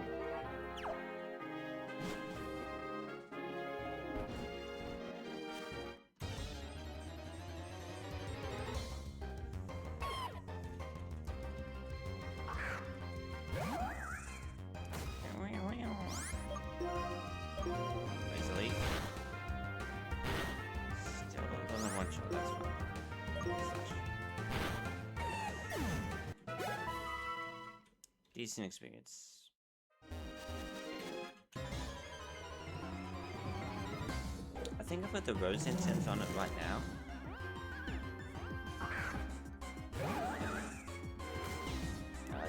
Razor Leaf. Still doesn't want you, that's fine. Decent experience. I think I've got the Rose Incense on it right now.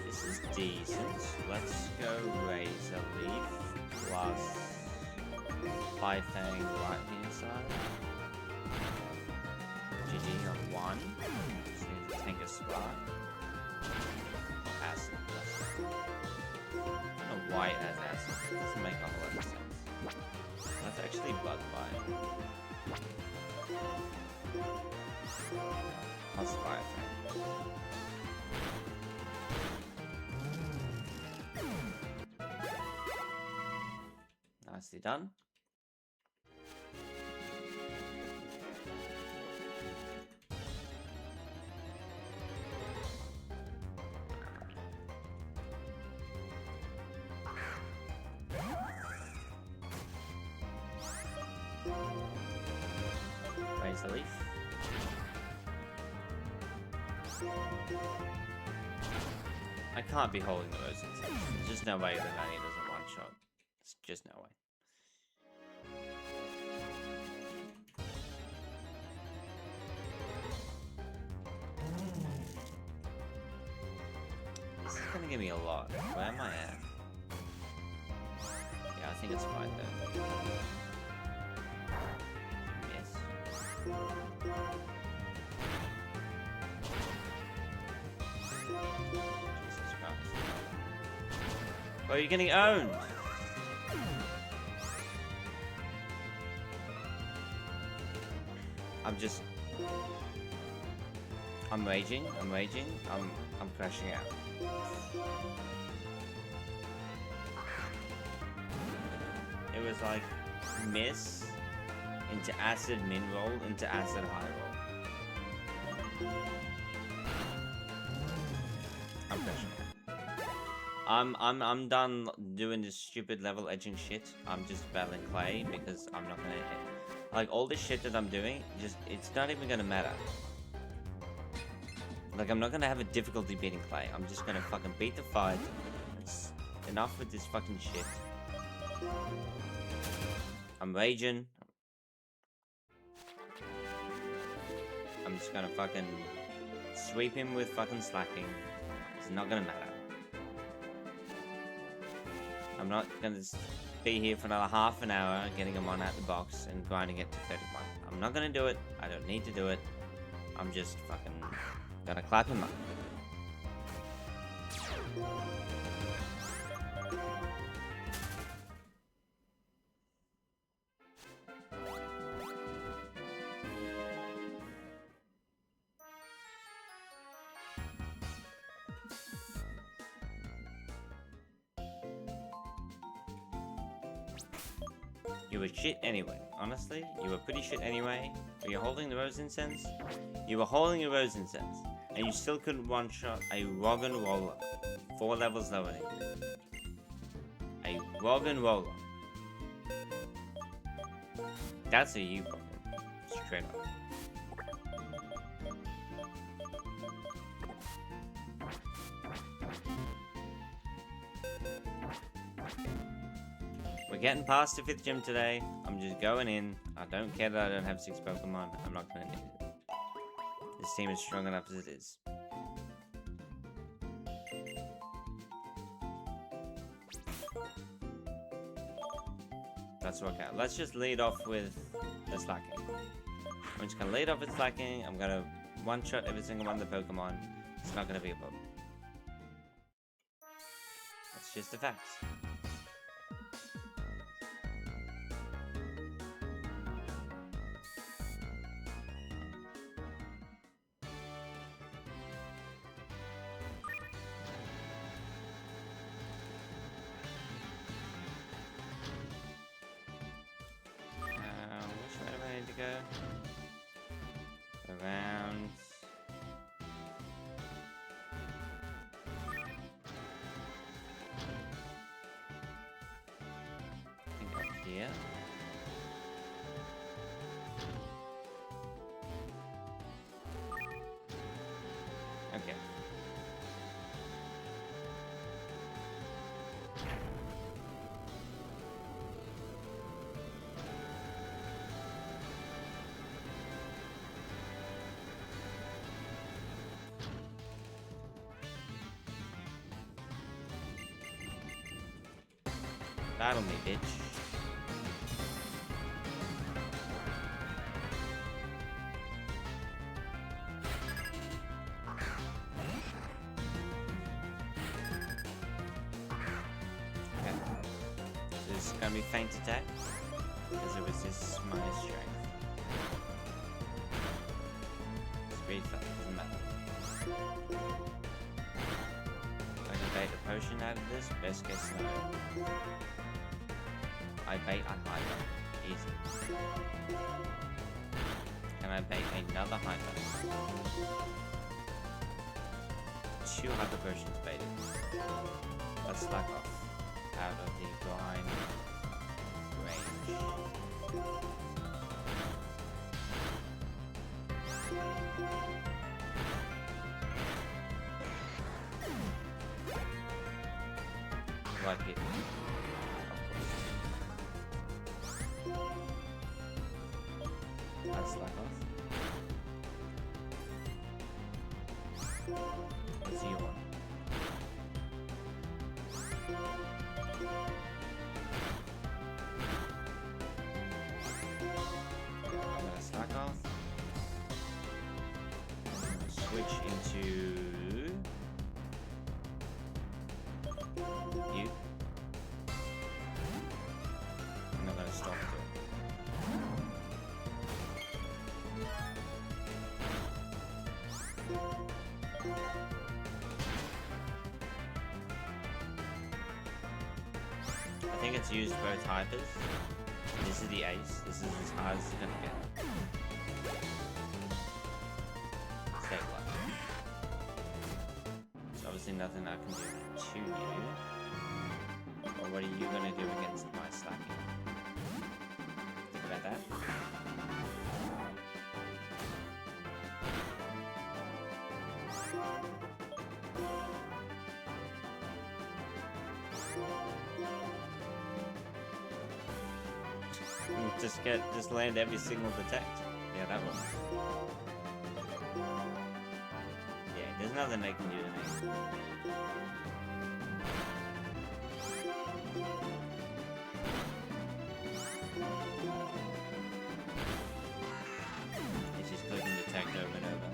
This is decent. Let's go Razor Leaf plus Flyfang right hand side. GG on 1. Just need to tank a Spark. Acid. I don't know why it has acid. It doesn't make a whole lot of sense. That's actually Bug Bite. Plus Firefang. Nicely done. Razor Leaf. I can't be holding the rose incense. There's just no way that Annie doesn't one-shot. There's just no way. This is gonna give me a lot. Where am I at? Yeah, I think it's right there. Yes. Jesus Christ. Oh, you're getting owned! I'm raging, I'm crashing out. It was like miss into acid min roll into acid high roll. I'm crashing out. I'm done doing this stupid level edging shit. I'm just battling Clay because I'm not gonna like all this shit that I'm doing, it's not even gonna matter. Like I'm not gonna have a difficulty beating Clay. I'm just gonna fucking beat the fight. It's enough with this fucking shit. I'm raging. I'm just gonna fucking sweep him with fucking slacking. It's not gonna matter. I'm not gonna be here for another half an hour getting him on out the box and grinding it to 31. I'm not gonna do it. I don't need to do it. I'm just fucking gonna clap him up. You were shit anyway. Honestly, you were pretty shit anyway. Were you holding the rose incense? You were holding the rose incense, and you still couldn't one-shot a Roggen Roller. 4 levels lower than you. A Roggen Roller. That's a you problem. Straight up. We're getting past the 5th gym today. I'm just going in. I don't care that I don't have 6 Pokemon. I'm not gonna need it. This team is strong enough as it is. Let's work out. Let's just lead off with the slacking. I'm just gonna lead off with slacking. I'm gonna one-shot every single one of the Pokemon. It's not gonna be a problem. That's just the facts. Which way do I need to go? Around. I think up here. Okay. Battle me, bitch. Okay. This is gonna be feint attack because it resists my strength. Speed fell, doesn't matter. I can bait a potion out of this, best case scenario. I bait a hyper. Easy. Can I bait another hyper? 2 hyper potions baited. Let's slack off. Out of the grind range. Like it. That's slack off. What do you want? I'm gonna slack off. I'm gonna switch into you. I'm not gonna stop it. I think it's used both hypers. This is the ace. This is as hard as it's gonna get. Stay alive. There's obviously nothing I can do to you. Or what are you gonna do against my slacking? Think about that. Just land every single detect. Yeah, that one. Yeah, there's nothing they can do to me. It's just clicking detect over and over.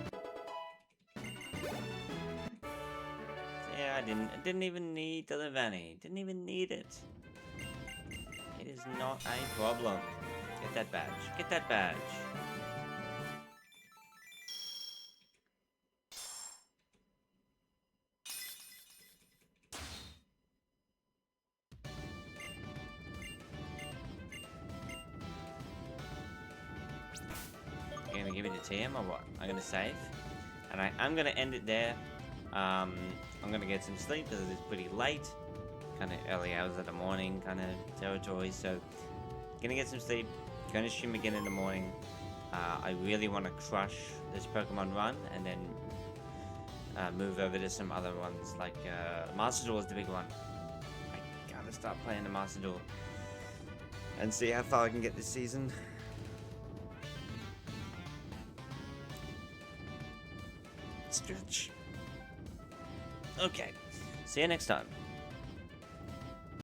Yeah, I didn't even need the Levani. Didn't even need it. It is not a problem. Get that badge. Get that badge. You're gonna give it to TM or what? I'm gonna save. And I'm gonna end it there. I'm gonna get some sleep because it's pretty late. Kind of early hours of the morning kind of territory. So, gonna get some sleep. Gonna stream again in the morning. I really want to crush this Pokemon run and then move over to some other ones like Master Duel is the big one. I gotta start playing the Master Duel and see how far I can get this season. Stretch. Okay, see you next time.